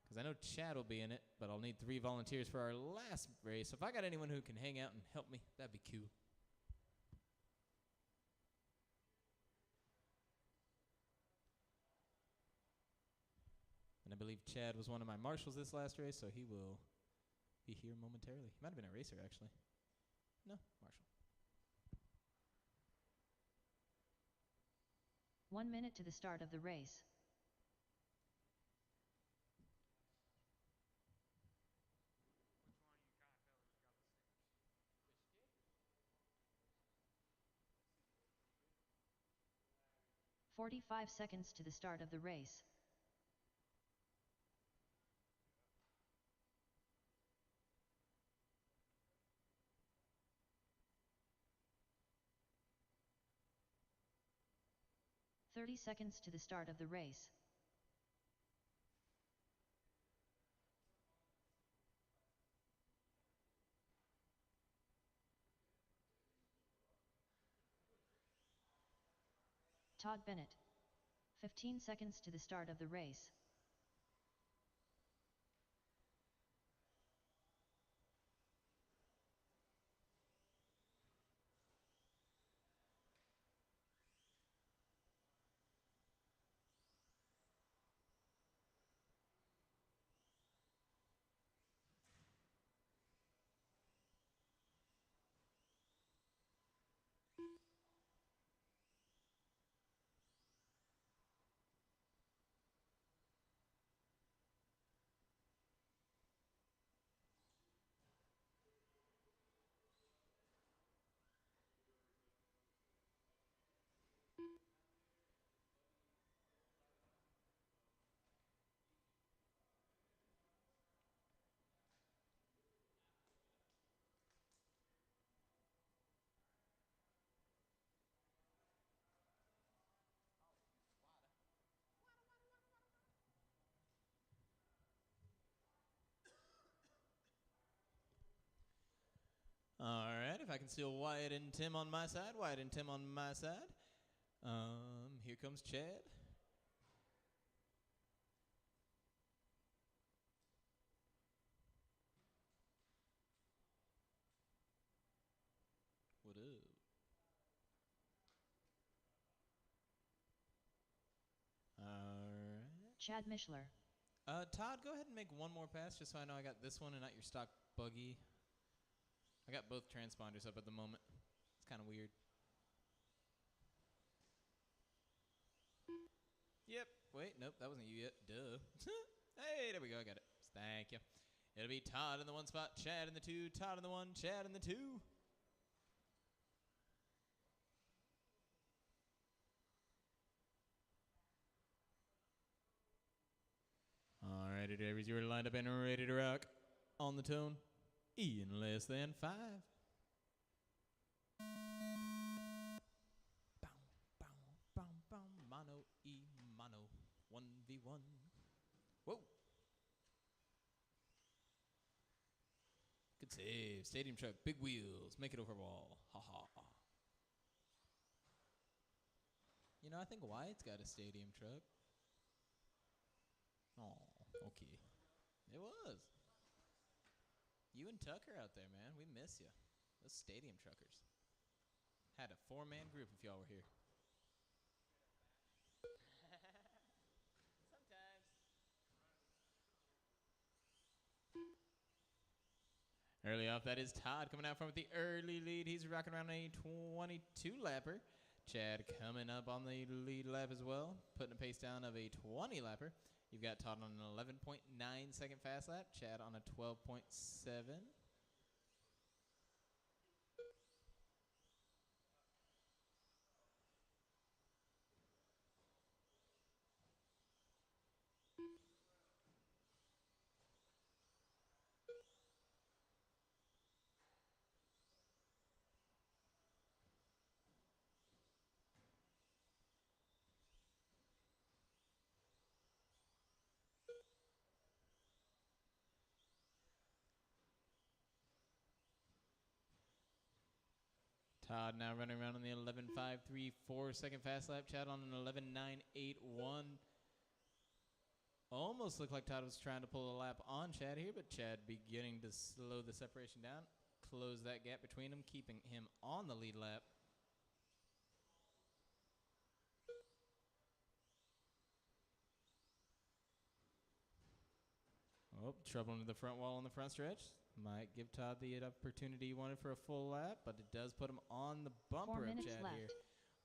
because I know Chad will be in it, but I'll need 3 volunteers for our last race. So if I got anyone who can hang out and help me, that'd be cool. And I believe Chad was one of my marshals this last race, so he will be here momentarily. He might have been a racer, actually. No, marshal. 1 minute to the start of the race. "45 seconds to the start of the race. "30 seconds to the start of the race. Todd Bennett. 15 seconds to the start of the race. All right, if I can steal Wyatt and Tim on my side, Wyatt and Tim on my side. Here comes Chad. What up? All right. Chad Mishler. Todd, go ahead and make one more pass just so I know I got this one and not your stock buggy. I got both transponders up at the moment. It's kind of weird. Yep. Wait, nope, that wasn't you yet. Duh. Hey, there we go. I got it. Thank you. It'll be Todd in the one spot, Chad in the two, Todd in the one, Chad in the two. Alrighty, Davies, you are lined up and ready to rock. On the tone, E in less than 5. Mono, E, mono, 1v1. Whoa. Good save. Stadium truck, big wheels, make it over wall. Ha ha. You know, I think Wyatt's got a stadium truck. Oh, okay. It was. You and Tucker out there, man. We miss you. Those stadium truckers. Had a 4-man group if y'all were here. Sometimes. Early off, that is Todd coming out from the early lead. He's rocking around a 22-lapper. Chad coming up on the lead lap as well, putting a pace down of a 20-lapper. You've got Todd on an 11.9 second fast lap, Chad on a 12.7. Todd now running around on the 11.534 second fast lap. Chad on an 11.981. Almost looked like Todd was trying to pull a lap on Chad here, but Chad beginning to slow the separation down, close that gap between them, keeping him on the lead lap. Oh, trouble into the front wall on the front stretch. Might give Todd the opportunity he wanted for a full lap, but it does put him on the bumper of Chad left. here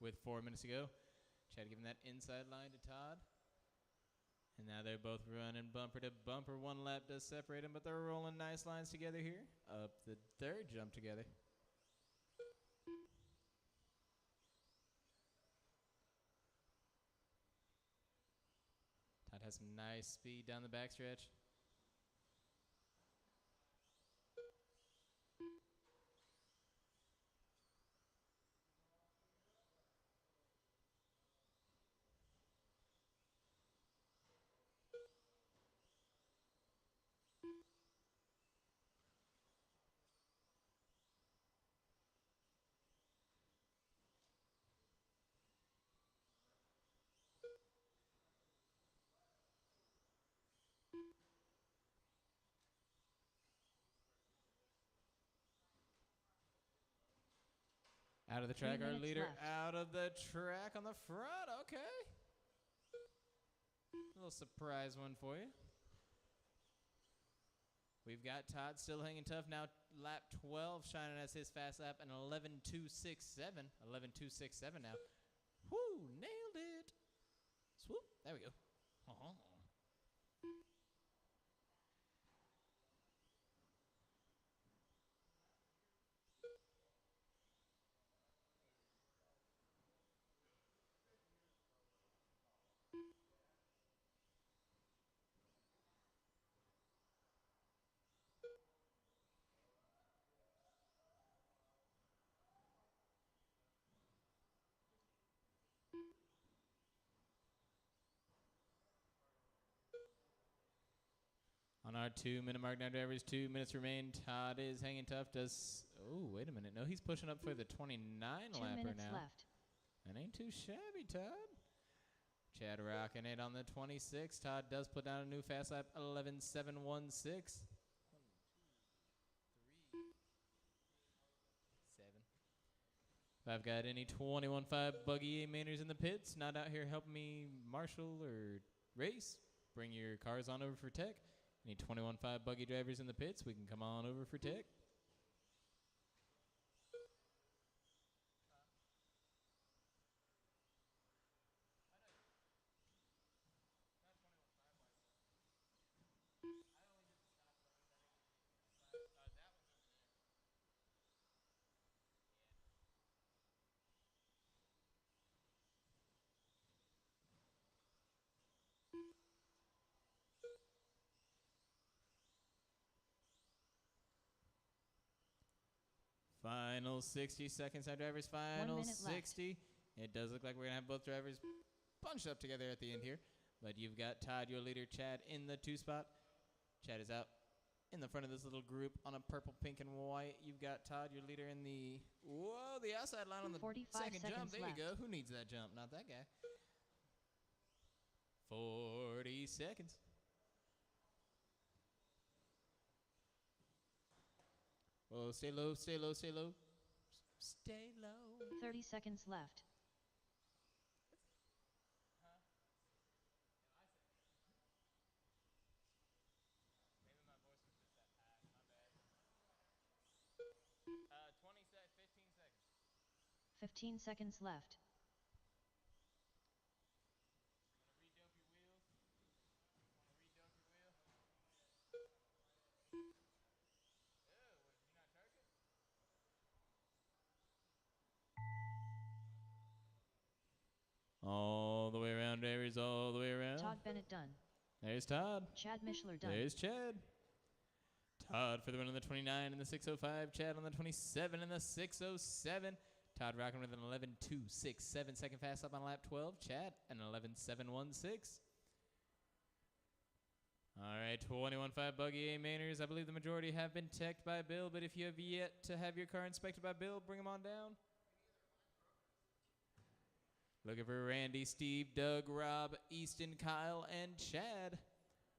with 4 minutes to go. Chad giving that inside line to Todd. And now they're both running bumper to bumper. 1 lap does separate them, but they're rolling nice lines together here. Up the third jump together. Todd has some nice speed down the backstretch. Out of the track, our leader left. out of the track on the front. Okay. A little surprise one for you. We've got Todd still hanging tough. Now lap 12 shining as his fast lap, an 11.267. 11.267 now. Whoo, nailed it. Swoop. There we go. Uh-huh. our 2-minute mark now, drivers. 2 minutes remain. Todd is hanging tough. Oh, wait a minute. No, he's pushing up for the 29 2 lapper minutes now. left. That ain't too shabby, Todd. Chad rocking it on the 26. Todd does put down a new fast lap, 11.716. 7. If I've got any 21.5 buggy A-mainers in the pits, not out here helping me marshal or race, bring your cars on over for tech. Any 21.5 buggy drivers in the pits, we can come on over for tech. Final 60 seconds, our drivers. 1 Final minute left. 60. It does look like we're going to have both drivers bunched up together at the end here. But you've got Todd, your leader, Chad in the 2 spot. Chad is out in the front of this little group on a purple, pink, and white. You've got Todd, your leader, in the, the outside line on the 45 second jump. seconds There left. you go. Who needs that jump? Not that guy. 40 seconds. Oh, stay low, stay low, stay low. Stay low. 30 seconds left. Maybe my voice was just that high. My bad. 15 seconds left. All the way around, drivers, all the way around. Todd Bennett done. There's Todd. Chad Mishler done. There's Chad. Todd for the win on the 29 and the 605. Chad on the 27 and the 607. Todd rocking with an 11.267 second fast lap on lap 12. Chad an 11.716. All right, 21.5 buggy A-mainers. I believe the majority have been teched by Bill, but if you have yet to have your car inspected by Bill, bring them on down. Looking for Randy, Steve, Doug, Rob, Easton, Kyle, and Chad.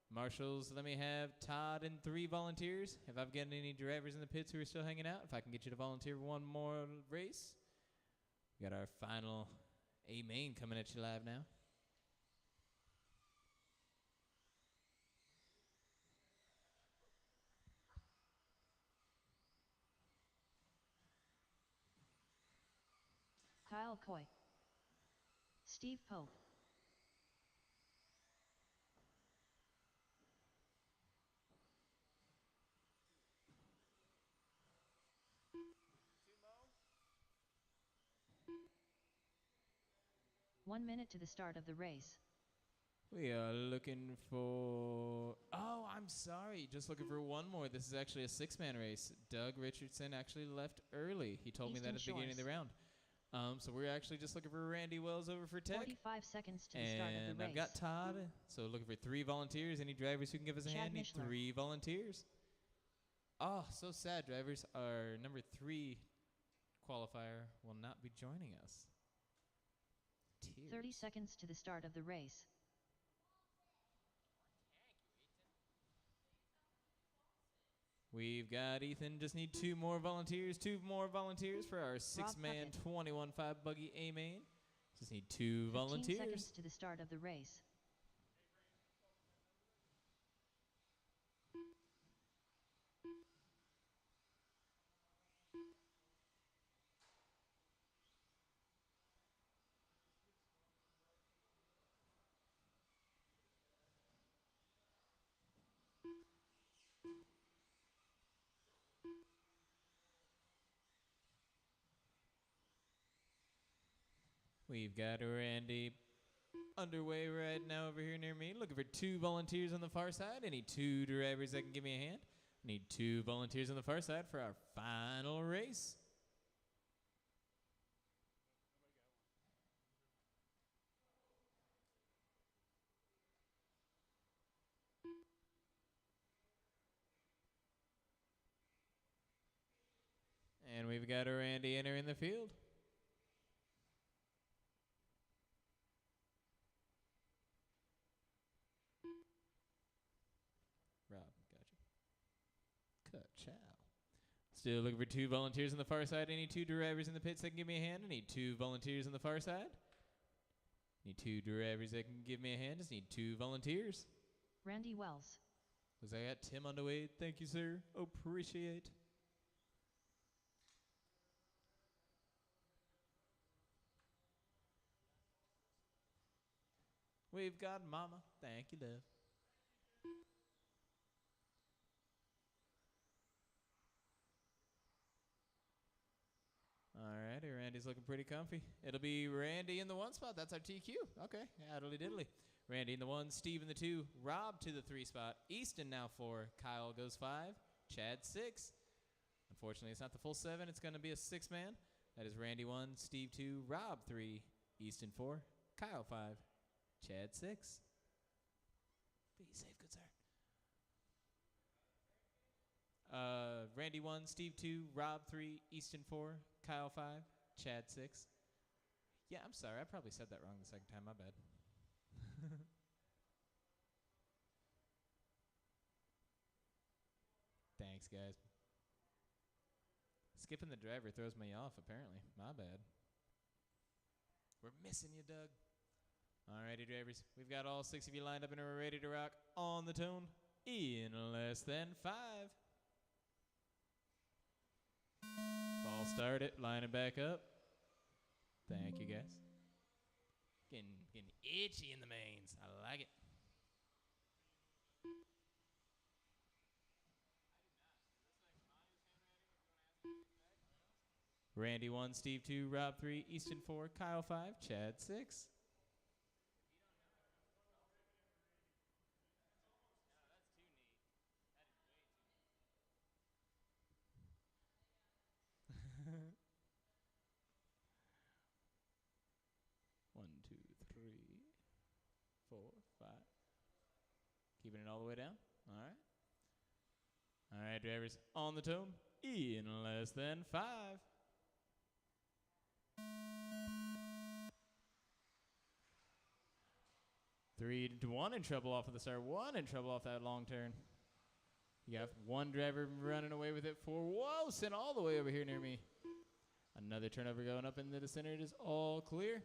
Marshals, let me have Todd and 3 volunteers. If I've got any drivers in the pits who are still hanging out, if I can get you to volunteer one more race. We got our final A-main coming at you live now. Kyle Coy. Steve Pope. One minute to the start of the race. We are looking for... Oh, I'm sorry. Just looking for one more. This is actually a 6-man race. Doug Richardson actually left early. He told me that at the beginning of the round. So we're actually just looking for Randy Wells over for tech. 45 seconds to the start of the And race. I've got Todd. So looking for 3 volunteers. Any drivers who can give us a Chad hand? Need Mishler. 3 volunteers. Oh, so sad, drivers. Our number 3 qualifier will not be joining us. Tears. 30 seconds to the start of the race. We've got Ethan. Just need 2 more volunteers. 2 more volunteers for our 6-man 21.5 buggy A-main. Just need 2 15 volunteers. seconds to the start of the race. We've got Randy underway right now over here near me. Looking for 2 volunteers on the far side. Any 2 drivers that can give me a hand? Need 2 volunteers on the far side for our final race. And we've got a Randy entering the field. Rob, gotcha. Ka-chow. Still looking for 2 volunteers on the far side. Any 2 drivers in the pits that can give me a hand? I need 2 volunteers on the far side. Need 2 drivers that can give me a hand. Just need 2 volunteers. Randy Wells. Looks like I got Tim on the way. Thank you, sir. Appreciate. We've got Mama. Thank you, love. All righty, Randy's looking pretty comfy. It'll be Randy in the 1 spot. That's our TQ. Okay, addly diddly. Randy in the 1, Steve in the 2, Rob to the 3 spot, Easton now 4, Kyle goes 5, Chad 6. Unfortunately, it's not the full 7. It's going to be a 6-man. That is Randy 1, Steve 2, Rob 3, Easton 4, Kyle 5, Chad 6. Be safe, good sir. Randy 1, Steve 2, Rob 3, Easton 4, Kyle 5, Chad 6. Yeah, I'm sorry. I probably said that wrong the second time. My bad. Thanks, guys. Skipping the driver throws me off, apparently. My bad. We're missing you, Doug. Alrighty, drivers. We've got all 6 of you lined up and we're ready to rock on the tone in less than 5. Ball started, lining back up. Thank you, guys. Getting itchy in the mains. I like it. Randy 1, Steve 2, Rob 3, Easton 4, Kyle 5, Chad 6. One, two, three, 4, 5. Keeping it all the way down. All right. All right, drivers. On the tone. In less than 5. Three to 1 in trouble off of the start. 1 in trouble off that long turn. You got 1 driver running away with it. 4. Whoa, sent all the way over here near me. Another turnover going up into the center. It is all clear.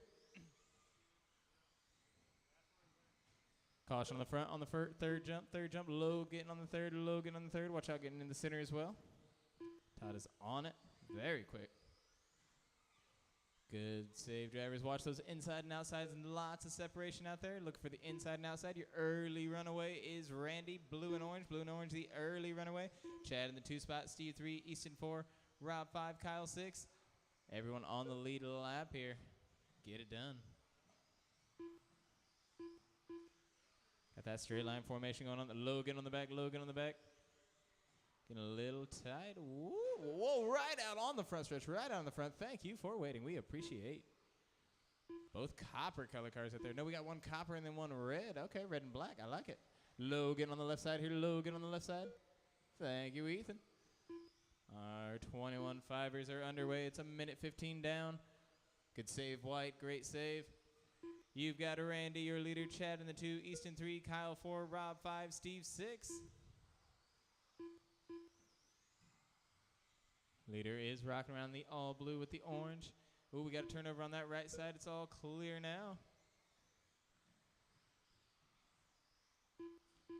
Caution on the front on the third jump. Low getting on the third. Low getting on the third. Watch out getting in the center as well. Todd is on it. Very quick. Good save, drivers. Watch those inside and outsides. And lots of separation out there. Look for the inside and outside. Your early runaway is Randy. Blue and orange. Blue and orange, the early runaway. Chad in the 2 spot. Steve 3. Easton 4. Rob 5. Kyle 6. Everyone on the lead lap here. Get it done. Got that straight line formation going on. Logan on the back. Logan on the back. Getting a little tight. Woo, whoa, right out on the front stretch. Right out on the front. Thank you for waiting. We appreciate both copper color cars out there. No, we got 1 copper and then 1 red. Okay, red and black. I like it. Logan on the left side here. Logan on the left side. Thank you, Ethan. Our 21 fivers are underway. It's a minute 15 down. Good save, White. Great save. You've got a Randy, your leader. Chad in the 2. Easton 3. Kyle 4. Rob 5. Steve 6. Leader is rocking around the all blue with the orange. Ooh, we got a turnover on that right side. It's all clear now.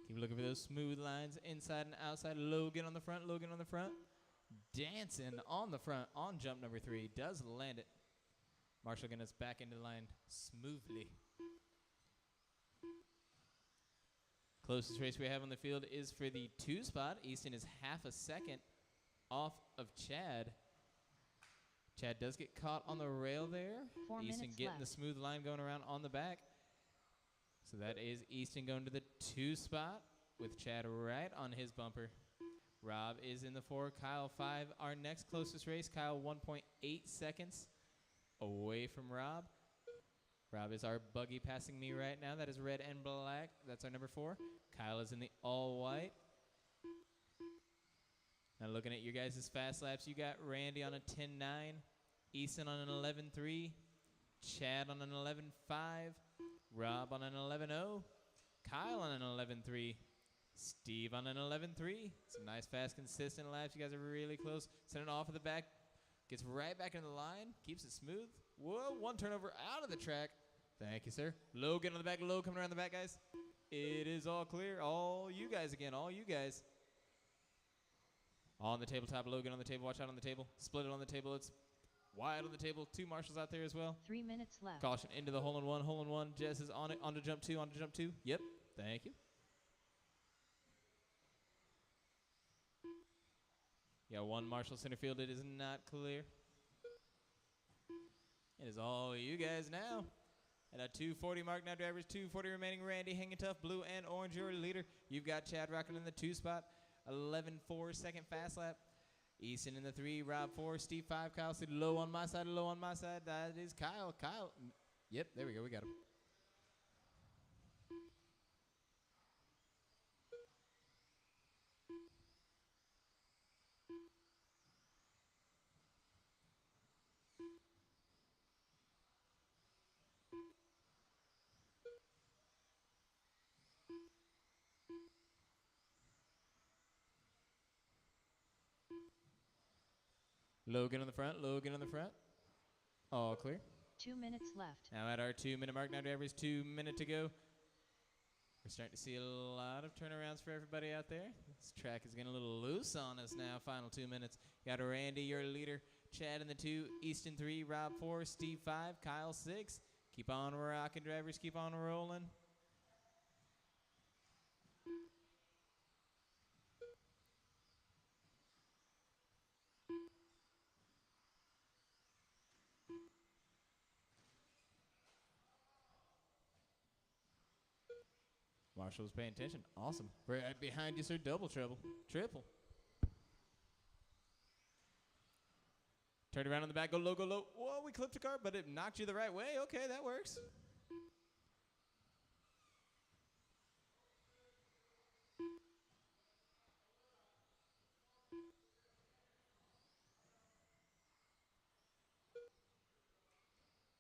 Keep looking for those smooth lines inside and outside. Logan on the front. Logan on the front. Dancing on the front on jump number 3. Does land it. Marshall getting us back into the line smoothly. Closest race we have on the field is for the 2 spot. Easton is half a second off of Chad. Chad does get caught on the rail there. 4 Easton minutes getting left. the smooth line going around on the back. So that is Easton going to the 2 spot with Chad right on his bumper. Rob is in the 4. Kyle 5. Our next closest race, Kyle 1.8 seconds away from Rob. Rob is our buggy passing me right now. That is red and black. That's our number 4. Kyle is in the all white. Now looking at your guys' fast laps, you got Randy on a 10.9, Easton on an 11.3, Chad on an 11.5, Rob on an 11.0, Kyle on an 11.3, Steve on an 11.3. Some nice, fast, consistent laps. You guys are really close. Sending off of the back. Gets right back into the line. Keeps it smooth. Whoa, one turnover out of the track. Thank you, sir. Logan on the back. Low coming around the back, guys. It is all clear. All you guys again. All you guys. On the tabletop. Logan on the table. Watch out on the table. Split it on the table. It's wide on the table. 2 marshals out there as well. 3 minutes left. Caution into the hole-in-one. Hole-in-one. Jess is on it. On to jump 2. On to jump 2. Yep. Thank you. Yeah, 1 marshal center field. It is not clear. It is all you guys now. At a 2:40 mark now, drivers. 2:40 remaining. Randy hanging tough. Blue and orange, your leader. You've got Chad rocking in the 2 spot. 11.4 second fast lap. Easton in the 3. Rob 4. Steve 5. Kyle City low on my side. Low on my side. That is Kyle. Kyle. Yep, there we go. We got him. Logan on the front. Logan on the front. All clear. 2 minutes left. Now at our 2-minute mark, now drivers, 2 minutes to go. We're starting to see a lot of turnarounds for everybody out there. This track is getting a little loose on us now. Final 2 minutes. Got a Randy, your leader. Chad in the 2. Easton 3. Rob 4. Steve 5. Kyle 6. Keep on rocking, drivers. Keep on rolling. Marshall's paying attention. Awesome. Right behind you, sir. Double trouble. Triple. Turn around on the back. Go low, go low. Whoa, we clipped a car, but it knocked you the right way. Okay, that works.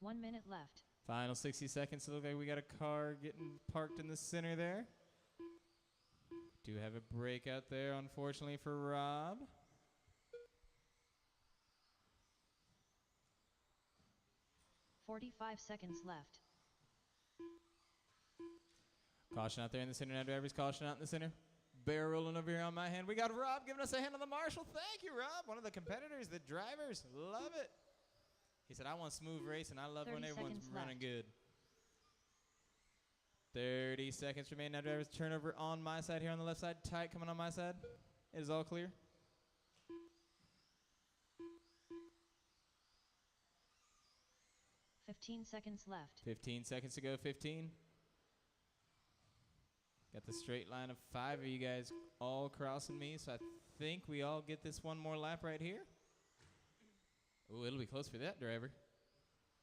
One minute left. Final 60 seconds. It looks like we got a car getting parked in the center there. Do have a break out there, unfortunately, for Rob. "45 seconds left. Caution out there in the center now, drivers. Caution out in the center. Bear rolling over here on my hand. We got Rob giving us a hand on the marshal. Thank you, Rob. One of the competitors, the drivers. Love it. He said, I want smooth race, and I love 30 when everyone's seconds running left. good. 30 seconds remain now, drivers. Turnover on my side here on the left side. Tight coming on my side. It is all clear. "15 seconds left. 15 seconds to go. 15. Got the straight line of 5 of you guys all crossing me, so I think we all get this one more lap right here. Ooh, it'll be close for that driver.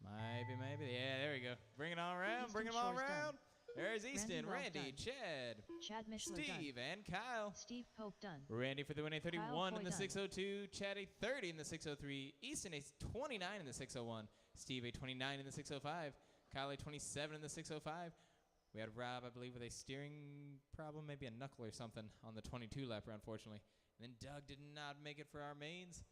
Maybe. Yeah, there we go. Bring it on around. Easton Bring them all Shore's done. around. There's Easton, Love Randy, done. Chad, Chad Mishler Steve, done. and Kyle. Steve Pope done. Randy for the win, a 31 in Foy the done. 602. Chad a 30 in the 603. Easton a 29 in the 601. Steve a 29 in the 605. Kyle a 27 in the 605. We had Rob, I believe, with a steering problem, maybe a knuckle or something on the 22 lapper, unfortunately. And then Doug did not make it for our mains.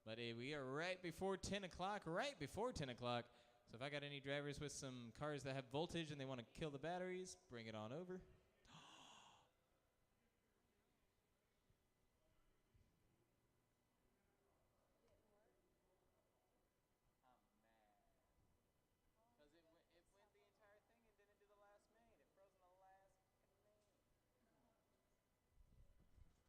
But we are right before 10 o'clock, So if I got any drivers with some cars that have voltage and they want to kill the batteries, bring it on over.